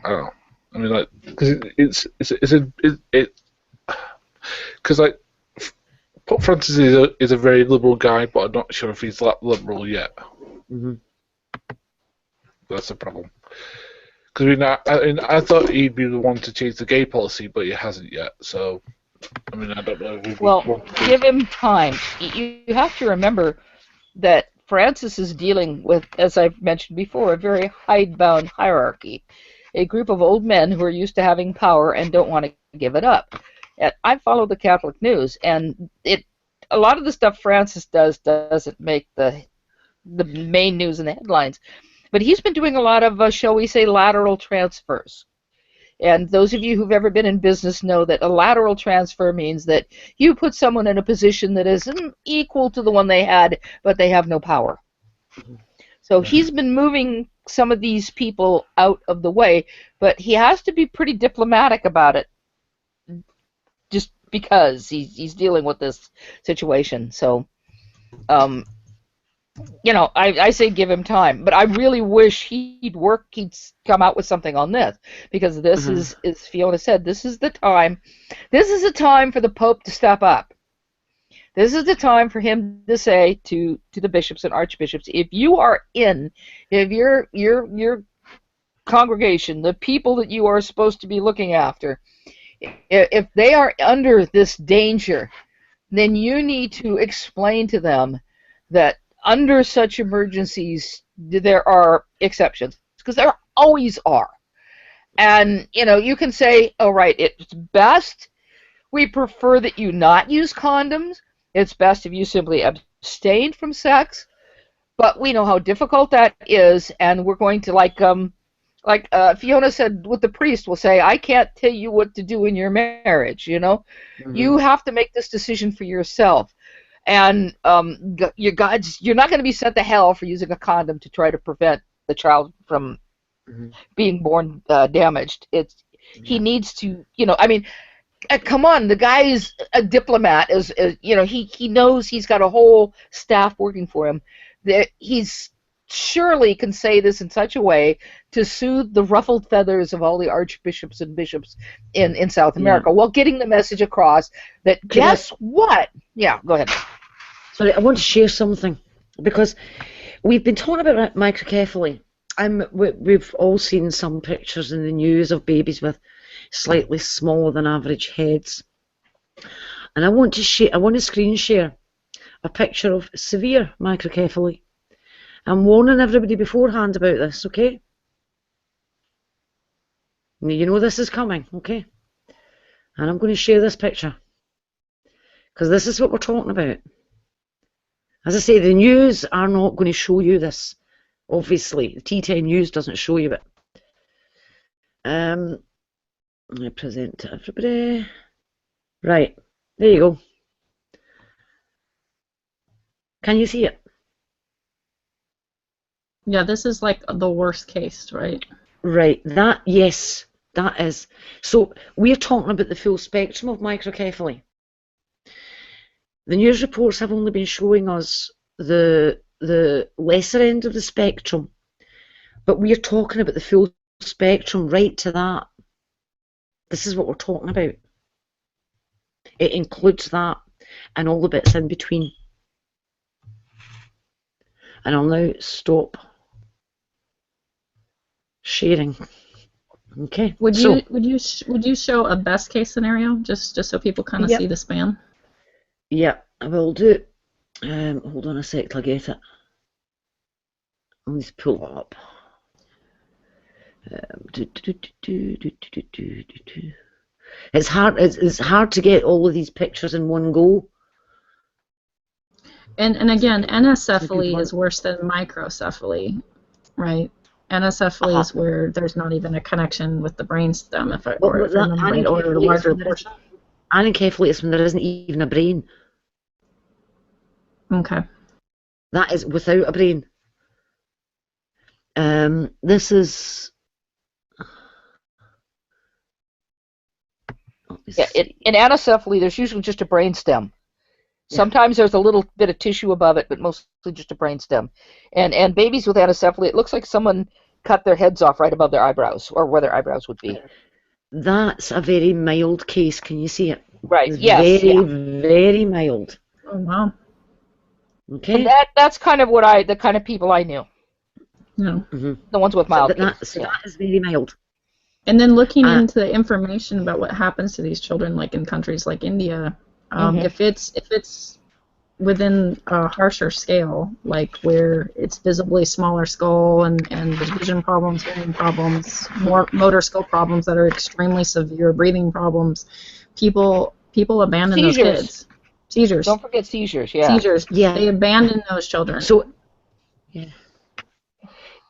I don't know. I mean, like, because because like Pope Francis is a very liberal guy, but I'm not sure if he's that liberal yet. Mm-hmm. That's the problem. Because I thought he'd be the one to change the gay policy, but he hasn't yet. So, I mean, I don't know. Well, give him time. You have to remember that Francis is dealing with, as I've mentioned before, a very hidebound hierarchy, a group of old men who are used to having power and don't want to give it up. And I follow the Catholic news, and a lot of the stuff Francis doesn't make the main news and the headlines. But he's been doing a lot of, shall we say, lateral transfers. And those of you who've ever been in business know that a lateral transfer means that you put someone in a position that isn't equal to the one they had, but they have no power. So he's been moving some of these people out of the way, but he has to be pretty diplomatic about it, just because he's dealing with this situation. So, you know, I say give him time, but I really wish he'd come out with something on this, because this is, as Fiona said, this is the time for the Pope to step up. This is the time for him to say to the bishops and archbishops, if your congregation, the people that you are supposed to be looking after, if they are under this danger, then you need to explain to them that under such emergencies, there are exceptions, because there always are. And, you know, you can say, oh, right, it's best, we prefer that you not use condoms. It's best if you simply abstain from sex. But we know how difficult that is, and we're going to, like Fiona said with the priest, will say, I can't tell you what to do in your marriage, you know. You have to make this decision for yourself. And you're not going to be sent to hell for using a condom to try to prevent the child from being born damaged. He needs to, you know, I mean, come on, the guy is a diplomat. You know, he knows he's got a whole staff working for him. He's surely can say this in such a way to soothe the ruffled feathers of all the archbishops and bishops in South America, while getting the message across that what? Yeah, go ahead. Sorry, I want to share something, because we've been talking about microcephaly. We've all seen some pictures in the news of babies with slightly smaller than average heads, and I want to screen share a picture of severe microcephaly. I'm warning everybody beforehand about this, okay? You know this is coming, okay? And I'm going to share this picture, because this is what we're talking about. As I say, the news are not going to show you this. Obviously, the T10 news doesn't show you it. I present to everybody. Right, there you go. Can you see it? Yeah, this is like the worst case, right? Right, yes, that is. So we're talking about the full spectrum of microcephaly. The news reports have only been showing us the lesser end of the spectrum, but we're talking about the full spectrum right to that. This is what we're talking about. It includes that and all the bits in between. And I'll now stop sharing. Okay. Would you show a best case scenario just so people kind of see the span? Yeah, I will do. Hold on a sec till I get it. I'll just pull it up. It's hard to get all of these pictures in one go. And again, anencephaly is worse than microcephaly, right? Anencephaly is where there's not even a connection with the brainstem, or the larger portion. Anencephaly is when there isn't even a brain. Okay. That is without a brain. This is Yeah, in anencephaly, there's usually just a brain stem. Sometimes there's a little bit of tissue above it, but mostly just a brain stem. And babies with anencephaly, it looks like someone cut their heads off right above their eyebrows, or where their eyebrows would be. That's a very mild case. Can you see it? Right. It's Yes. very mild. Oh wow. Okay. And that's kind of the kind of people I knew. Yeah. The ones with mild cases. That is very mild. And then looking into the information about what happens to these children, like in countries like India, if it's within a harsher scale, like where it's visibly smaller skull and there's vision problems, hearing problems, more motor skill problems that are extremely severe, breathing problems, people abandon those kids. Seizures. Don't forget seizures. Yeah. Seizures. Yeah. They abandon those children. So.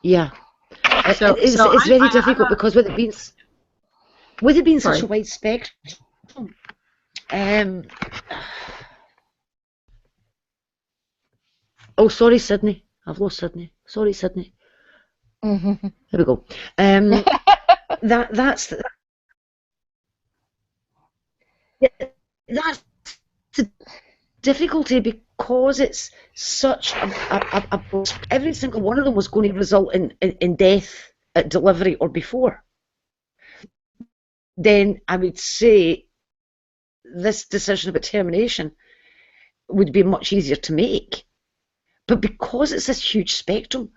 Yeah. So it's very difficult because with it being such a wide spectrum. Oh, sorry, Sydney. I've lost Sydney. Sorry, Sydney. Here we go. That's the difficulty because it's such a every single one of them was going to result in death at delivery or before. Then I would say this decision about termination would be much easier to make. But because it's this huge spectrum,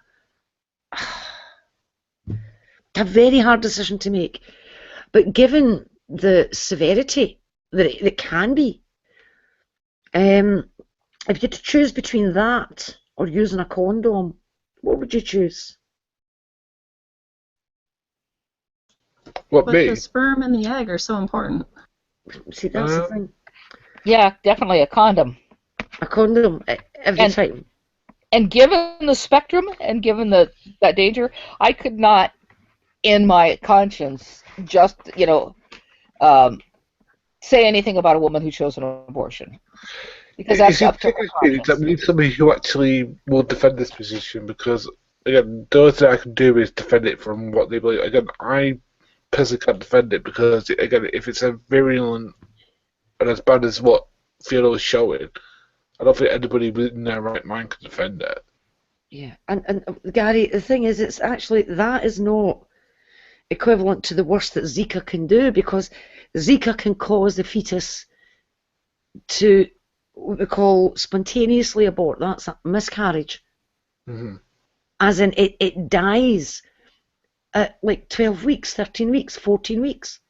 a very hard decision to make. But given the severity that it can be, if you had to choose between that or using a condom, what would you choose? But the sperm and the egg are so important. See, that's the thing. Yeah, definitely a condom. A condom every time. And given the spectrum and given that danger, I could not, in my conscience, just say anything about a woman who chose an abortion. Because that's up to her conscience. That we need somebody who actually will defend this position, because again, the only thing I can do is defend it from what they believe. Again, I personally can't defend it because, again, if it's a virulent and as bad as what Fiona was showing, I don't think anybody in their right mind can defend it. Yeah, and Gary, the thing is, it's actually, that is not equivalent to the worst that Zika can do, because Zika can cause the fetus to what we call spontaneously abort. That's a miscarriage. As in, it dies at like 12 weeks, 13 weeks, 14 weeks.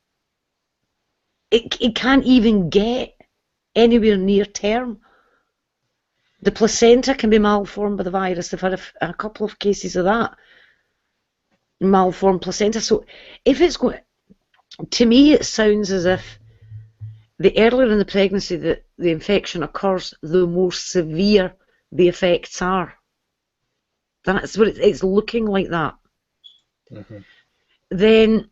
It can't even get anywhere near term. The placenta can be malformed by the virus. They've had a couple of cases of that. Malformed placenta. So if it's going, to me it sounds as if the earlier in the pregnancy that the infection occurs, the more severe the effects are. That's what it's looking like that. Then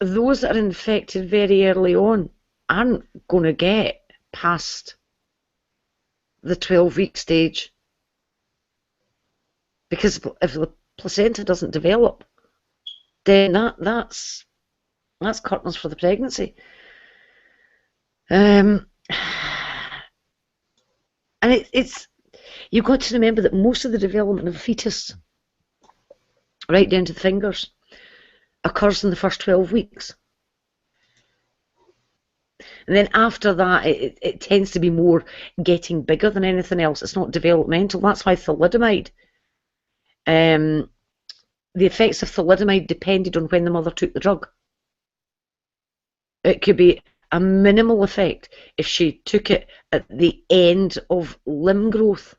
those that are infected very early on aren't going to get past the 12-week stage, because if the placenta doesn't develop, then that's curtains for the pregnancy. And it's you've got to remember that most of the development of a fetus, right down to the fingers, occurs in the first 12 weeks. And then after that, it tends to be more getting bigger than anything else. It's not developmental. That's why thalidomide, the effects of thalidomide depended on when the mother took the drug. It could be a minimal effect if she took it at the end of limb growth.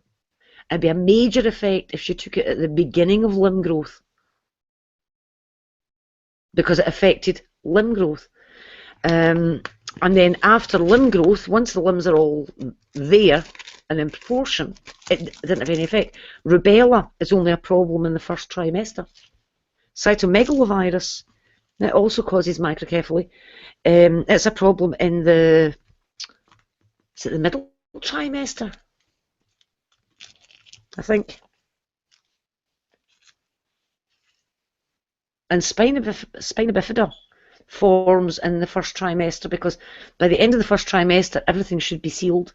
It'd be a major effect if she took it at the beginning of limb growth, because it affected limb growth. And then after limb growth, once the limbs are all there and in proportion, it didn't have any effect. Rubella is only a problem in the first trimester. Cytomegalovirus, it also causes microcephaly. It's a problem in the middle trimester, I think. And spina bifida forms in the first trimester, because by the end of the first trimester, everything should be sealed.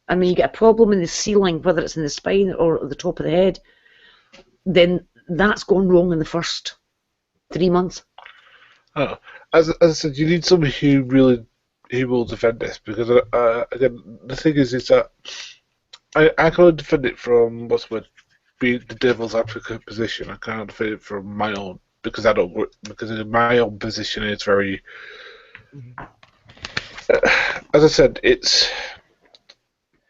And when you get a problem in the sealing, whether it's in the spine or at the top of the head, then that's gone wrong in the first 3 months. Oh. As I said, you need somebody who will defend this, because again, the thing is that I can't defend it from being the devil's advocate position. I can't defend it from my own, because my own position is very. As I said, as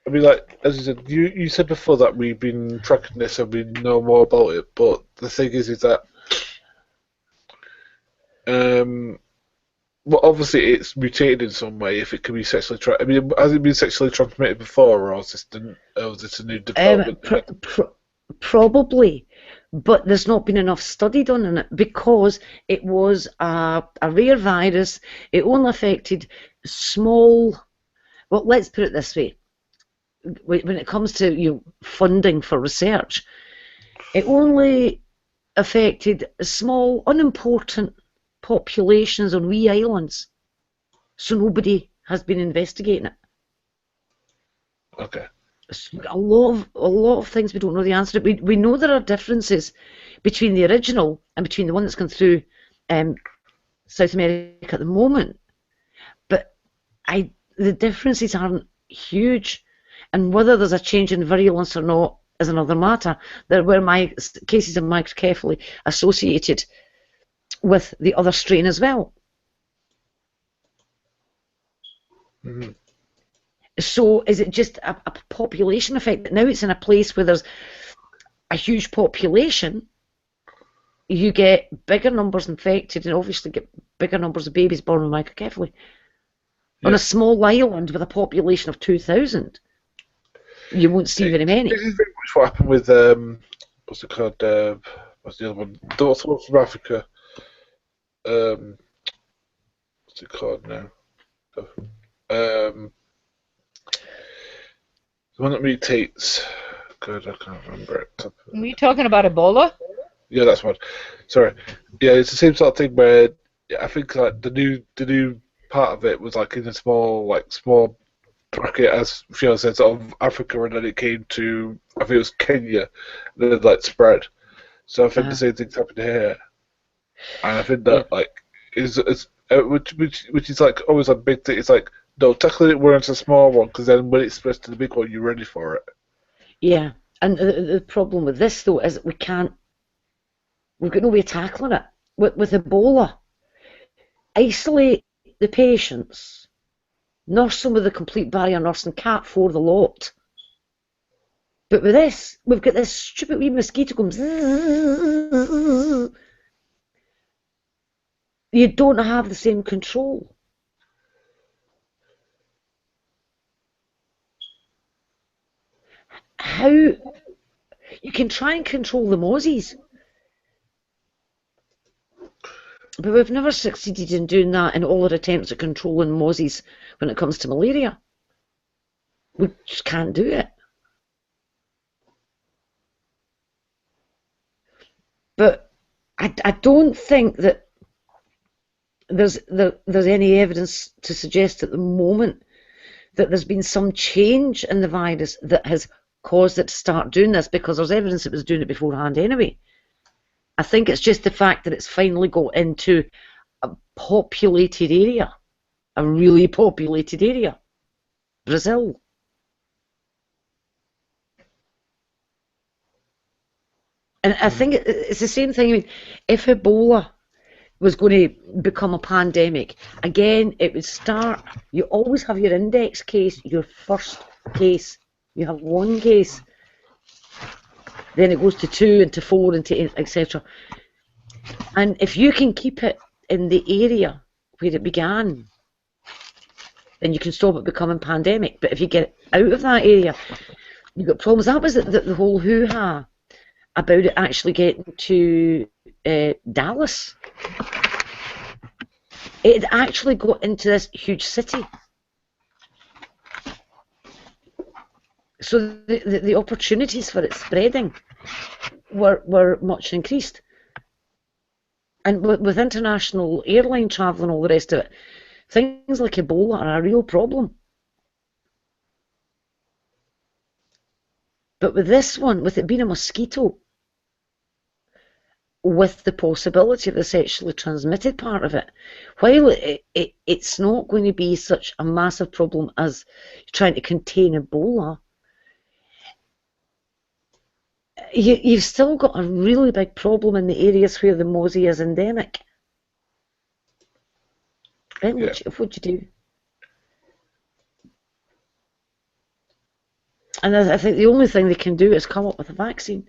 you said, you said before that we've been tracking this and we know more about it, but the thing is that, well, obviously it's mutated in some way if it can be sexually has it been sexually transmitted before, or is this a new development? Probably, but there's not been enough study done on it, because it was a rare virus. It only affected small. Well, let's put it this way. When it comes to funding for research, it only affected small, unimportant populations on wee islands, so nobody has been investigating it. Okay. A lot of things we don't know the answer to. We know there are differences between the original and between the one that's gone through South America at the moment, but the differences aren't huge. And whether there's a change in virulence or not is another matter. There were cases of microcephaly associated with the other strain as well. Mm-hmm. So is it just a population effect? Now it's in a place where there's a huge population, you get bigger numbers infected and obviously get bigger numbers of babies born with microcephaly. Yeah. On a small island with a population of 2,000. You won't see very many. This is very much what happened with what's it called? What's the other one? The one from Africa. What's it called now? The one that mutates. God, I can't remember it. Are you talking about Ebola? Yeah, that's one. Sorry. Yeah, it's the same sort of thing where I think like the new part of it was like in a small bracket, as Fiona said, sort of Africa, and then it came to, I think it was Kenya, and then like spread. So I think the same thing's happened here, and I think that which is like always a big thing. It's like, no, tackling it when it's a small one, because then when it spreads to the big one, you're ready for it. Yeah, and the problem with this though is that we've got no way of tackling it. With Ebola, isolate the patients, nurse them with a complete barrier nursing, cat for the lot. But with this, we've got this stupid wee mosquito comes. You don't have the same control. How you can try and control the mozzies, but we've never succeeded in doing that in all our attempts at controlling mozzies when it comes to malaria. We just can't do it. But I don't think that there's any evidence to suggest at the moment that there's been some change in the virus that has caused it to start doing this, because there's evidence it was doing it beforehand anyway. I think it's just the fact that it's finally got into a populated area, a really populated area, Brazil. And I think it's the same thing. I mean, if Ebola was going to become a pandemic, again, it would start, you always have your index case, your first case. You have one case, then it goes to 2 and to 4 and to 8, etc. And if you can keep it in the area where it began, then you can stop it becoming pandemic. But if you get out of that area, you've got problems. That was the whole hoo-ha about it actually getting to Dallas. It actually got into this huge city. So the opportunities for it spreading were much increased. And with international airline travel and all the rest of it, things like Ebola are a real problem. But with this one, with it being a mosquito, with the possibility of the sexually transmitted part of it, while it's not going to be such a massive problem as trying to contain Ebola, you've still got a really big problem in the areas where the mosquito is endemic. Then what do you do? And I think the only thing they can do is come up with a vaccine.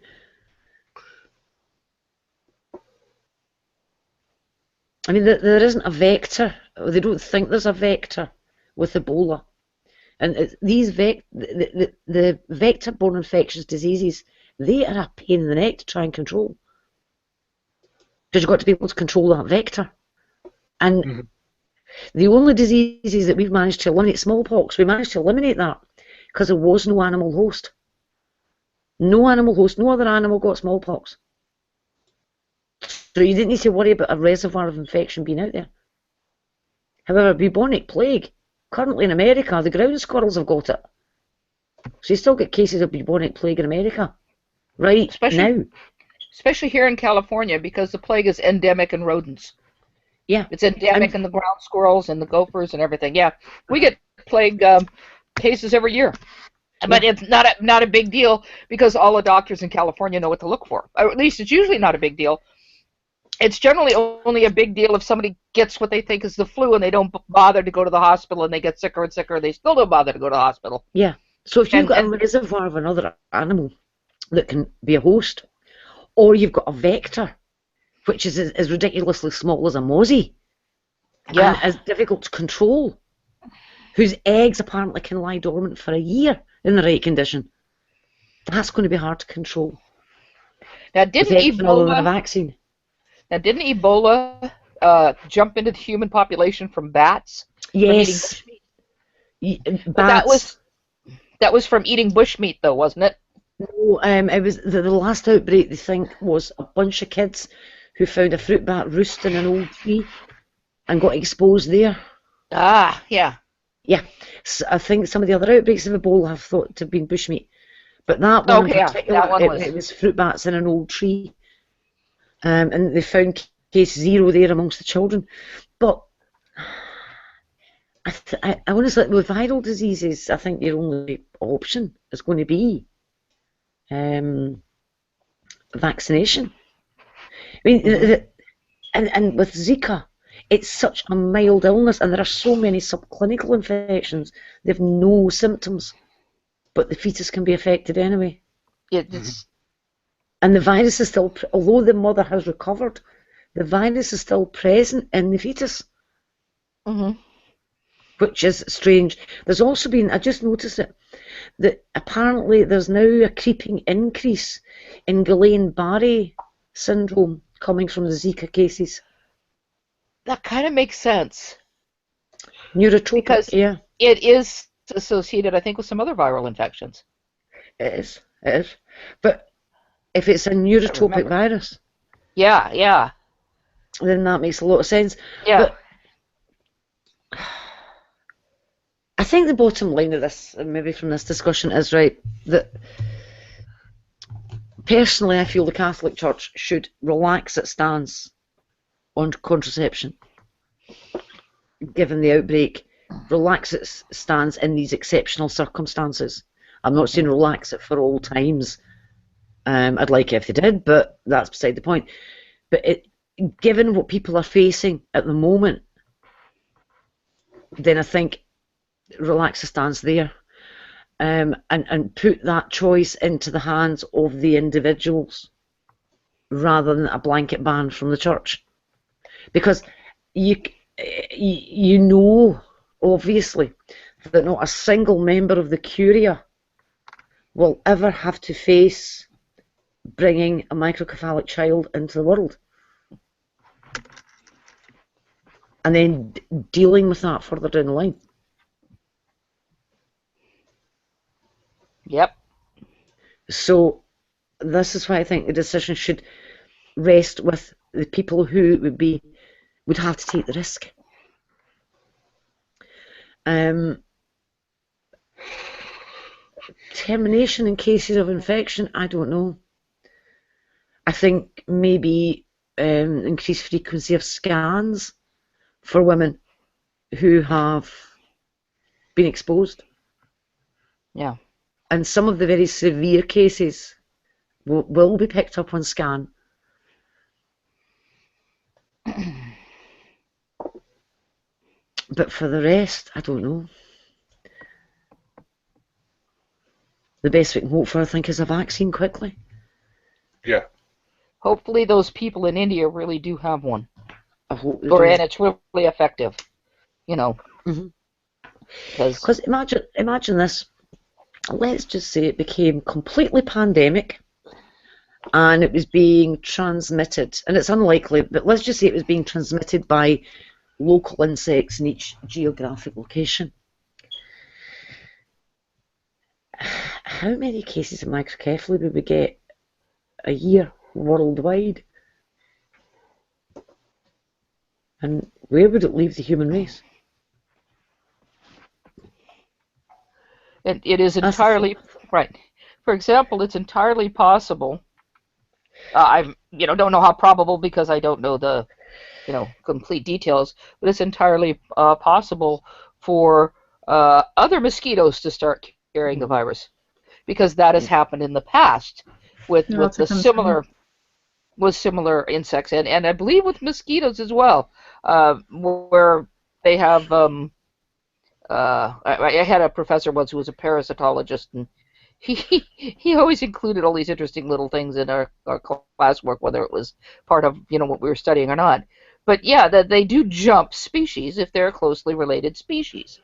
I mean, there isn't a vector. They don't think there's a vector with Ebola. And these the vector-borne infectious diseases, they are a pain in the neck to try and control. Because you've got to be able to control that vector. And the only diseases that we've managed to eliminate, smallpox, we managed to eliminate that because there was no animal host. No animal host, no other animal got smallpox. So you didn't need to worry about a reservoir of infection being out there. However, bubonic plague, currently in America, the ground squirrels have got it. So you still get cases of bubonic plague in America right now. Especially here in California, because the plague is endemic in rodents. Yeah. It's endemic in the ground squirrels and the gophers and everything. Yeah. We get plague cases every year. But it's not a big deal because all the doctors in California know what to look for. Or at least it's usually not a big deal. It's generally only a big deal if somebody gets what they think is the flu and they don't bother to go to the hospital and they get sicker and sicker. They still don't bother to go to the hospital. Yeah. So if you've got a reservoir of another animal that can be a host, or you've got a vector, which is as ridiculously small as a mosquito, and as difficult to control, whose eggs apparently can lie dormant for a year in the right condition, that's going to be hard to control. Now, didn't Ebola vaccine? Now, didn't Ebola jump into the human population from bats? Yes. Bats. That was from eating bushmeat, though, wasn't it? No, it was the last outbreak. They think was a bunch of kids who found a fruit bat roost in an old tree and got exposed there. Ah, yeah. Yeah, so I think some of the other outbreaks of Ebola have thought to have been bushmeat, but that one in particular, it was fruit bats in an old tree. And they found case 0 there amongst the children. But I honestly, with viral diseases, I think your only option is going to be vaccination. I mean, and with Zika, it's such a mild illness, and there are so many subclinical infections. They have no symptoms, but the fetus can be affected anyway. And the virus is still, although the mother has recovered, the virus is still present in the fetus. Which is strange. There's also been, I just noticed it, that apparently there's now a creeping increase in Guillain-Barré syndrome coming from the Zika cases. That kind of makes sense. Neurotropic, because it is associated, I think, with some other viral infections. It is. But if it's a neurotropic virus, then that makes a lot of sense. Yeah. But I think the bottom line of this, maybe from this discussion, is right that personally I feel the Catholic Church should relax its stance on contraception, given the outbreak, relax its stance in these exceptional circumstances. I'm not saying relax it for all times. I'd like it if they did, but that's beside the point. But given what people are facing at the moment, then I think relax the stance there, and put that choice into the hands of the individuals rather than a blanket ban from the church. Because you know, obviously, that not a single member of the Curia will ever have to face bringing a microcephalic child into the world and then dealing with that further down the line. Yep. So this is why I think the decision should rest with the people who would have to take the risk. Termination in cases of infection, I don't know. I think maybe increased frequency of scans for women who have been exposed. Yeah. And some of the very severe cases will be picked up on scan. But for the rest, I don't know. The best we can hope for, I think, is a vaccine quickly. Yeah. Hopefully those people in India really do have one. I hope they and do. it's really effective, you know. Because imagine this. Let's just say it became completely pandemic and it was being transmitted, and it's unlikely, but let's just say it was being transmitted by local insects in each geographic location. How many cases of microcephaly would we get a year worldwide? And where would it leave the human race? It is entirely right. For example, it's entirely possible. I don't know how probable because I don't know the complete details, but it's entirely possible for other mosquitoes to start carrying the virus, because that has happened in the past with similar insects, and I believe with mosquitoes as well, where they have. I had a professor once who was a parasitologist, and he always included all these interesting little things in our classwork, whether it was part of what we were studying or not. But yeah, that they do jump species if they're closely related species,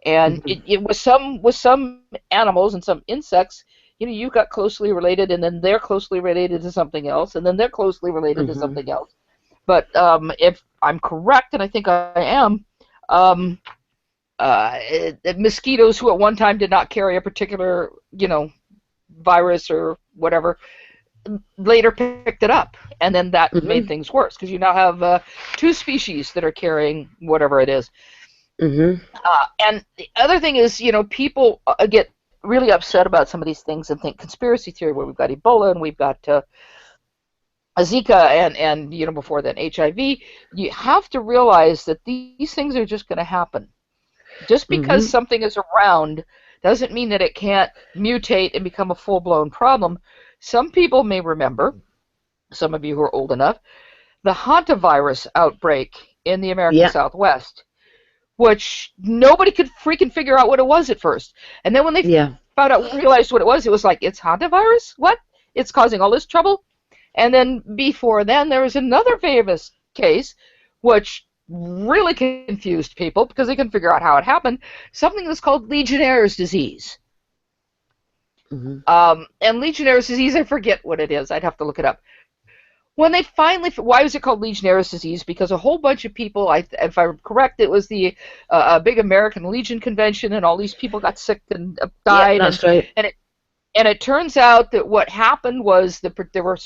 and it was some animals and some insects. You got closely related, and then they're closely related to something else, and then they're closely related to something else. But if I'm correct, and I think I am. Mosquitoes who at one time did not carry a particular, virus or whatever, later picked it up, and then that made things worse because you now have two species that are carrying whatever it is. And the other thing is, people get really upset about some of these things and think conspiracy theory, where we've got Ebola and we've got Zika and before then HIV. You have to realize that these things are just going to happen. Just because something is around doesn't mean that it can't mutate and become a full-blown problem. Some people may remember, some of you who are old enough, the hantavirus outbreak in the American Southwest, which nobody could freaking figure out what it was at first. And then when they realized what it was like, it's hantavirus? What? It's causing all this trouble? And then before then, there was another famous case, which really confused people because they couldn't figure out how it happened. Something that's called Legionnaire's disease. And Legionnaire's disease, I forget what it is. I'd have to look it up. When they finally, why was it called Legionnaire's disease? Because a whole bunch of people, if I'm correct, it was the big American Legion convention, and all these people got sick and died. Yeah, that's right. And it turns out that what happened was there were,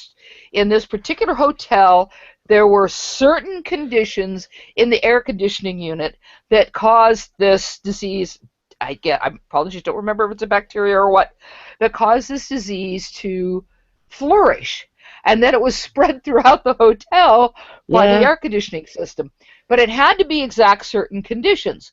in this particular hotel, there were certain conditions in the air conditioning unit that caused this disease. I apologies, don't remember if it's a bacteria or what, that caused this disease to flourish. And then it was spread throughout the hotel by the air conditioning system. But it had to be exact certain conditions.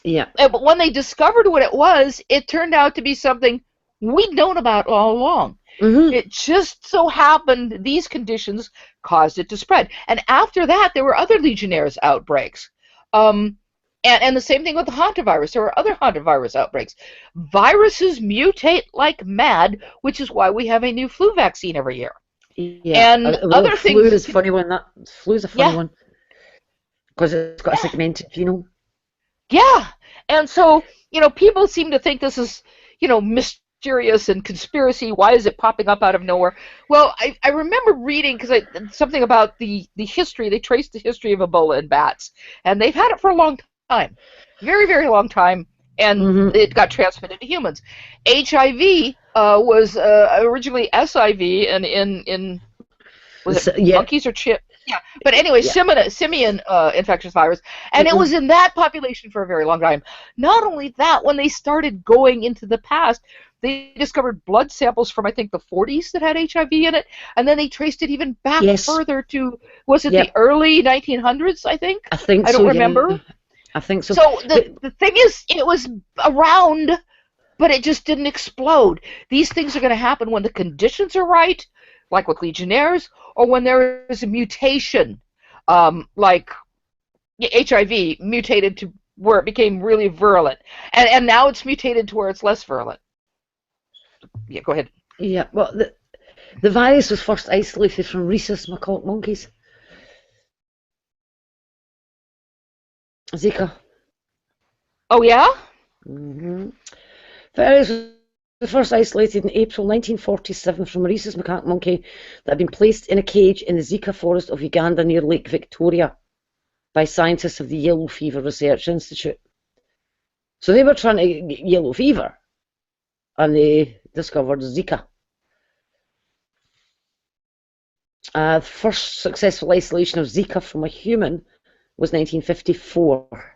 Yeah. But when they discovered what it was, it turned out to be something we'd known about all along. It just so happened these conditions caused it to spread. And after that, there were other Legionnaire's outbreaks. And the same thing with the hantavirus. There were other hantavirus outbreaks. Viruses mutate like mad, which is why we have a new flu vaccine every year. Yeah. And other things. Flu is a funny one. Flu's a funny one because it's got a segmented genome. Yeah. And so, people seem to think this is, mysterious and conspiracy. Why is it popping up out of nowhere? Well, I remember reading something about the history. They traced the history of Ebola in bats, and they've had it for a long time, very, very long time, and it got transmitted to humans. HIV was originally SIV, and in was it monkeys or Yeah, but anyway, Yeah. simian infectious virus, and it was in that population for a very long time. Not only that, when they started going into the past, they discovered blood samples from I think the 40s that had HIV in it, and then they traced it even back Yes. further to was it the Yep. early 1900s? I think. I think I so. don't remember. Yeah. I think so. So the thing is, it was around, but it just didn't explode. These things are going to happen when the conditions are right, like with Legionnaires, or when there is a mutation, like HIV mutated to where it became really virulent, and now it's mutated to where it's less virulent. Yeah, go ahead. Yeah, well, the virus was first isolated from rhesus macaque monkeys. Zika. Oh, yeah? The virus was first isolated in April 1947 from a rhesus macaque monkey that had been placed in a cage in the Zika forest of Uganda near Lake Victoria by scientists of the Yellow Fever Research Institute. So they were trying to get yellow fever, and they discovered Zika. The first successful isolation of Zika from a human was 1954.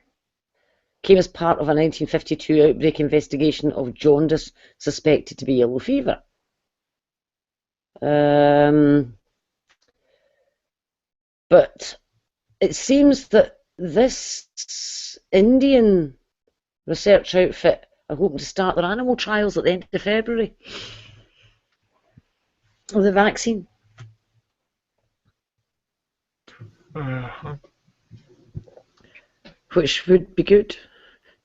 Came as part of a 1952 outbreak investigation of jaundice suspected to be yellow fever. But it seems that this Indian research outfit are hoping to start their animal trials at the end of February of the vaccine. Which would be good.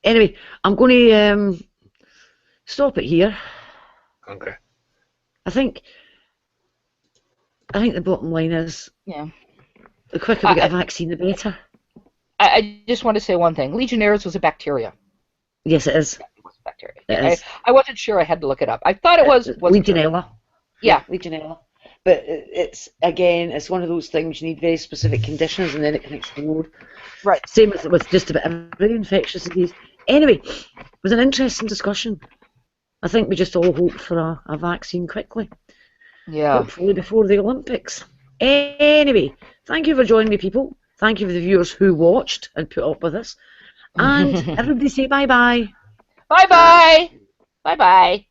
Anyway, I'm going to stop it here. Okay. I think the bottom line is, yeah, the quicker we get a vaccine, the better. I just want to say one thing. Legionnaires was a bacteria. Yes, it is. It was a bacteria. It is. I wasn't sure. I had to look it up. I thought it was Legionella. Sure. Yeah, Legionella. But it's one of those things, you need very specific conditions and then it can explode. Right. Same with just about every infectious disease. Anyway, it was an interesting discussion. I think we just all hope for a vaccine quickly. Yeah. Hopefully before the Olympics. Anyway, thank you for joining me, people. Thank you for the viewers who watched and put up with us. And everybody say bye-bye. Bye-bye. Bye-bye.